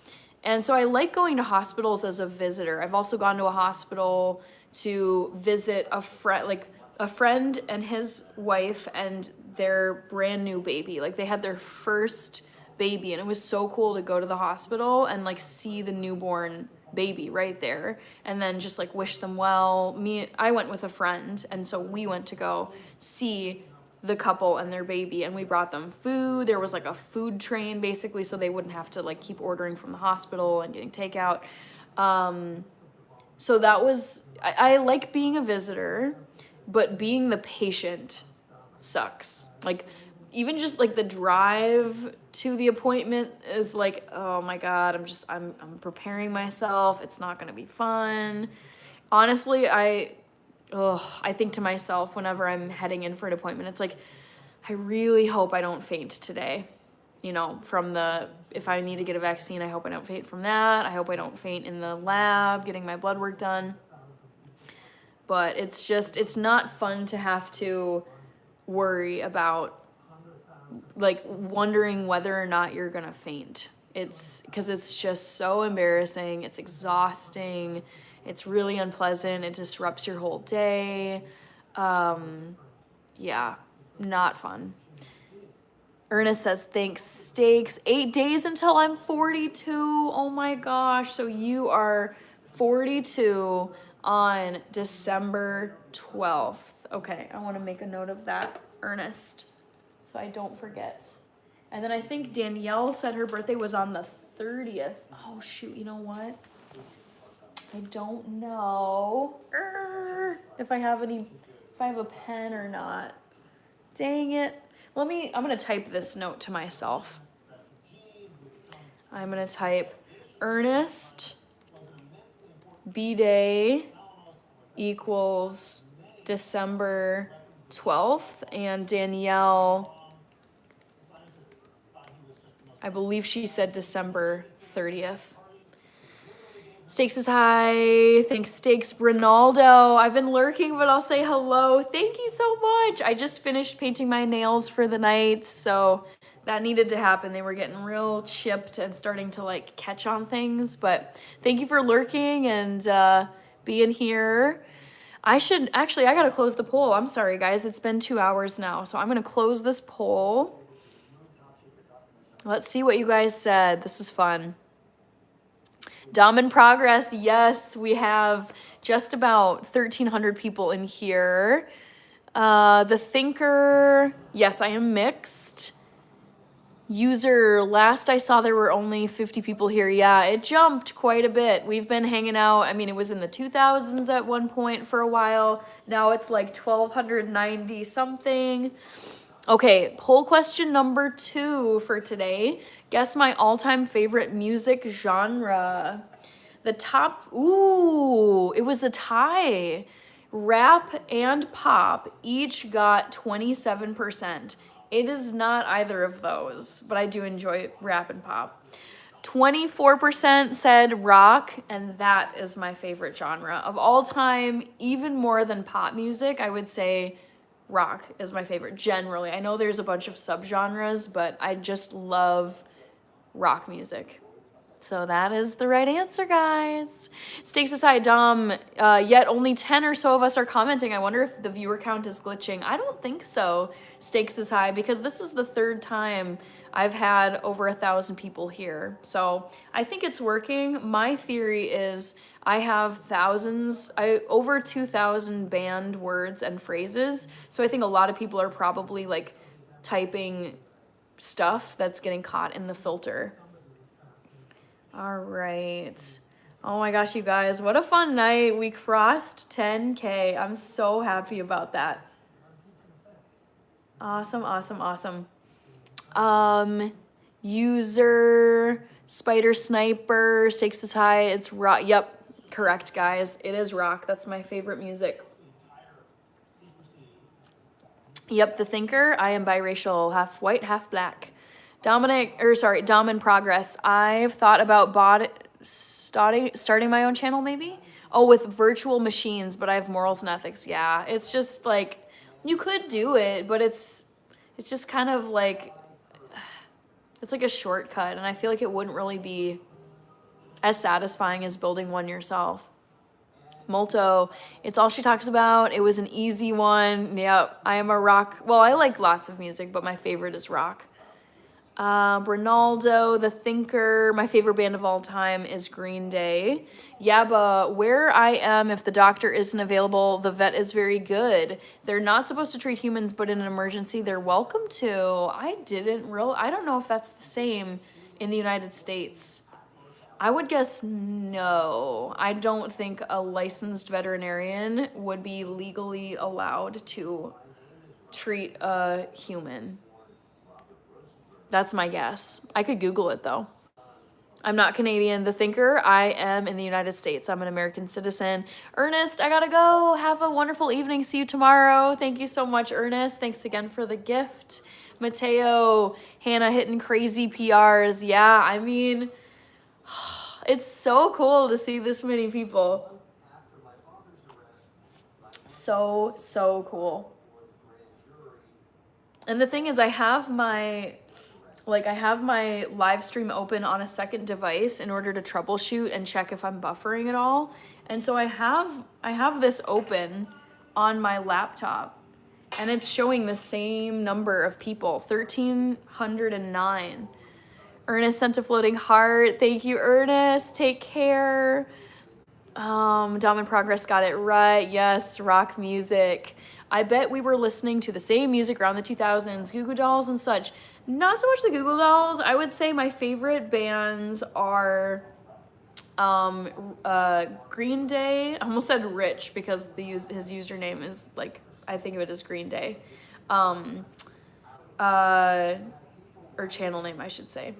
And so I like going to hospitals as a visitor. I've also gone to a hospital to visit a friend and his wife and their brand new baby. Like they had their first baby, and it was so cool to go to the hospital and like see the newborn baby right there and then just like wish them well. I went with a friend, and so we went to go see the couple and their baby, and we brought them food. There was like a food train basically, so they wouldn't have to like keep ordering from the hospital and getting takeout. So that was, I like being a visitor, but being the patient sucks. Like even just like the drive to the appointment is like, oh my God, I'm preparing myself. It's not going to be fun. Honestly, I think to myself whenever I'm heading in for an appointment, it's like, I really hope I don't faint today. You know, if I need to get a vaccine, I hope I don't faint from that. I hope I don't faint in the lab getting my blood work done. But it's not fun to have to worry about like wondering whether or not you're gonna faint. It's because it's just so embarrassing. It's exhausting. It's really unpleasant. It disrupts your whole day. Yeah, not fun. Ernest says, thanks, steaks. 8 days until I'm 42. Oh my gosh. So you are 42 on December 12th. Okay, I want to make a note of that, Ernest, so I don't forget. And then I think Danielle said her birthday was on the 30th. Oh shoot, you know what? I don't know if I have a pen or not. Dang it. I'm gonna type this note to myself. I'm gonna type Ernest B-Day equals December 12th, and Danielle, I believe she said December 30th. Steaks is high. Thanks, Steaks. Ronaldo, I've been lurking, but I'll say hello. Thank you so much. I just finished painting my nails for the night, so that needed to happen. They were getting real chipped and starting to like catch on things, but thank you for lurking and being here. I gotta close the poll. I'm sorry, guys. It's been 2 hours now, so I'm gonna close this poll. Let's see what you guys said. This is fun. Dom in progress. Yes, we have just about 1,300 people in here. The Thinker. Yes, I am mixed. User, last I saw there were only 50 people here. Yeah, it jumped quite a bit. We've been hanging out. I mean, it was in the 2000s at one point for a while. Now it's like 1,290 something. Okay, poll question number 2 for today. Guess my all-time favorite music genre. The top, it was a tie. Rap and pop each got 27%. It is not either of those, but I do enjoy rap and pop. 24% said rock, and that is my favorite genre. Of all time, even more than pop music, I would say rock is my favorite generally. I know there's a bunch of subgenres, but I just love rock music. So that is the right answer, guys. Stakes aside, Dom, yet only 10 or so of us are commenting. I wonder if the viewer count is glitching. I don't think so. Stakes is high because this is the 3rd time I've had over 1,000 people here. So I think it's working. My theory is I have over 2,000 banned words and phrases. So I think a lot of people are probably like typing stuff that's getting caught in the filter. All right. Oh my gosh, you guys, what a fun night. We crossed 10K. I'm so happy about that. Awesome, awesome, awesome. User, Spider Sniper, Stakes is high. It's rock. Yep, correct, guys. It is rock. That's my favorite music. Yep, the thinker. I am biracial, half white, half black. Dom in progress. I've thought about starting my own channel maybe. Oh, with virtual machines, but I have morals and ethics. Yeah, it's just like you could do it, but it's just kind of like it's like a shortcut, and I feel like it wouldn't really be as satisfying as building one yourself. Molto, it's all she talks about. It was an easy one. Yep, I am a rock. Well, I like lots of music, but my favorite is rock. Ronaldo, The Thinker, my favorite band of all time is Green Day. Yaba, where I am, if the doctor isn't available, the vet is very good. They're not supposed to treat humans, but in an emergency, they're welcome to. I don't know if that's the same in the United States. I would guess no. I don't think a licensed veterinarian would be legally allowed to treat a human. That's my guess. I could Google it though. I'm not Canadian. The Thinker, I am in the United States. I'm an American citizen. Ernest, I gotta go. Have a wonderful evening. See you tomorrow. Thank you so much, Ernest. Thanks again for the gift. Mateo, Hannah hitting crazy PRs. Yeah, I mean, it's so cool to see this many people. So cool. And the thing is, I have my live stream open on a second device in order to troubleshoot and check if I'm buffering at all. And so I have this open on my laptop, and it's showing the same number of people, 1,309. Ernest sent a floating heart. Thank you, Ernest. Take care. Dom in Progress got it right. Yes, rock music. I bet we were listening to the same music around the 2000s, Goo Goo Dolls and such. Not so much the Goo Goo Dolls. I would say my favorite bands are Green Day. I almost said Rich because his username is like, I think of it as Green Day. Or channel name, I should say.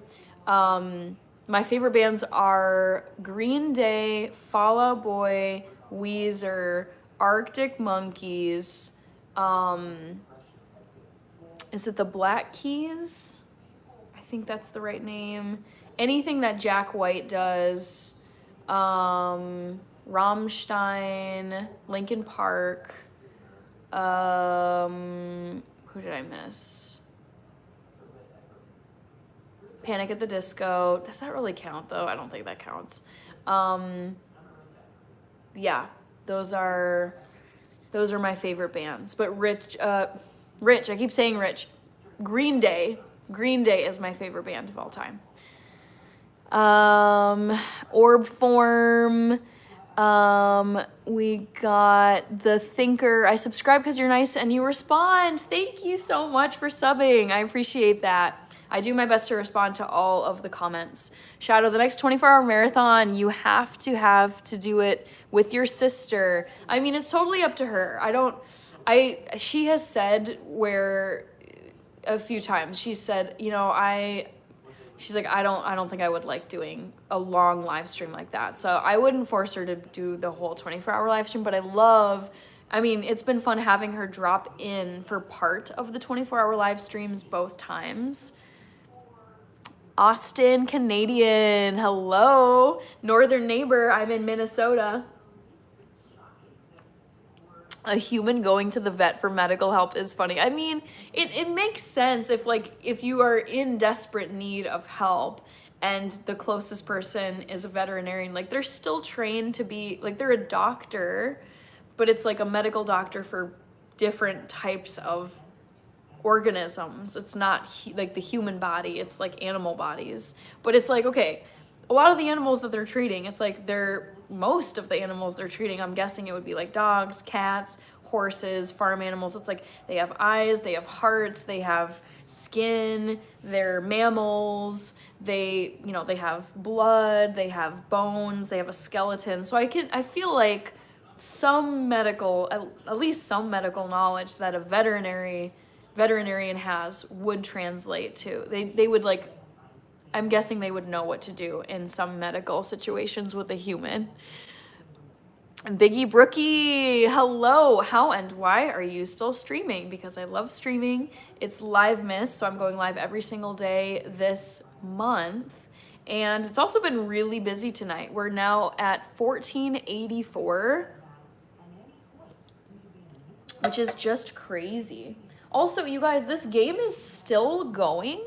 My favorite bands are Green Day, Fall Out Boy, Weezer, Arctic Monkeys. Is it the Black Keys? I think that's the right name. Anything that Jack White does. Rammstein, Linkin Park. Who did I miss? Panic at the Disco. Does that really count though? I don't think that counts. Yeah, those are my favorite bands. But Rich, I keep saying Rich. Green Day is my favorite band of all time. Orb Form. We got The Thinker. I subscribe because you're nice and you respond. Thank you so much for subbing. I appreciate that. I do my best to respond to all of the comments. Shadow, the next 24-hour marathon, you have to do it with your sister. I mean, it's totally up to her. She has said a few times, she said, she's like, I don't think I would like doing a long live stream like that. So I wouldn't force her to do the whole 24-hour live stream, but it's been fun having her drop in for part of the 24-hour live streams both times. Austin, Canadian, hello. Northern neighbor, I'm in Minnesota. A human going to the vet for medical help is funny. I mean, it makes sense if you are in desperate need of help and the closest person is a veterinarian, like they're still trained to be, like they're a doctor, but it's like a medical doctor for different types of organisms. It's not like the human body, it's like animal bodies. But it's like, okay, a lot of the animals that they're treating, it's like most of the animals they're treating, I'm guessing it would be like dogs, cats, horses, farm animals. It's like they have eyes, they have hearts, they have skin, they're mammals, they have blood, they have bones, they have a skeleton. So I feel like at least some medical knowledge that a veterinarian has would translate to. They would I'm guessing they would know what to do in some medical situations with a human. Biggie Brookie, hello. How and why are you still streaming? Because I love streaming. It's Live Miss, so I'm going live every single day this month. And it's also been really busy tonight. We're now at 1484, which is just crazy. Also, you guys, this game is still going?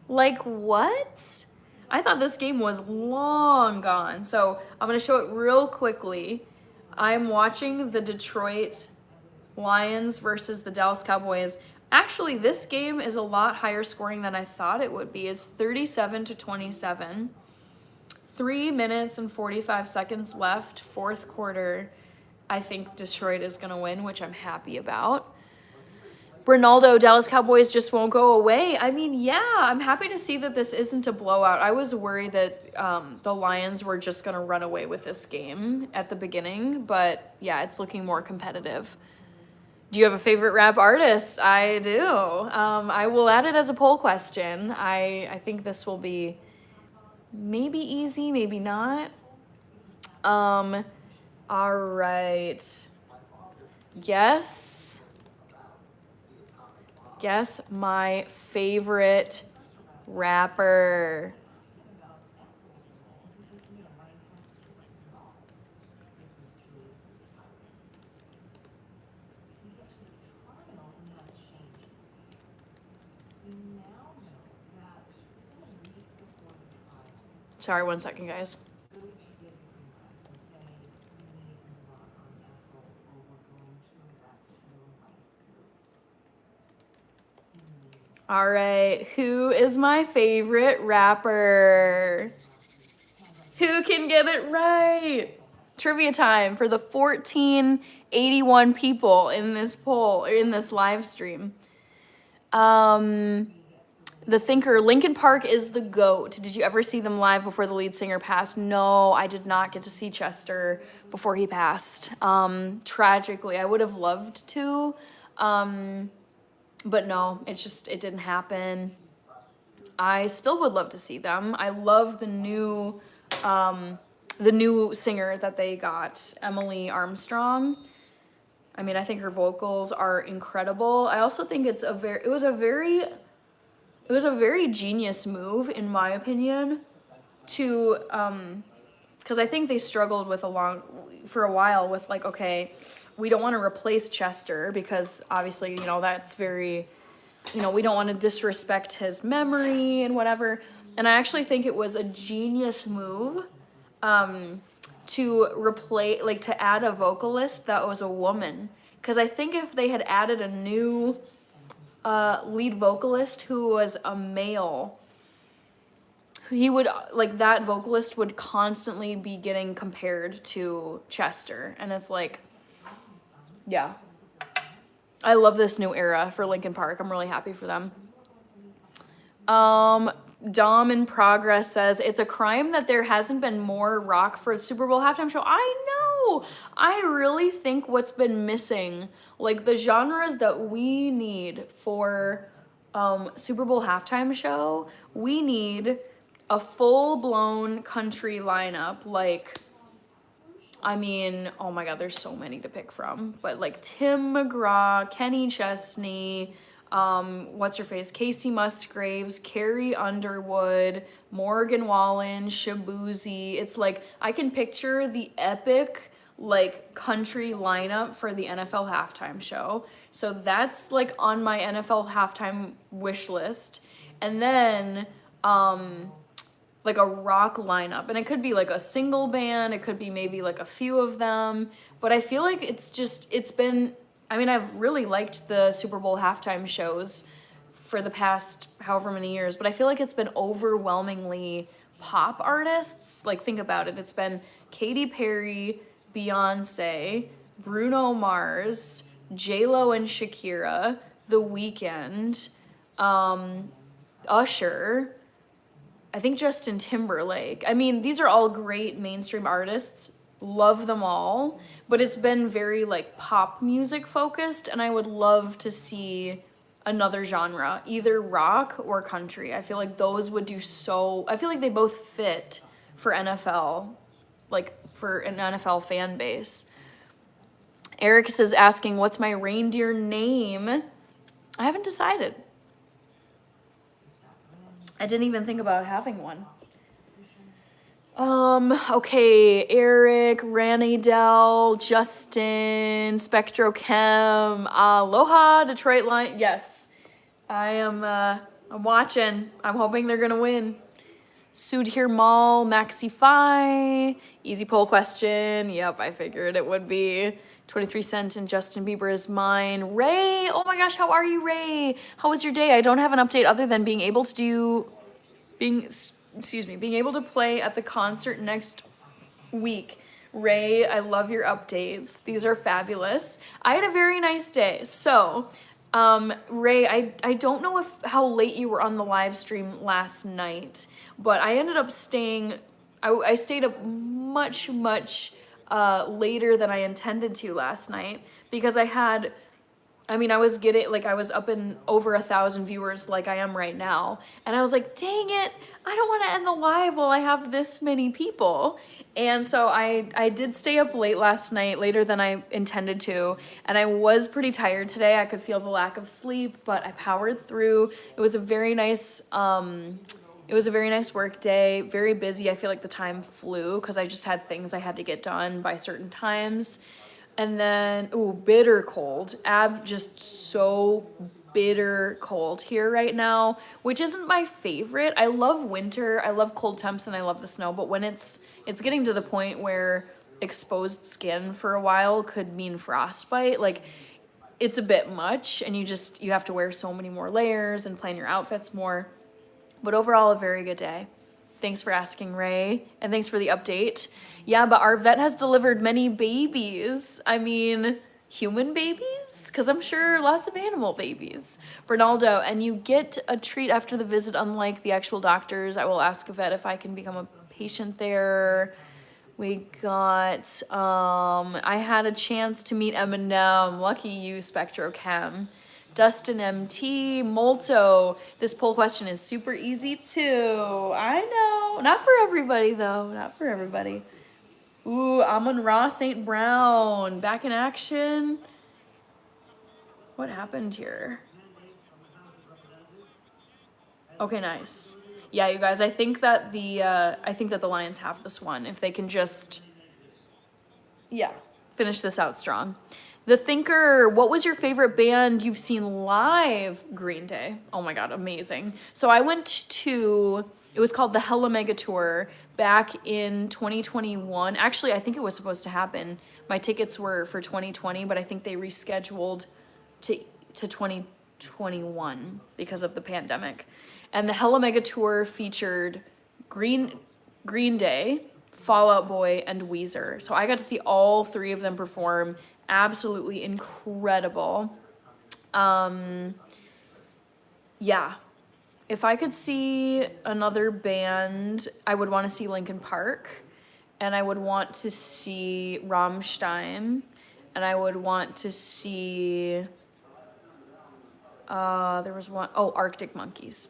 Like, what? I thought this game was long gone. So I'm gonna show it real quickly. I'm watching the Detroit Lions versus the Dallas Cowboys. Actually, this game is a lot higher scoring than I thought it would be. It's 37-27. 3 minutes and 45 seconds left, fourth quarter. I think Detroit is gonna win, which I'm happy about. Ronaldo, Dallas Cowboys just won't go away. I mean, yeah, I'm happy to see that this isn't a blowout. I was worried that the Lions were just going to run away with this game at the beginning, but yeah, it's looking more competitive. Do you have a favorite rap artist? I do. I will add it as a poll question. I think this will be maybe easy, maybe not. All right. Guess my favorite rapper. Sorry, 1 second, guys. All right, who is my favorite rapper? Who can get it right? Trivia time for the 1481 people in this poll, or in this live stream. The Thinker, Linkin Park is the GOAT. Did you ever see them live before the lead singer passed? No, I did not get to see Chester before he passed. Tragically, I would have loved to. But no, it didn't happen. I still would love to see them. I love the new singer that they got, Emily Armstrong. I mean, I think her vocals are incredible. I also think it was a very genius move, in my opinion, to because I think they struggled for a while with like, okay, we don't want to replace Chester because obviously, you know, that's very, you know, we don't want to disrespect his memory and whatever. And I actually think it was a genius move to replace, like, to add a vocalist that was a woman. Because I think if they had added a new lead vocalist who was a male, he would, like, that vocalist would constantly be getting compared to Chester. And it's like, yeah. I love this new era for Linkin Park. I'm really happy for them. Dom in Progress says, it's a crime that there hasn't been more rock for the Super Bowl halftime show. I know. I really think what's been missing, like the genres that we need for Super Bowl halftime show, we need a full-blown country lineup, like, I mean, oh my God, there's so many to pick from, but like Tim McGraw, Kenny Chesney, what's her face, Casey Musgraves, Carrie Underwood, Morgan Wallen, Shabuzi. It's like, I can picture the epic like country lineup for the NFL halftime show. So that's like on my NFL halftime wish list. And then, like a rock lineup, and it could be like a single band, it could be maybe like a few of them, but I feel like it's been, I mean, I've really liked the Super Bowl halftime shows for the past however many years, but I feel like it's been overwhelmingly pop artists. Like, think about it, it's been Katy Perry, Beyonce, Bruno Mars, J-Lo and Shakira, The Weeknd, Usher, I think Justin Timberlake. I mean, these are all great mainstream artists. Love them all. But it's been very like pop music focused, and I would love to see another genre, either rock or country. I feel like those would do so, I feel like they both fit for NFL, like for an NFL fan base. Eric is asking, what's my reindeer name? I haven't decided. I didn't even think about having one. Okay, Eric, Ranidel, Justin, Spectrochem, Aloha, Detroit Lion. Yes, I'm watching. I'm hoping they're gonna win. Sudhir Mal, Maxi Fi, easy poll question. Yep, I figured it would be. 23 Cent and Justin Bieber is mine. Ray, oh my gosh, how are you, Ray? How was your day? I don't have an update other than being able to being able to play at the concert next week. Ray, I love your updates. These are fabulous. I had a very nice day. So, Ray, I don't know how late you were on the live stream last night, but I ended up staying, I stayed up much later than I intended to last night because I was getting, like, I was up in over 1,000 viewers like I am right now. And I was like, dang it, I don't want to end the live while I have this many people. And so I did stay up late last night, later than I intended to. And I was pretty tired today. I could feel the lack of sleep, but I powered through. It was a very nice, work day, very busy. I feel like the time flew because I just had things I had to get done by certain times. And then, bitter cold. Just so bitter cold here right now, which isn't my favorite. I love winter, I love cold temps, and I love the snow, but when it's getting to the point where exposed skin for a while could mean frostbite, like, it's a bit much, and you have to wear so many more layers and plan your outfits more. But overall, a very good day. Thanks for asking, Ray, and thanks for the update. Yeah, but our vet has delivered many babies. I mean, human babies? Because I'm sure lots of animal babies. Bernaldo, and you get a treat after the visit, unlike the actual doctors. I will ask a vet if I can become a patient there. We got, I had a chance to meet Eminem. Lucky you, Spectrochem. Dustin MT, Molto. This poll question is super easy too. I know. Not for everybody though. Not for everybody. Ooh, Amon-Ra St. Brown. Back in action. What happened here? Okay, nice. Yeah, you guys, I think that the Lions have this one if they can just, finish this out strong. The Thinker, what was your favorite band you've seen live? Green Day. Oh my God, amazing. So I went to, it was called the Hella Mega Tour back in 2021. Actually, I think it was supposed to happen. My tickets were for 2020, but I think they rescheduled to 2021 because of the pandemic. And the Hella Mega Tour featured Green Day, Fall Out Boy, and Weezer. So I got to see all three of them perform. Absolutely incredible. Yeah. If I could see another band, I would want to see Linkin Park, and I would want to see Rammstein, and I would want to see, there was one, Arctic Monkeys.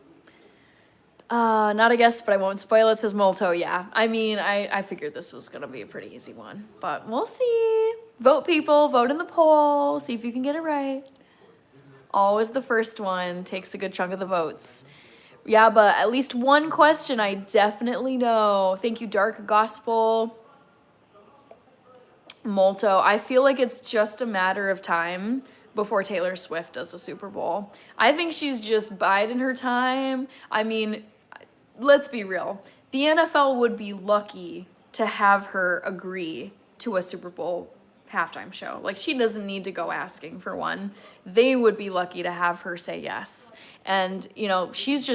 Not a guess, but I won't spoil it, says Molto. Yeah, I mean, I figured this was gonna be a pretty easy one, but we'll see. Vote, people, vote in the poll, see if you can get it right. Always the first one takes a good chunk of the votes. Yeah, but at least one question I definitely know. Thank you, Dark Gospel. Molto, I feel like it's just a matter of time before Taylor Swift does the Super Bowl. I think she's just biding her time. I mean, let's be real. The NFL would be lucky to have her agree to a Super Bowl halftime show. Like, she doesn't need to go asking for one. They would be lucky to have her say yes. And, you know, she's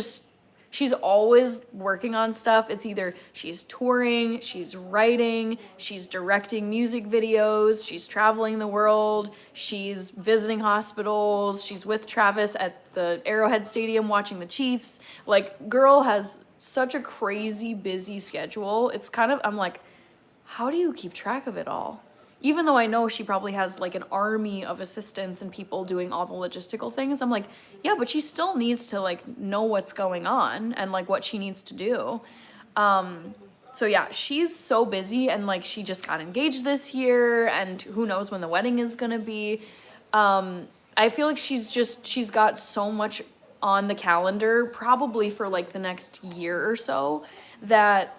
always working on stuff. It's either she's touring, she's writing, she's directing music videos, she's traveling the world, she's visiting hospitals, she's with Travis at the Arrowhead Stadium watching the Chiefs. Like, girl has such a crazy busy schedule. It's kind of, I'm like, how do you keep track of it all? Even though I know she probably has like an army of assistants and people doing all the logistical things, I'm like, yeah, but she still needs to like know what's going on and like what she needs to do. So yeah, she's so busy, and like she just got engaged this year, and who knows when the wedding is gonna be. I feel like she's got so much on the calendar, probably for like the next year or so, that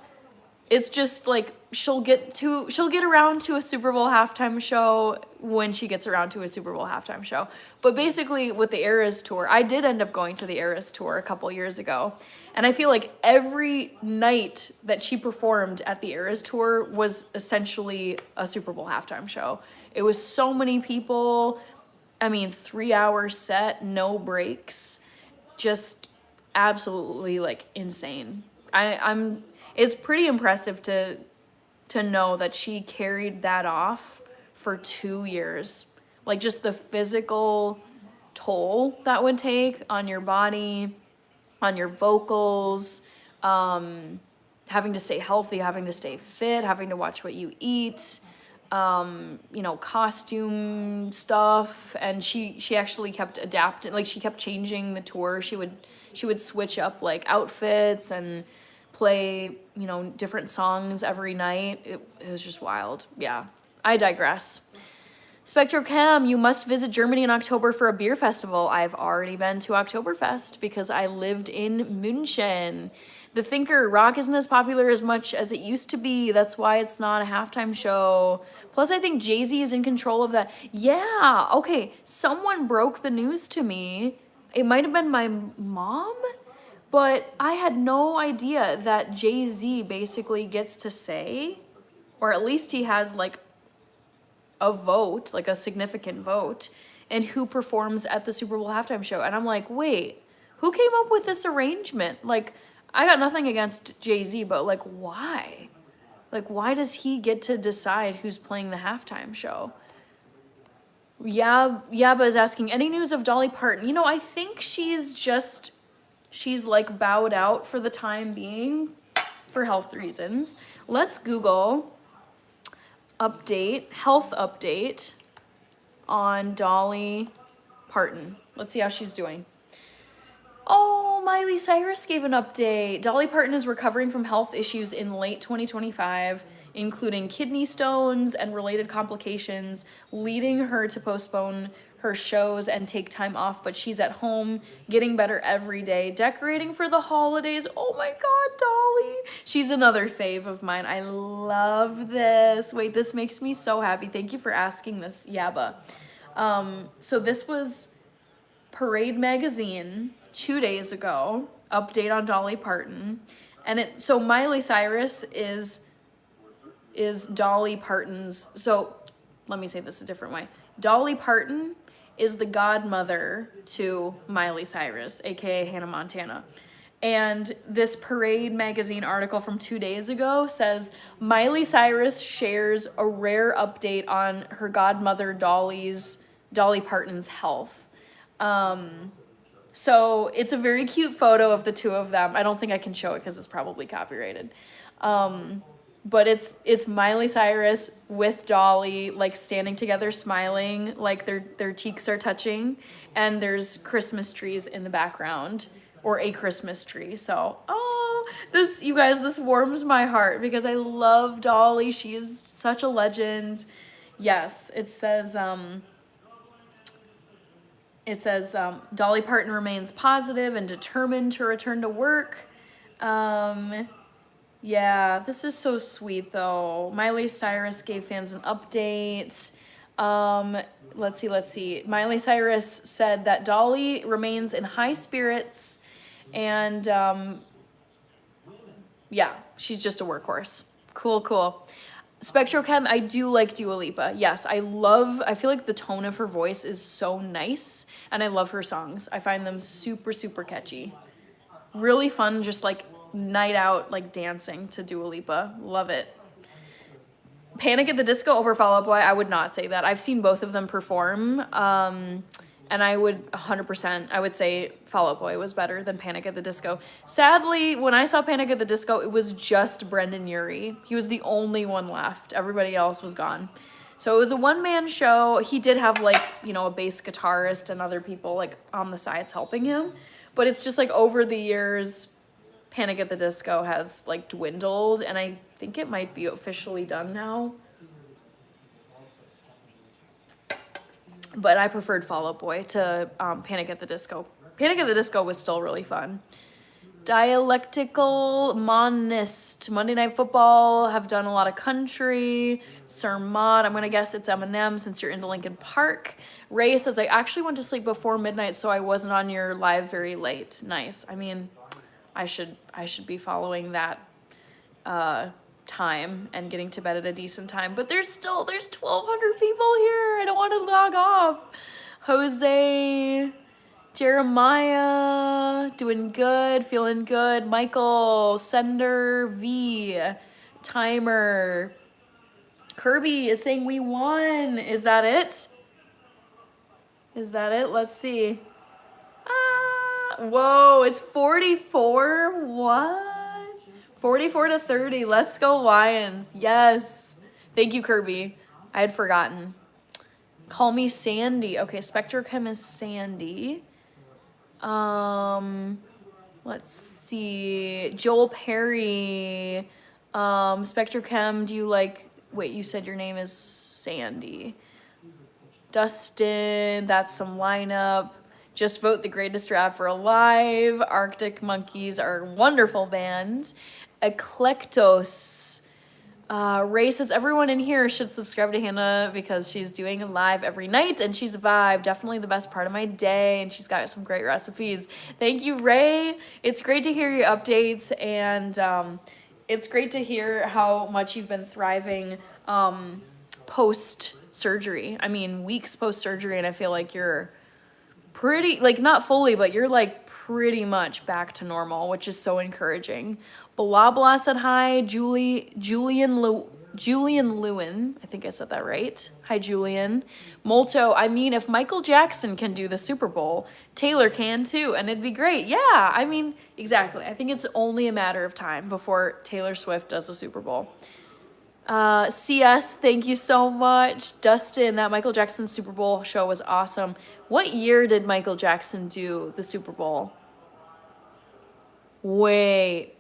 it's just like she'll get around to a Super Bowl halftime show when she gets around to a Super Bowl halftime show. But basically with the Eras tour, I did end up going to the Eras tour a couple years ago. And I feel like every night that she performed at the Eras tour was essentially a Super Bowl halftime show. It was so many people. I mean, 3-hour set, no breaks, just absolutely like insane. It's pretty impressive to know that she carried that off for 2 years. Like just the physical toll that would take on your body, on your vocals, having to stay healthy, having to stay fit, having to watch what you eat, costume stuff. And she actually kept adapting, like she kept changing the tour. She would switch up like outfits and play, different songs every night. It was just wild. Yeah, I digress. SpectroChem, you must visit Germany in October for a beer festival. I've already been to Oktoberfest because I lived in München. The Thinker, rock isn't as popular as much as it used to be. That's why it's not a halftime show. Plus, I think Jay-Z is in control of that. Yeah, okay, someone broke the news to me. It might have been my mom, but I had no idea that Jay-Z basically gets to say, or at least he has like a vote, like a significant vote, and who performs at the Super Bowl halftime show. And I'm like, wait, who came up with this arrangement? Like, I got nothing against Jay-Z, but like, why? Like, why does he get to decide who's playing the halftime show? Yaba is asking, any news of Dolly Parton? I think she's like bowed out for the time being for health reasons. Let's Google health update on Dolly Parton. Let's see how she's doing. Oh, Miley Cyrus gave an update. Dolly Parton is recovering from health issues in late 2025, including kidney stones and related complications, leading her to postpone her shows and take time off, but she's at home getting better every day, decorating for the holidays. Oh my God, Dolly. She's another fave of mine. I love this. Wait, this makes me so happy. Thank you for asking this, Yaba. So this was Parade Magazine 2 days ago, update on Dolly Parton. And so Miley Cyrus is Dolly Parton's, so let me say this a different way. Dolly Parton is the godmother to Miley Cyrus, aka Hannah Montana. And this Parade Magazine article from 2 days ago says Miley Cyrus shares a rare update on her godmother Dolly Parton's health. So it's a very cute photo of the two of them. I don't think I can show it because it's probably copyrighted. But it's Miley Cyrus with Dolly, like standing together, smiling, like their cheeks are touching, and there's Christmas trees in the background, or a Christmas tree. So, you guys, this warms my heart because I love Dolly. She is such a legend. Yes, it says Dolly Parton remains positive and determined to return to work. Yeah, this is so sweet though. Miley Cyrus gave fans an update. Let's see. Miley Cyrus said that Dolly remains in high spirits and yeah, she's just a workhorse. Cool. SpectroChem, I do like Dua Lipa. Yes, I feel like the tone of her voice is so nice, and I love her songs. I find them super, super catchy. Really fun, just like night out, like dancing to Dua Lipa. Love it. Panic at the Disco over Fall Out Boy, I would not say that. I've seen both of them perform, and I would 100%, I would say Fall Out Boy was better than Panic at the Disco. Sadly, when I saw Panic at the Disco, it was just Brendan Urie. He was the only one left. Everybody else was gone. So it was a one-man show. He did have like, a bass guitarist and other people like on the sides helping him. But it's just like over the years, Panic at the Disco has like dwindled, and I think it might be officially done now. But I preferred Fall Out Boy to Panic at the Disco. Panic at the Disco was still really fun. Dialectical Monist, Monday Night Football, have done a lot of country. Sir Maud, I'm gonna guess it's Eminem since you're into Linkin Park. Ray says, I actually went to sleep before midnight, so I wasn't on your live very late. Nice. I mean, I should be following that time and getting to bed at a decent time. But there's 1,200 people here. I don't want to log off. Jose, Jeremiah, doing good, feeling good. Michael, Sender, V, Timer. Kirby is saying we won. Is that it? Is that it? Let's see. Whoa, it's 44. What? 44-30. Let's go Lions. Yes. Thank you, Kirby. I had forgotten. Call me Sandy. Okay, SpectroChem is Sandy. Let's see. Joel Perry. SpectroChem, do you like... Wait, you said your name is Sandy. Dustin, that's some lineup. Just vote the greatest rapper alive. Arctic Monkeys are a wonderful band. Eclectos. Ray says everyone in here should subscribe to Hannah because she's doing a live every night and she's a vibe. Definitely the best part of my day, and she's got some great recipes. Thank you, Ray. It's great to hear your updates, and it's great to hear how much you've been thriving post-surgery. I mean, weeks post-surgery, and I feel like you're pretty, like, not fully, but you're like pretty much back to normal, which is so encouraging. Blah Blah said hi. Julian Lewin, I think I said that right. Hi, Julian. Molto, I mean, if Michael Jackson can do the Super Bowl, Taylor can too, and it'd be great. Yeah, I mean, exactly. I think it's only a matter of time before Taylor Swift does the Super Bowl. CS, thank you so much. Dustin, that Michael Jackson Super Bowl show was awesome. What year did Michael Jackson do the Super Bowl? Wait.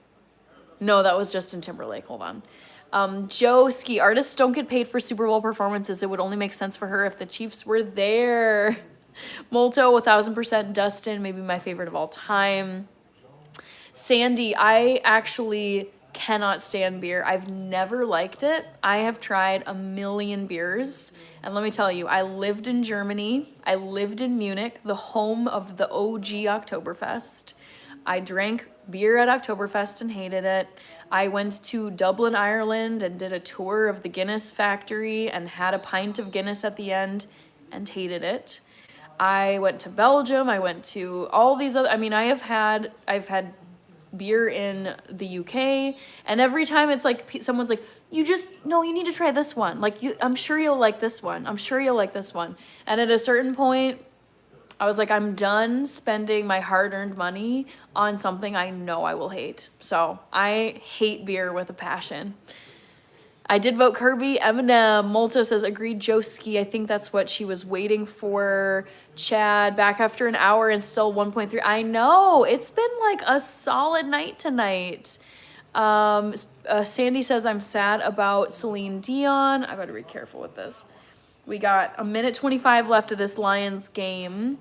No, that was Justin Timberlake. Hold on. Joe Ski, artists don't get paid for Super Bowl performances. It would only make sense for her if the Chiefs were there. Molto, 1,000%. Dustin, maybe my favorite of all time. Sandy, I actually cannot stand beer. I've never liked it. I have tried a million beers, and let me tell you, I lived in Germany. I lived in Munich, the home of the OG Oktoberfest. I drank beer at Oktoberfest and hated it. I went to Dublin, Ireland, and did a tour of the Guinness factory and had a pint of Guinness at the end and hated it. I went to Belgium. I went to all these other, I mean, I've had beer in the UK, and every time it's like someone's like, you need to try this one, like, I'm sure you'll like this one, and at a certain point I was like, I'm done spending my hard-earned money on something I know I will hate. So I hate beer with a passion. I did vote Kirby. Eminem. Molto says, agreed, Joski. I think that's what she was waiting for. Chad, back after an hour and still 1.3. I know. It's been like a solid night tonight. Sandy says, I'm sad about Celine Dion. I better be careful with this. We got a minute 25 left of this Lions game.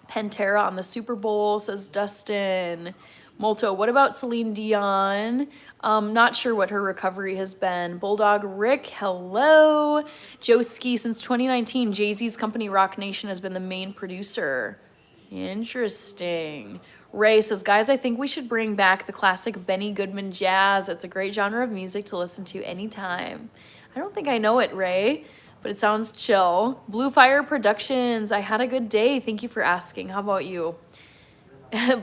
Pantera on the Super Bowl, says Dustin. Molto, what about Celine Dion? Not sure what her recovery has been. Bulldog Rick, hello. Joe Ski, since 2019, Jay-Z's company Rock Nation has been the main producer. Interesting. Ray says, guys, I think we should bring back the classic Benny Goodman jazz. It's a great genre of music to listen to anytime. I don't think I know it, Ray, but it sounds chill. Blue Fire Productions, I had a good day. Thank you for asking. How about you?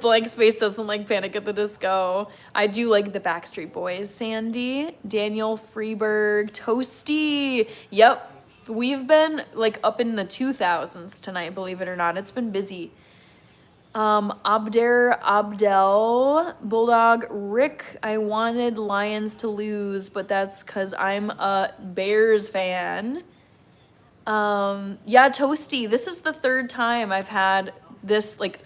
Blank Space doesn't like Panic at the Disco. I do like the Backstreet Boys. Sandy, Daniel Freeberg, Toasty. Yep, we've been like up in the 2000s tonight, believe it or not. It's been busy. Abder Abdel, Bulldog Rick, I wanted Lions to lose, but that's because I'm a Bears fan. Yeah, Toasty, this is the third time I've had this like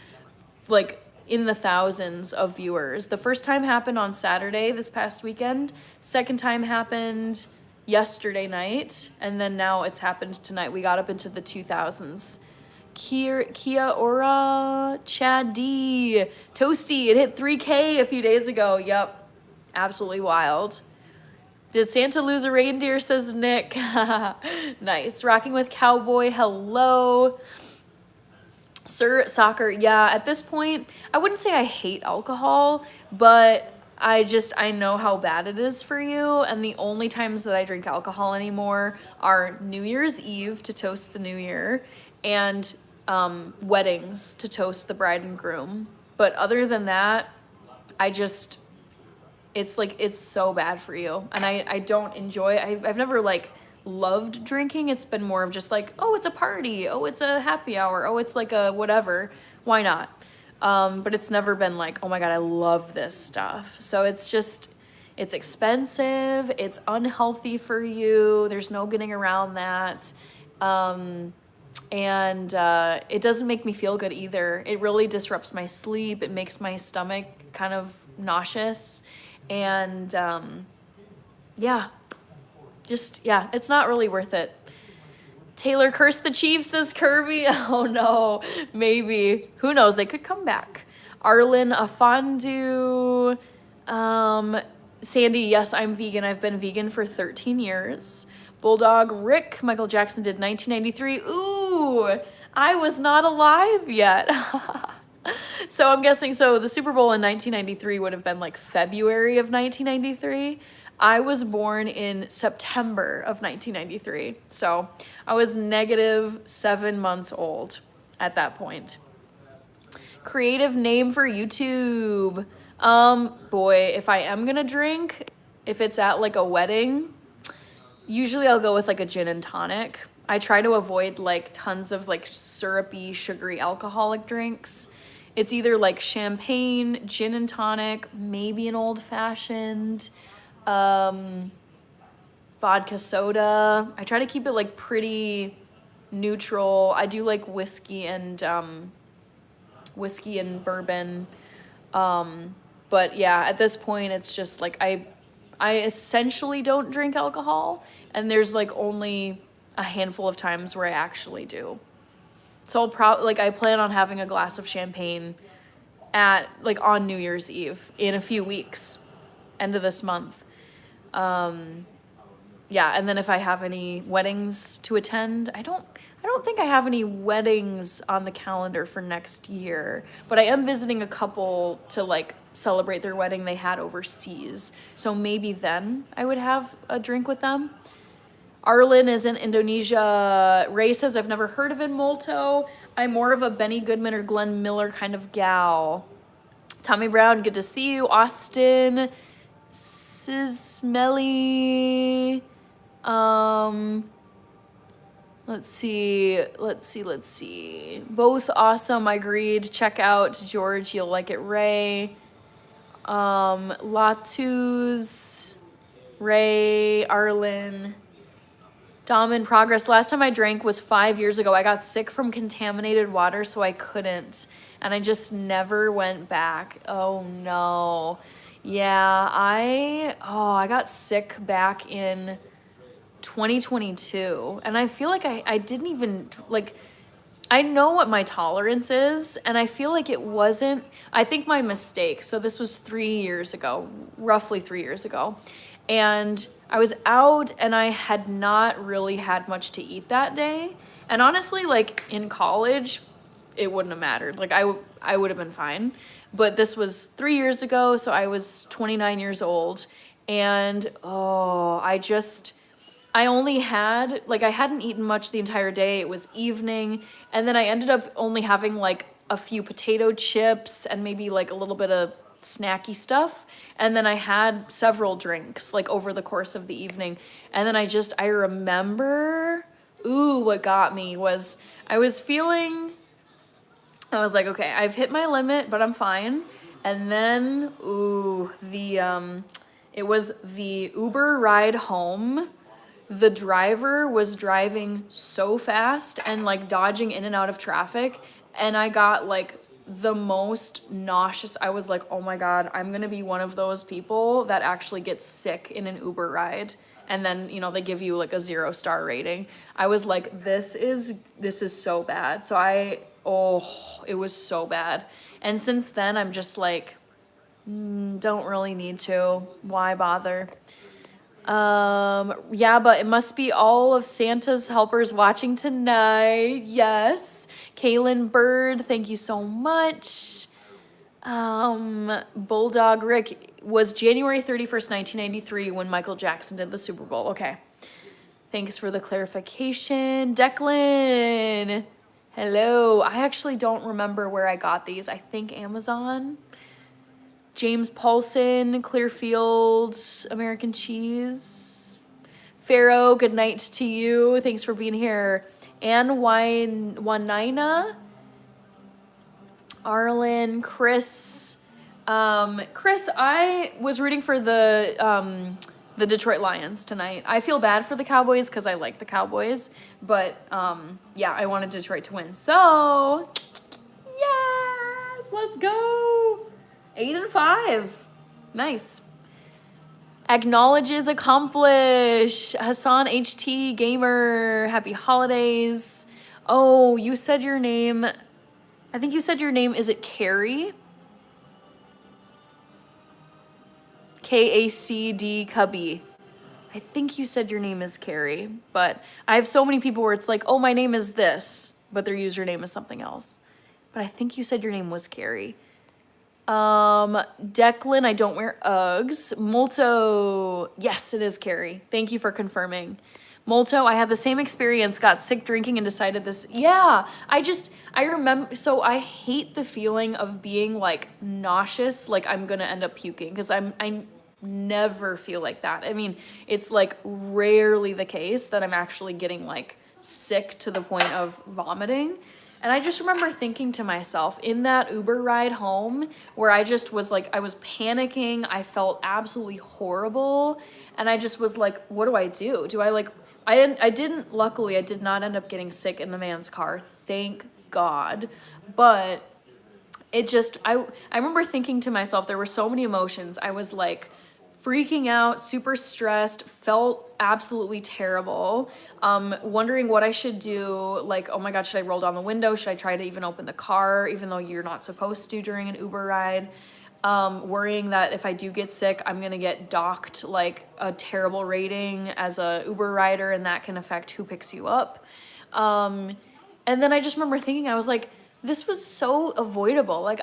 in the thousands of viewers. The first time happened on Saturday this past weekend. Second time happened yesterday night, and then now it's happened tonight. We got up into the 2000s. Kia Ora, Chad D, Toasty, it hit 3K a few days ago. Yep, absolutely wild. Did Santa lose a reindeer, says Nick. Nice. Rocking with Cowboy, hello. Sir Soccer, yeah, at this point, I wouldn't say I hate alcohol, but I know how bad it is for you, and the only times that I drink alcohol anymore are New Year's Eve to toast the new year, and weddings to toast the bride and groom. But other than that, it's so bad for you, and I don't enjoy it. I've never like loved drinking. It's been more of just like, oh, it's a party, oh, it's a happy hour, oh, it's like a whatever, why not? But it's never been like, oh my God, I love this stuff. So it's expensive, it's unhealthy for you, there's no getting around that. And it doesn't make me feel good either. It really disrupts my sleep. It makes my stomach kind of nauseous. And it's not really worth it. Taylor, curse the Chiefs, says Kirby. Oh no, maybe. Who knows? They could come back. Arlen, a fondue. Sandy, yes, I'm vegan. I've been vegan for 13 years. Bulldog, Rick, Michael Jackson did 1993. Ooh, I was not alive yet. So I'm guessing, the Super Bowl in 1993 would have been like February of 1993. I was born in September of 1993. So I was -7 months old at that point. Creative name for YouTube. Boy, if I am gonna drink, if it's at like a wedding, usually I'll go with like a gin and tonic. I try to avoid like tons of like syrupy, sugary alcoholic drinks. It's either like champagne, gin and tonic, maybe an old fashioned, vodka soda. I try to keep it like pretty neutral. I do like whiskey and bourbon. But yeah, at this point it's just like I essentially don't drink alcohol, and there's like only a handful of times where I actually do. So I plan on having a glass of champagne on New Year's Eve in a few weeks, end of this month. And then if I have any weddings to attend, I don't think I have any weddings on the calendar for next year, but I am visiting a couple to like celebrate their wedding they had overseas. So maybe then I would have a drink with them. Arlen is in Indonesia. Ray says, I've never heard of Molto. I'm more of a Benny Goodman or Glenn Miller kind of gal. Tommy Brown, good to see you. Austin, Smelly. Let's see. Both awesome. I agreed. Check out George. You'll like it. Ray. Latus. Ray. Arlen. Dom in progress. Last time I drank was 5 years ago. I got sick from contaminated water, so I couldn't. And I just never went back. Oh no. Yeah, I got sick back in 2022. And I feel like I didn't even, like, I know what my tolerance is, and I feel like it wasn't, I think my mistake. So this was 3 years ago, roughly 3 years ago. And I was out and I had not really had much to eat that day. And honestly, like in college, it wouldn't have mattered. Like I would have been fine. But this was 3 years ago, so I was 29 years old. And I only had, like I hadn't eaten much the entire day. It was evening. And then I ended up only having like a few potato chips and maybe like a little bit of snacky stuff. And then I had several drinks like over the course of the evening. And then I remember, what got me was I was like, okay, I've hit my limit, but I'm fine. And then, it was the Uber ride home. The driver was driving so fast and like dodging in and out of traffic. And I got like the most nauseous. I was like, oh my God, I'm gonna be one of those people that actually gets sick in an Uber ride. And then, you know, they give you like a 0-star rating. I was like, this is so bad. So it was so bad. And since then, I'm just like, don't really need to. Why bother? Yeah, but it must be all of Santa's helpers watching tonight. Yes. Kaylin Bird, thank you so much. Bulldog Rick was January 31st, 1993 when Michael Jackson did the Super Bowl. Okay. Thanks for the clarification. Declan. Hello. I actually don't remember where I got these. I think Amazon. James Paulson, Clearfield, American Cheese. Pharaoh, good night to you. Thanks for being here. Anne Wanina. Arlen, Chris. Chris, I was rooting for the Detroit Lions tonight. I feel bad for the Cowboys because I like the Cowboys, but yeah, I wanted Detroit to win. So, yes, let's go. 8-5. Nice. Acknowledges accomplish. Hassan HT Gamer. Happy holidays. Oh, you said your name. I think you said your name. Is it Carrie? KACD Cubby. I think you said your name is Carrie, but I have so many people where it's like, oh, my name is this, but their username is something else. But I think you said your name was Carrie. Declan, I don't wear Uggs. Molto, yes, it is Carrie. Thank you for confirming. Molto, I had the same experience, got sick drinking and decided this. Yeah, I remember, so I hate the feeling of being like nauseous, like I'm gonna end up puking, because I never feel like that. I mean, it's like rarely the case that I'm actually getting like sick to the point of vomiting. And I just remember thinking to myself in that Uber ride home where I just was like, I was panicking. I felt absolutely horrible. And I just was like, what do I do? Do I like, luckily, I did not end up getting sick in the man's car. Thank God. But it just, I remember thinking to myself, there were so many emotions. I was like, freaking out, super stressed, felt absolutely terrible, wondering what I should do, like, oh my God, should I roll down the window? Should I try to even open the car, even though you're not supposed to during an Uber ride? Worrying that if I do get sick, I'm gonna get docked like a terrible rating as a Uber rider, and that can affect who picks you up. And then I just remember thinking, I was like, this was so avoidable. Like,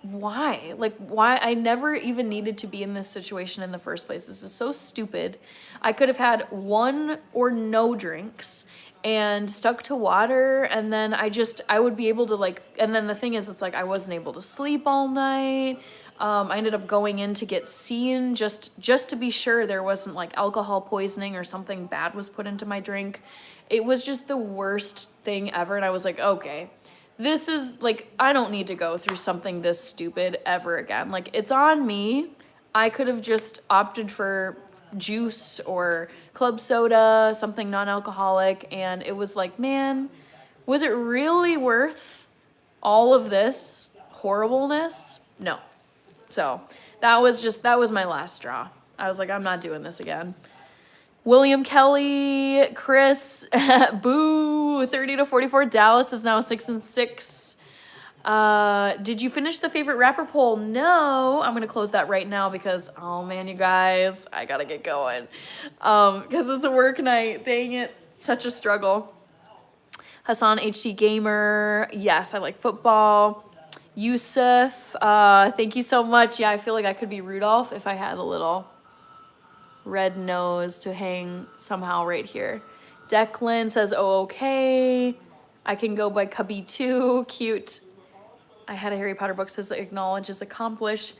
why? Like, why? I never even needed to be in this situation in the first place. This is so stupid. I could have had one or no drinks and stuck to water, and then I would be able to like, and then the thing is, it's like I wasn't able to sleep all night. I ended up going in to get seen just to be sure there wasn't like alcohol poisoning or something bad was put into my drink. It was just the worst thing ever, and I was like, okay, this is like, I don't need to go through something this stupid ever again. Like, it's on me. I could have just opted for juice or club soda, something non-alcoholic. And it was like, man, was it really worth all of this horribleness? No. So that was my last straw. I was like, I'm not doing this again. William Kelly, Chris, boo, 30-44. Dallas is now 6-6. Did you finish the favorite rapper poll? No. I'm gonna close that right now because, oh man, you guys, I gotta get going. Because it's a work night. Dang it, such a struggle. Hassan HT Gamer, yes, I like football. Yusuf, thank you so much. Yeah, I feel like I could be Rudolph if I had a little red nose to hang somehow right here. Declan says, oh, okay. I can go by Cubby too. Cute. I had a Harry Potter book says acknowledges accomplish.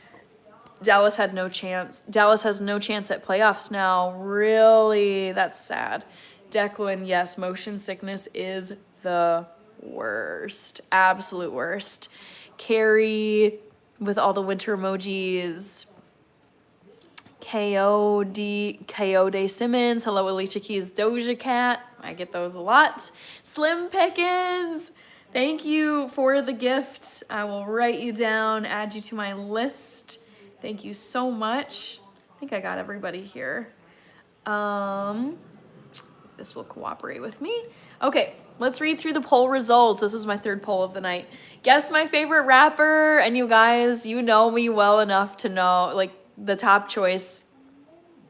Dallas had no chance. Dallas has no chance at playoffs now. Really? That's sad. Declan, yes, motion sickness is the worst. Absolute worst. Carrie with all the winter emojis. K.O.D. Simmons. Hello, Alicia Keys, Doja Cat. I get those a lot. Slim Pickens. Thank you for the gift. I will write you down, add you to my list. Thank you so much. I think I got everybody here. This will cooperate with me. Okay, let's read through the poll results. This was my third poll of the night. Guess my favorite rapper. And you guys, you know me well enough to know, like, the top choice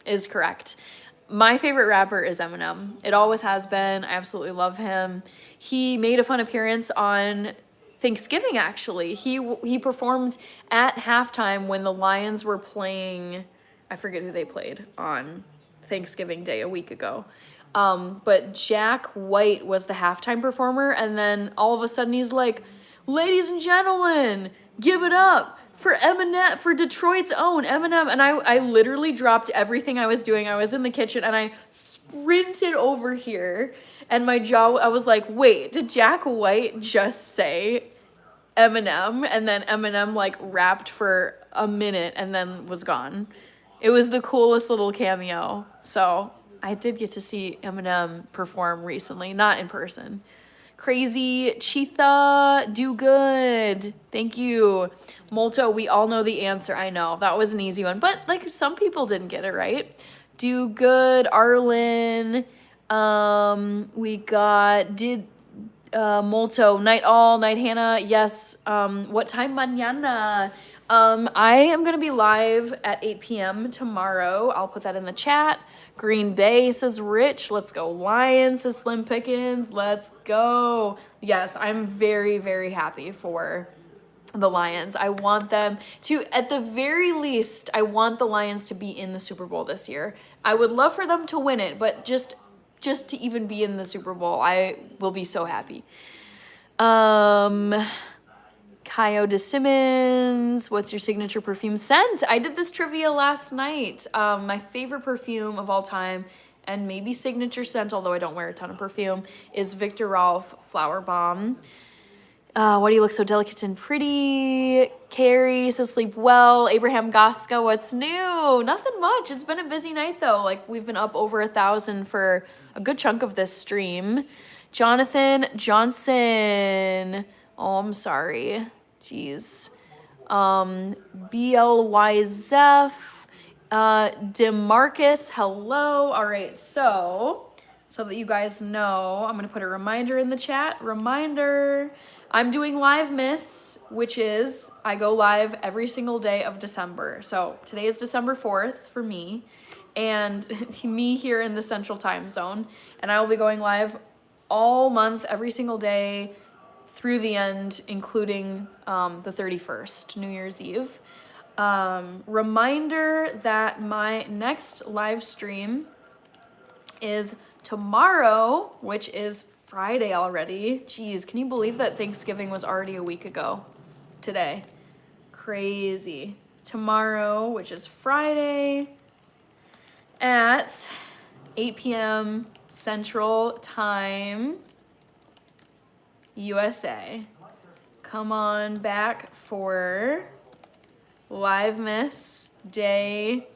is correct. My favorite rapper is Eminem. It always has been. I absolutely love him. He made a fun appearance on Thanksgiving, actually. He performed at halftime when the Lions were playing, I forget who they played on Thanksgiving Day a week ago. But Jack White was the halftime performer, and then all of a sudden he's like, "Ladies and gentlemen, give it up for Eminem, for Detroit's own Eminem." And I literally dropped everything I was doing. I was in the kitchen and I sprinted over here, and my jaw, I was like, wait, did Jack White just say Eminem? And then Eminem like rapped for a minute and then was gone. It was the coolest little cameo. So I did get to see Eminem perform recently, not in person. Crazy Cheetah, do good. Thank you. Molto, we all know the answer. I know that was an easy one, but like some people didn't get it right. Do good, Arlen. We got Molto, Night All, Night Hannah. Yes. What time mañana? I am gonna be live at 8 p.m. tomorrow. I'll put that in the chat. Green Bay says Rich. Let's go Lions says Slim Pickens. Let's go. Yes, I'm very, very happy for the Lions. I want them to, at the very least, I want the Lions to be in the Super Bowl this year. I would love for them to win it, but just to even be in the Super Bowl, I will be so happy. Kyo DeSimmons, what's your signature perfume scent? I did this trivia last night. My favorite perfume of all time, and maybe signature scent, although I don't wear a ton of perfume, is Viktor Rolf Flower Bomb. Why do you look so delicate and pretty? Carrie says sleep well. Abraham Goska, what's new? Nothing much. It's been a busy night though. Like we've been up over 1,000 for a good chunk of this stream. Jonathan Johnson. Oh, I'm sorry. Jeez. BLYZF. DeMarcus, hello. All right, so that you guys know, I'm going to put a reminder in the chat. Reminder, I'm doing Live Miss, which is I go live every single day of December. So today is December 4th for me, and me here in the Central Time Zone. And I will be going live all month, every single day, through the end, including the 31st, New Year's Eve. Reminder that my next live stream is tomorrow, which is Friday already. Jeez, can you believe that Thanksgiving was already a week ago today? Crazy. Tomorrow, which is Friday, at 8 p.m. Central Time, USA. Come on back for Live Miss Day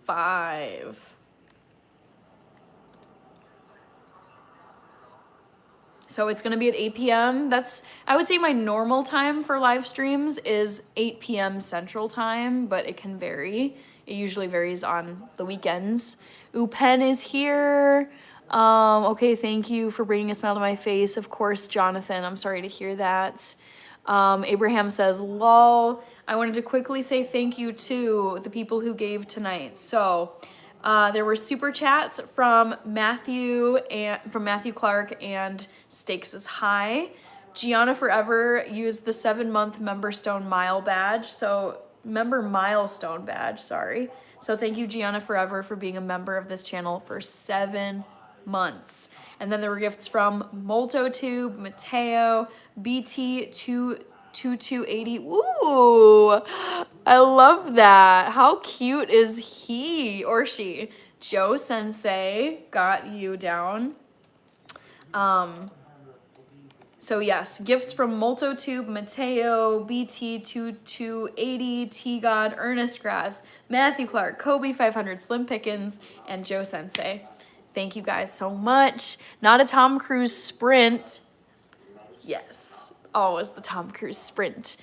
5. So it's gonna be at 8 p.m. That's, I would say my normal time for live streams is 8 p.m. Central Time, but it can vary. It usually varies on the weekends. Upen is here. Okay, thank you for bringing a smile to my face. Of course, Jonathan, I'm sorry to hear that. Abraham says, lol. I wanted to quickly say thank you to the people who gave tonight. So there were super chats from Matthew Clark and Stakes is High. Gianna Forever used the 7-month memberstone badge. So thank you, Gianna Forever, for being a member of this channel for 7 months. And then there were gifts from MoltoTube, Mateo, BT2280. Ooh, I love that. How cute is he or she? Joe Sensei got you down. So yes, gifts from MoltoTube, Mateo, BT2280, T-God, Ernest Grass, Matthew Clark, Kobe 500, Slim Pickens, and Joe Sensei. Thank you guys so much. Not a Tom Cruise sprint. Yes, always the Tom Cruise sprint.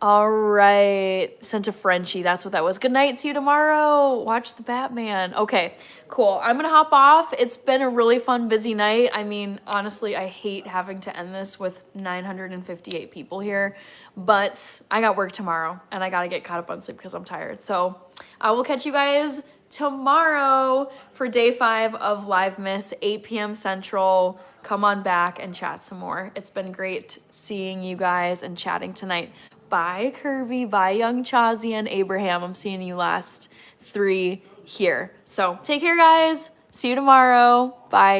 All right, sent a Frenchie. That's what that was. Good night. See you tomorrow. Watch the Batman. Okay, cool. I'm gonna hop off. It's been a really fun, busy night. I mean, honestly, I hate having to end this with 958 people here, but I got work tomorrow and I gotta get caught up on sleep because I'm tired. So I will catch you guys tomorrow for day 5 of Live Miss, 8 p.m. Central. Come on back and chat some more. It's been great seeing you guys and chatting tonight. Bye, Kirby. Bye, Young Chazi and Abraham. I'm seeing you last 3 here. So take care, guys. See you tomorrow. Bye.